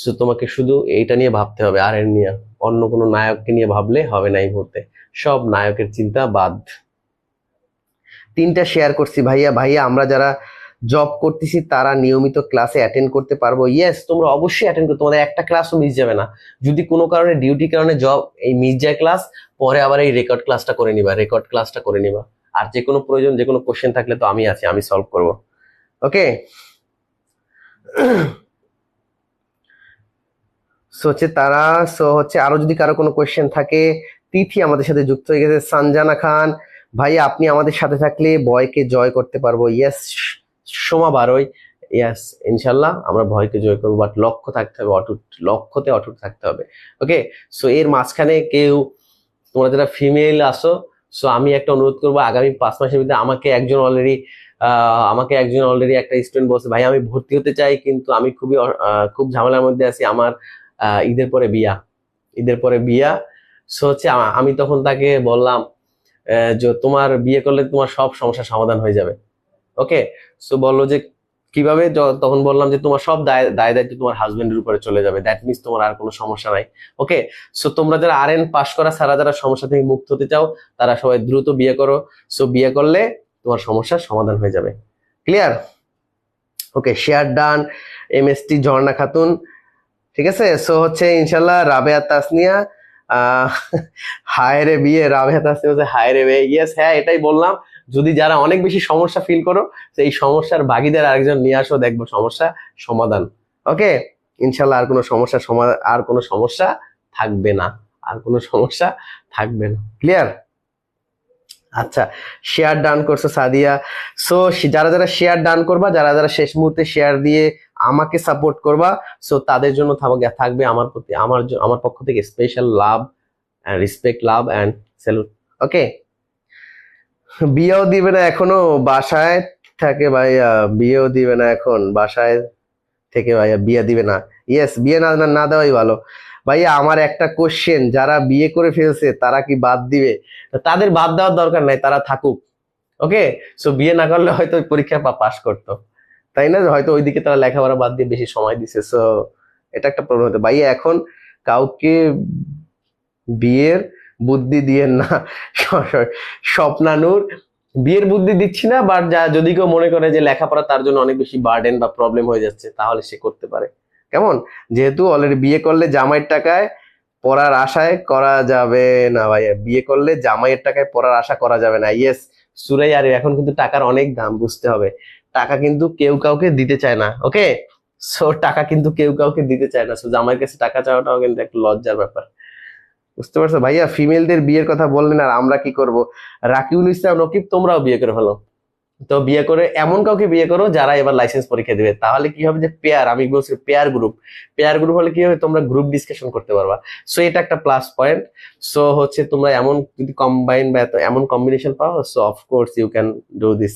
সো তোমাকে শুধু এইটা নিয়ে ভাবতে হবে, RN নিয়ে। অন্য কোনো নায়ককে নিয়ে ভাবলে হবে না এই মুহূর্তে, সব নায়কের চিন্তা বাদ। 3টা শেয়ার করছি ভাইয়া। ভাইয়া আমরা যারা জব করতেছি তারা নিয়মিত ক্লাসে অ্যাটেন্ড করতে পারবো? ইয়েস, তোমরা অবশ্যই অ্যাটেন্ড করো, তোমাদের একটা ক্লাসও মিস যাবে না। যদি কোনো কারণে ডিউটি কারণে জব এই মিস যায় ক্লাস, পরে আবার এই রেকর্ড ক্লাসটা করে নিবা, রেকর্ড ক্লাসটা করে নিবা। আর যে কোনো প্রয়োজন, যে কোনো কোশ্চেন থাকলে তো আমি আছি, আমি সলভ করব। ওকে, সো হচ্ছে তারা, সো হচ্ছে আরো যদি কারো কোনো কোয়েশ্চেন থাকে। তিথি আমাদের সাথে যুক্ত হয়ে গেছে। সঞ্জানা খান, ভাই আপনি আমাদের সাথে থাকলে ভয়কে জয় করতে পারবো। ইয়েস সোমা বারোই, ইয়েস ইনশাল্লাহ আমরা ভয়কে জয় করবো, বাট লক্ষ্য থাকতে হবে অটুট, লক্ষ্যতে অটুট থাকতে হবে। ওকে, সো এর মাঝখানে কেউ, তোমরা যারা ফিমেল আসো, সো আমি একটা অনুরোধ করবো, আগামী 5 মাসের ভিতরে আমাকে একজন অলরেডি একটা স্টুডেন্ট বলছে, ভাই আমি ভর্তি হতে চাই কিন্তু আমি খুব ঝামেলার মধ্যে আছি, আমার ঈদের পরে বিয়া, ঈদের পরে বিয়া। সো হচ্ছে আমি তখন তাকে বললাম যে তোমার বিয়ে করলে তোমার সব সমস্যার সমাধান হয়ে যাবে। ওকে, সো বললো যে কিভাবে, তখন বললাম যে তোমার সব দায় দায়িত্ব তোমার হাজবেন্ডের উপরে চলে যাবে, দ্যাট মিনস তোমার আর কোনো সমস্যা নাই। ওকে, সো তোমরা যারা RN পাস করা ছাড়া যারা সমস্যা থেকে মুক্ত হতে চাও, তারা সবাই দ্রুত বিয়ে করো। সো বিয়ে করলে তোমার সমস্যার সমাধান হয়ে যাবে। ক্লিয়ার? ওকে, শেয়ার ডান। MST ঝর্ণা খাতুন, ঠিক আছে। সো হচ্ছে ইনশাল্লাহ রাবেয়া তাসনিয়া, আহ হায় রে বিয়ে, রাবেয়া তাসনিয়া বলছে হায় রে বিয়ে। ইয়েস, হ্যাঁ এটাই বললাম, যদি যারা অনেক বেশি সমস্যা ফিল করো, এই সমস্যার ভাগিদার আরেকজন নিয়ে আসো, দেখবো সমস্যা সমাধান। ওকে, ইনশাল্লাহ আর কোনো সমস্যা থাকবে না, আর কোনো সমস্যা থাকবে না। ক্লিয়ার? আচ্ছা, শেয়ার ডান করছো সাদিয়া। সো যারা যারা শেয়ার ডান করবা, যারা যারা শেষ মুহূর্তে শেয়ার দিয়ে আমাকে সাপোর্ট করবা, সো তাদের জন্য থাকবে আমার প্রতি, আমার পক্ষ থেকে special love and respect, love and salute. Okay, বিয়েও দিবে না এখনো, বাসায় থাকে ভাইয়া, বিয়েও দিবে না এখন, বাসায় থেকে ভাইয়া বিয়ে দিবে না। ইয়েস, বিয়ে না দেওয়াই ভালো। ভাইয়া আমার একটা কোশ্চেন, যারা বিয়ে করে ফেলছে তারা কি বাদ দিবে? তাদের বাদ দেওয়ার দরকার নাই, তারা থাকুক। ওকে, সো বিয়ে না করলে হয়তো পরীক্ষা পাস করতো, তাই না? হয়তো ওইদিকে তারা লেখাপড়া বাদ দিয়ে বেশি সময় দিছে, সো এটা একটা প্রবলেম হতে। ভাইয়া এখন কাউকে বিয়ের বুদ্ধি দিয়েন না। স্বপ্নানুর, বিয়ের বুদ্ধি দিচ্ছি না, বাট যদি কেউ মনে করে যে লেখাপড়া তার জন্য অনেক বেশি বার্ডেন বা প্রবলেম হয়ে যাচ্ছে, তাহলে সে করতে পারে। কেমন? যেহেতু অলরেডি বিয়ে করলে জামাইয়ের টাকায় পড়ার আশায় করা যাবে না ভাইয়া, বিয়ে করলে জামাইয়ের টাকায় পড়ার আশা করা যাবে না। ইয়েস সুরাই, আর এখন কিন্তু টাকার অনেক দাম, বুঝতে হবে। টাকা কিন্তু কেউ কাউকে দিতে চায় না। ওকে, সো টাকা কিন্তু কেউ কাউকে দিতে চায় না, সো জামাইয়ের কাছে টাকা চাওয়াটাও কিন্তু একটা লজ্জার ব্যাপার। বুঝতে পারছো ভাইয়া? ফিমেলদের বিয়ের কথা বললেন, আর আমরা কি করব? রাকিবুল ইসলাম রকিব, তোমরাও বিয়ে করে ফেলো। তো বিয়ে করে এমন কাউকে বিয়ে করো যারা এবার লাইসেন্স পরীক্ষা দিবে, তাহলে কি হবে যে পেয়ার, আমি বলছি পেয়ার গ্রুপ হলে কি হবে, তোমরা গ্রুপ ডিসকাশন করতে পারবা। সো এটা একটা প্লাস পয়েন্ট। সো হচ্ছে তোমরা এমন যদি কম্বাইন বা এমন কম্বিনেশন পাও, so of course you can do this.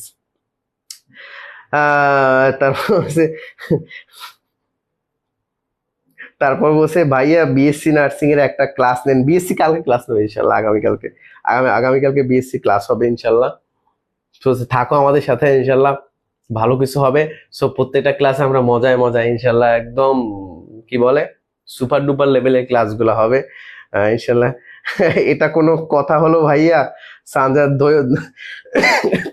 তারপর হচ্ছে ভাইয়া বিএসসি নার্সিং এর একটা ক্লাস নেন। বিএসসি কালকে ক্লাস নেবে ইনশাল্লাহ, আগামীকালকে বিএসসি ক্লাস হবে ইনশাল্লাহ। তো থাকো আমাদের সাথে, ইনশাল্লাহ ভালো কিছু হবে। সো প্রত্যেকটা ক্লাসে আমরা মজায় মজায় ইনশাল্লাহ একদম কি বলে সুপার ডুপার লেভেলের ক্লাসগুলো হবে ইনশাল্লাহ। এটা কোনো কথা হলো ভাইয়া?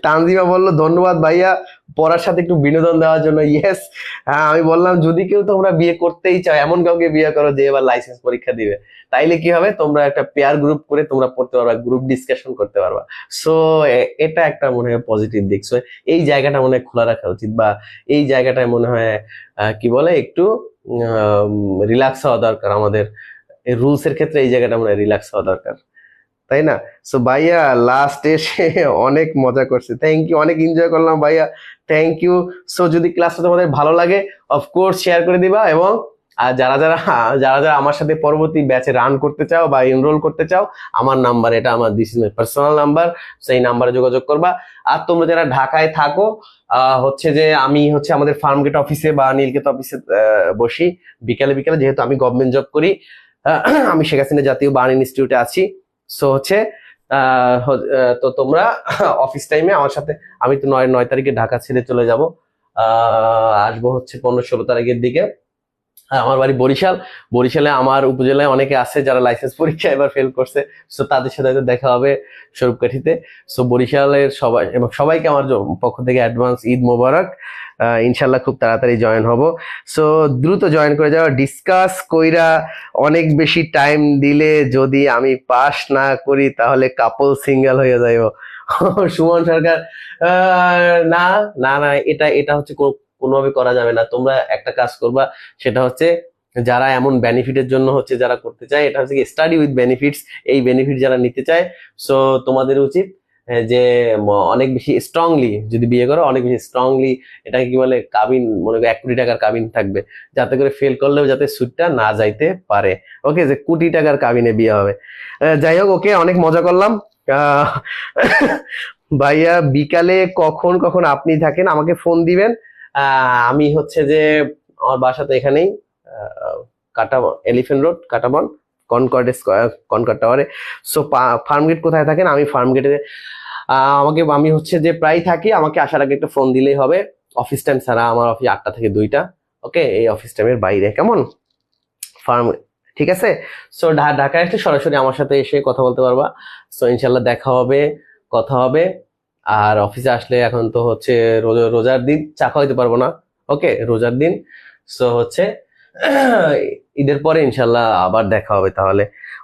তানজিমা বললো ধন্যবাদ ভাইয়া পড়ার সাথে একটু বিনোদন দেওয়ার জন্য। ইয়েস, হ্যাঁ আমি বললাম যদি কেউ তোমরা বিয়ে করতেই চাও, এমন কাউকে বিয়ে করো যে এবার লাইসেন্স পরীক্ষা দিবে, তাইলে কি হবে, তোমরা একটা পেয়ার গ্রুপ করে তোমরা পড়তে পারবা, গ্রুপ ডিসকাশন করতে পারবা। সো এটা একটা মনে হয় পজিটিভ দিক। সো এই জায়গাটা মনে হয় খোলা রাখা উচিত, বা এই জায়গাটায় মনে হয় কি বলে একটু রিল্যাক্স হওয়া দরকার আমাদের, রুলস এর ক্ষেত্রে এই জায়গাটা মনে হয় রিল্যাক্স হওয়া দরকার। তাই না? সো ভাইয়া লাস্ট এসে অনেক মজা করছে, থ্যাংক ইউ, অনেক এনজয় করলাম ভাইয়া, থ্যাংক ইউ। সো যদি ক্লাসটা তোমাদের ভালো লাগে অফকোর্স শেয়ার করে দিবা, এবং আর যারা আমার সাথে পরবর্তী ব্যাচে রান করতে চাও বা এনরোল করতে চাও, আমার নাম্বার এটা, আমার this is my personal number, সেই নাম্বারে যোগাযোগ করবা। আর তোমরা যারা ঢাকায় থাকো, হচ্ছে যে আমি হচ্ছে আমাদের ফার্মগেট অফিসে বা নীলক্ষেত অফিসে বসি বিকালে বিকালে, যেহেতু আমি গভর্নমেন্ট জব করি। আমি শেখ হাসিনা জাতীয় বার্ন ইনস্টিটিউটে আছি। সো হচ্ছে তো তোমরা অফিস টাইমে আমার সাথে, আমি তো 9 তারিখে ঢাকা ছেড়ে চলে যাব, আসবো হচ্ছে 15-16 তারিখের দিকে। আর আমার বাড়ি বরিশাল। বরিশালে আমার উপজেলায় অনেকে আছে যারা লাইসেন্স পরীক্ষা এবার ফেল করছে, সো তাদের সাথে হয়তো দেখা হবে স্বরূপকাঠিতে। সো বরিশালের সবাই এবং সবাইকে আমার পক্ষ থেকে অ্যাডভান্স ঈদ মোবারক। ইনশাল্লাহ খুব তাড়াতাড়ি জয়েন হব। সো দ্রুত জয়েন করে যাওয়া, ডিসকাস কইরা অনেক বেশি টাইম দিলে যদি আমি পাস না করি তাহলে কাপল সিঙ্গেল হয়ে যাইব। সুমন সরকার, না না না, এটা এটা হচ্ছে কোনোভাবে করা যাবে না। তোমরা একটা কাজ করবা, সেটা হচ্ছে যারা এমন বেনিফিটের জন্য হচ্ছে যারা করতে চায়, এটা হচ্ছে স্টাডি উইথ বেনিফিটস, এই বেনিফিট যারা নিতে চায়, সো তোমাদের উচিত যে অনেক বেশি স্ট্রংলি যদি বিয়ে করো, অনেক বেশি স্ট্রংলি, এটাকে কি বলে, কাবিন, মনে করো 1 কোটি টাকার কাবিন থাকবে, যাতে করে ফেল করলেও যাতে সুটটা না যাইতে পারে। ওকে, যে কোটি টাকার কাবিনে বিয়ে হবে। যাই হোক, ওকে, অনেক মজা করলাম। আহ, ভাইয়া বিকালে কখন কখন আপনি থাকেন আমাকে ফোন দিবেন। আমি হচ্ছে যে আমার বাসা তো এখানেই, কাটা Elephant Road, Katabon, Concord Concord টাওয়ারে। সো ফার্মগেট কোথায় থাকেন? আমি ফার্মগেটে, আমি হচ্ছে যে প্রায় থাকি, আমাকে আসার আগে একটা ফোন দিলেই হবে। অফিস টাইম ছাড়া, আমার অফিস 8টা থেকে 2টা। ওকে, এই অফিস টাইমের বাইরে, কেমন? ফার্ম, ঠিক আছে। সো ঢাকায় আসলে সরাসরি আমার সাথে এসে কথা বলতে পারবা। সো ইনশাল্লাহ দেখা হবে, কথা হবে। আর অফিসে আসলে, এখন তো হচ্ছে রোজার দিন, চা খাওয়াইতে পারবো না। ওকে, রোজার দিন। সো হচ্ছে ঈদের পরে ইনশাল্লাহ আবার দেখা হবে তাহলে।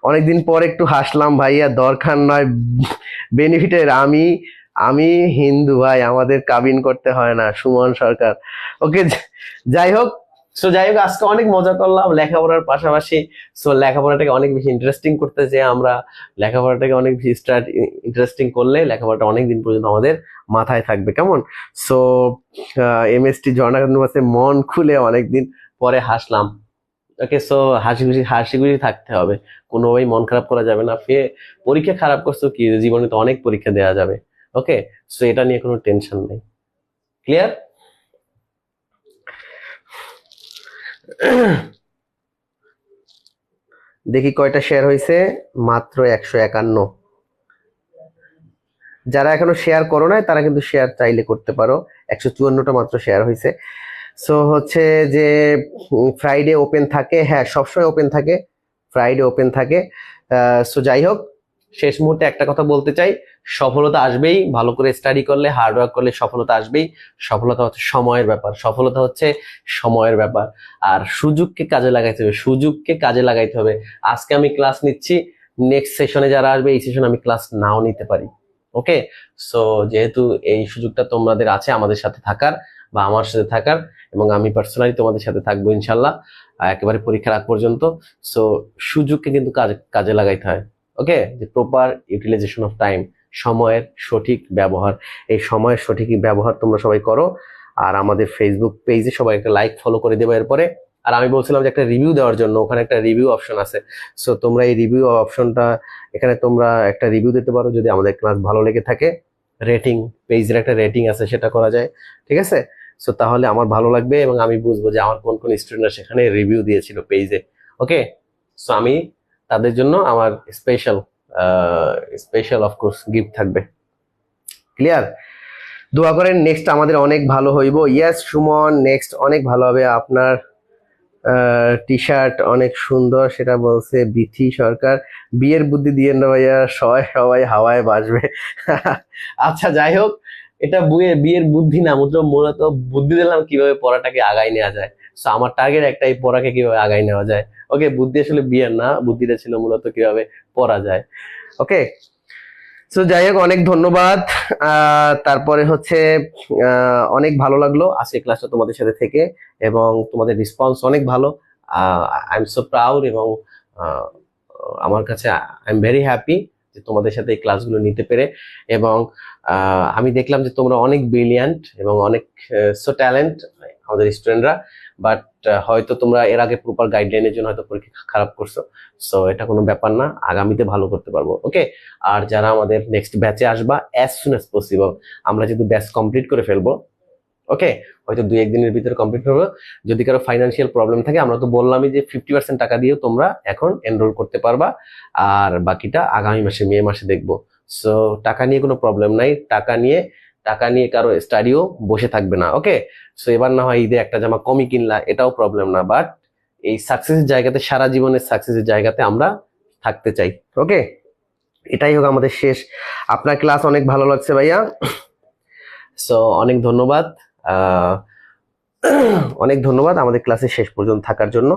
অনেকদিন পর একটু হাসলাম ভাইয়া, দরকার নয় বেনিফিটের। আমি আমি হিন্দু ভাই, আমাদের কাবিন করতে হয় না, সুমন সরকার। ওকে, যাই হোক। সো যাই হোক, আজকে অনেক মজা করলাম লেখাপড়ার পাশাপাশি। সো লেখাপড়াটাকে অনেক বেশি ইন্টারেস্টিং করতে চাই আমরা। লেখাপড়াটাকে অনেক বেশি ইন্টারেস্টিং করলে লেখাপড়াটা অনেক দিন পর্যন্ত আমাদের মাথায় থাকবে, কেমন? সো এমএসটি ঝর্ণা ক্যাম্পাসে মন খুলে অনেকদিন পরে হাসলাম। ওকে, সো হাসি খুশি হাসি খুশি থাকতে হবে, কোনোভাবেই মন খারাপ করা যাবে না। পরীক্ষা খারাপ করছো কি, জীবনে তো অনেক পরীক্ষা দেওয়া যাবে। ওকে, সো এটা নিয়ে কোনো টেনশন নেই। ক্লিয়ার? দেখি কয়টা শেয়ার হয়েছে, মাত্র 151। যারা এখনো শেয়ার করো নাই তারা কিন্তু শেয়ার চাইলে করতে পারো। 154টা মাত্র শেয়ার হয়েছে। সো হচ্ছে যে ফ্রাইডে ওপেন থাকে, হ্যাঁ সবসময় ওপেন থাকে, ফ্রাইডে ওপেন থাকে। সো যাই হোক, শেষ মুহূর্তে একটা কথা বলতে চাই, সফলতা আসবেই, ভালো করে স্টাডি করলে, হার্ড ওয়ার্ক করলে সফলতা আসবেই। সফলতা হচ্ছে সময়ের ব্যাপার, সফলতা হচ্ছে সময়ের ব্যাপার। আর সুযোগকে কাজে লাগাইতে হবে, সুযোগকে কাজে লাগাইতে হবে। আজকে আমি ক্লাস নিচ্ছি, নেক্সট সেশনে যারা আসবে এই সেশনে আমি ক্লাস নাও নিতে পারি। ওকে, সো যেহেতু এই সুযোগটা তোমাদের আছে আমাদের সাথে থাকার বা আমার সাথে থাকার, এবং আমি পার্সোনালি তোমাদের সাথে থাকবো ইনশাল্লাহ একেবারে পরীক্ষার আগ পর্যন্ত। সো সুযোগকে কিন্তু কাজে লাগাইতে হয়। ওকে, যে প্রপার ইউটিলাইজেশন অফ টাইম, সময়ের সঠিক ব্যবহার, এই সময়ের সঠিক ব্যবহার তোমরা সবাই করো। আর আমাদের ফেসবুক পেজে সবাই একটা লাইক ফলো করে দেবো এরপরে। আর আমি বলছিলাম যে একটা রিভিউ দেওয়ার জন্য, ওখানে একটা রিভিউ অপশন আছে। সো তোমরা এই রিভিউ অপশনটা, এখানে তোমরা একটা রিভিউ দিতে পারো যদি আমাদের ক্লাস ভালো লেগে থাকে। রেটিং, পেজের একটা রেটিং আছে, সেটা করা যায়, ঠিক আছে। সো তাহলে আমার ভালো লাগবে এবং আমি বুঝবো যে আমার কোন কোন স্টুডেন্টরা সেখানে রিভিউ দিয়েছিল পেজে। ওকে, সো আমি তাদের জন্য আমার স্পেশাল স্পেশাল অফকোর্স গিফট থাকবে। ক্লিয়ার? দোয়া করেন নেক্সট আমাদের অনেক ভালো হইব। ইয়েস সুমন, নেক্সট অনেক ভালো হবে। আপনার টি শার্ট অনেক সুন্দর, সেটা বলছে বিথি সরকার। বিয়ের বুদ্ধি দিয়ে না ভাইয়া, সবাই সবাই হাওয়ায় বাসবে। আচ্ছা যাই হোক, এটা বিয়ের বুদ্ধি না, মূলত বুদ্ধি দিলাম কিভাবে পড়াটাকে আগাই নেওয়া যায়। সো আমার টার্গেট একটাই, পড়াকে কিভাবে আগাই নেওয়া যায়। ওকে, বুদ্ধি আসলে বিয়ের না, বুদ্ধিটা ছিল মূলত কিভাবে পড়া যায়। ওকে, সো যাই হোক, অনেক ধন্যবাদ। তারপরে হচ্ছে অনেক ভালো লাগলো আজকে ক্লাসটা তোমাদের সাথে থেকে, এবং তোমাদের রেসপন্স অনেক ভালো। আই এম সো প্রাউড, এবং আহ, আমার কাছে আই এম ভেরি হ্যাপি যে তোমাদের সাথে এই ক্লাসগুলো নিতে পেরে। এবং আমি দেখলাম যে তোমরা অনেক ব্রিলিয়ান্ট এবং অনেক সো ট্যালেন্ট আমাদের স্টুডেন্টরা, বাট হয়তো তোমরা এর আগে প্রপার গাইডলাইনের জন্য হয়তো পরীক্ষা খারাপ করছো। সো এটা কোনো ব্যাপার না, আগামীতে ভালো করতে পারবো। ওকে, আর যারা আমাদের নেক্সট ব্যাচে আসবা অ্যাজ সুন অ্যাজ পসিবল, আমরা যেহেতু ব্যাচ কমপ্লিট করে ফেলবো, ওকে, হয়তো 2-1 দিনের ভিতরে কমপ্লিট করবো। যদি কারো ফাইন্যান্সিয়াল প্রবলেম থাকে, আমরা তো বললামই যে 50% টাকা দিয়েও তোমরা এখন এনরোল করতে পারবা, আর বাকিটা আগামী মাসে মে মাসে দেখবো। সো টাকা নিয়ে কোনো প্রবলেম নাই, টাকা নিয়ে কারো স্টাডিও বসে থাকবে না। ওকে, সো এবার না হয় ঈদে একটা জামা কমই কিনলা, এটাও প্রবলেম না, বাট এই সাকসেসের জায়গাতে, সারা জীবনের সাকসেসের জায়গাতে আমরা থাকতে চাই। ওকে, এটাই হোক আমাদের শেষ। আপনার ক্লাস অনেক ভালো লাগছে ভাইয়া, সো অনেক ধন্যবাদ। অনেক ধন্যবাদ আমাদের ক্লাসে শেষ পর্যন্ত থাকার জন্য,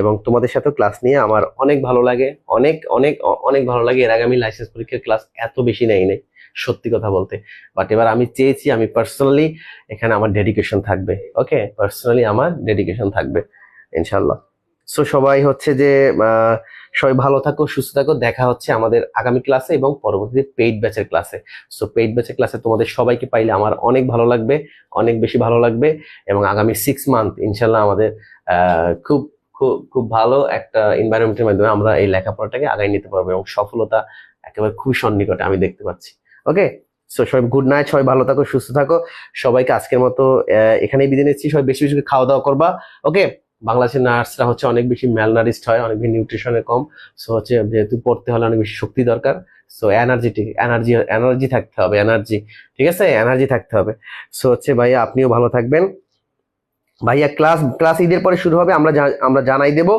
এবং তোমাদের সাথেও ক্লাস নিয়ে আমার অনেক ভালো লাগে, অনেক অনেক অনেক ভালো লাগে। এর আগে আমি লাইসেন্স পরীক্ষার ক্লাস এত বেশি নেই সত্যি কথা বলতে, বাট এবার আমি চেয়েছি আমি পার্সোনালি এখানে আমার ডেডিকেশন থাকবে। ওকে, পার্সোনালি আমার ডেডিকেশন থাকবে ইনশাল্লাহ। সো সবাই হচ্ছে যে সবাই ভালো থাকো, সুস্থ থাকো, দেখা হচ্ছে আমাদের আগামী ক্লাসে এবং পরবর্তীতে পেইড ব্যাচের ক্লাসে। সো পেইড ব্যাচের ক্লাসে তোমাদের সবাইকে পাইলে আমার অনেক ভালো লাগবে, অনেক বেশি ভালো লাগবে, এবং আগামী 6 মান্থ ইনশাল্লাহ আমাদের খুব খুব খুব ভালো একটা এনভায়রনমেন্টের মাধ্যমে আমরা এই লেখাপড়াটাকে আগায় নিতে পারবো, এবং সফলতা একেবারে খুবই সন্নিকটে আমি দেখতে পাচ্ছি। ওকে, সো সবাই গুড নাইট, সবাই ভালো থাকো, সুস্থ থাকো। সবাইকে আজকের মতো এখানেই বিদায় নিচ্ছি। সবাই বেশি বেশি খাওয়া দাওয়া করবা। ওকে, বাংলাদেশের নার্সরা হচ্ছে অনেক বেশি ম্যালনারিস্ট হয়, অনেক বেশি নিউট্রিশনে কম। সো হচ্ছে যেহেতু পড়তে হলে অনেক বেশি শক্তি দরকার, সো এনার্জি থাকতে হবে, ঠিক আছে, এনার্জি থাকতে হবে। সো হচ্ছে ভাইয়া আপনিও ভালো থাকবেন। ভাইয়া ক্লাস ঈদের পরে শুরু হবে, আমরা জানাই দেব।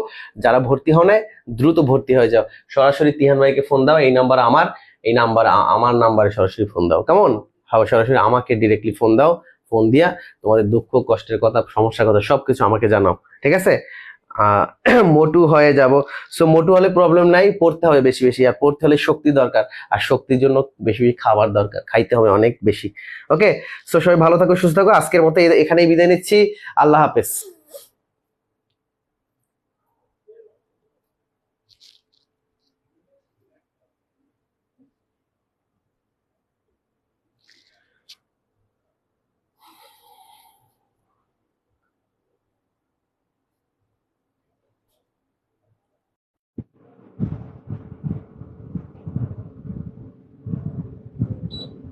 যারা ভর্তি হন দ্রুত ভর্তি হয়ে যাও, সরাসরি তিহান ভাইকে ফোন দাও, এই নাম্বার আমার নাম্বারে সরাসরি ফোন দাও, কেমন? সরাসরি আমাকে ডিরেক্টলি ফোন দাও, ফোন দিয়া তোমাদের দুঃখ কষ্টের কথা, সমস্যার কথা সবকিছু আমাকে জানাও, ঠিক আছে? মোটু হয়ে যাব। সো মোটু হলে প্রবলেম নাই, পড়তে হবে বেশি বেশি, আর পড়তে হলে শক্তি দরকার, আর শক্তির জন্য বেশি বেশি খাবার দরকার, খাইতে হবে অনেক বেশি। ওকে, সো সবাই ভালো থাকো, সুস্থ থাকো। আজকের মতো এখানেই বিদায় নিচ্ছি। আল্লাহ হাফেজ।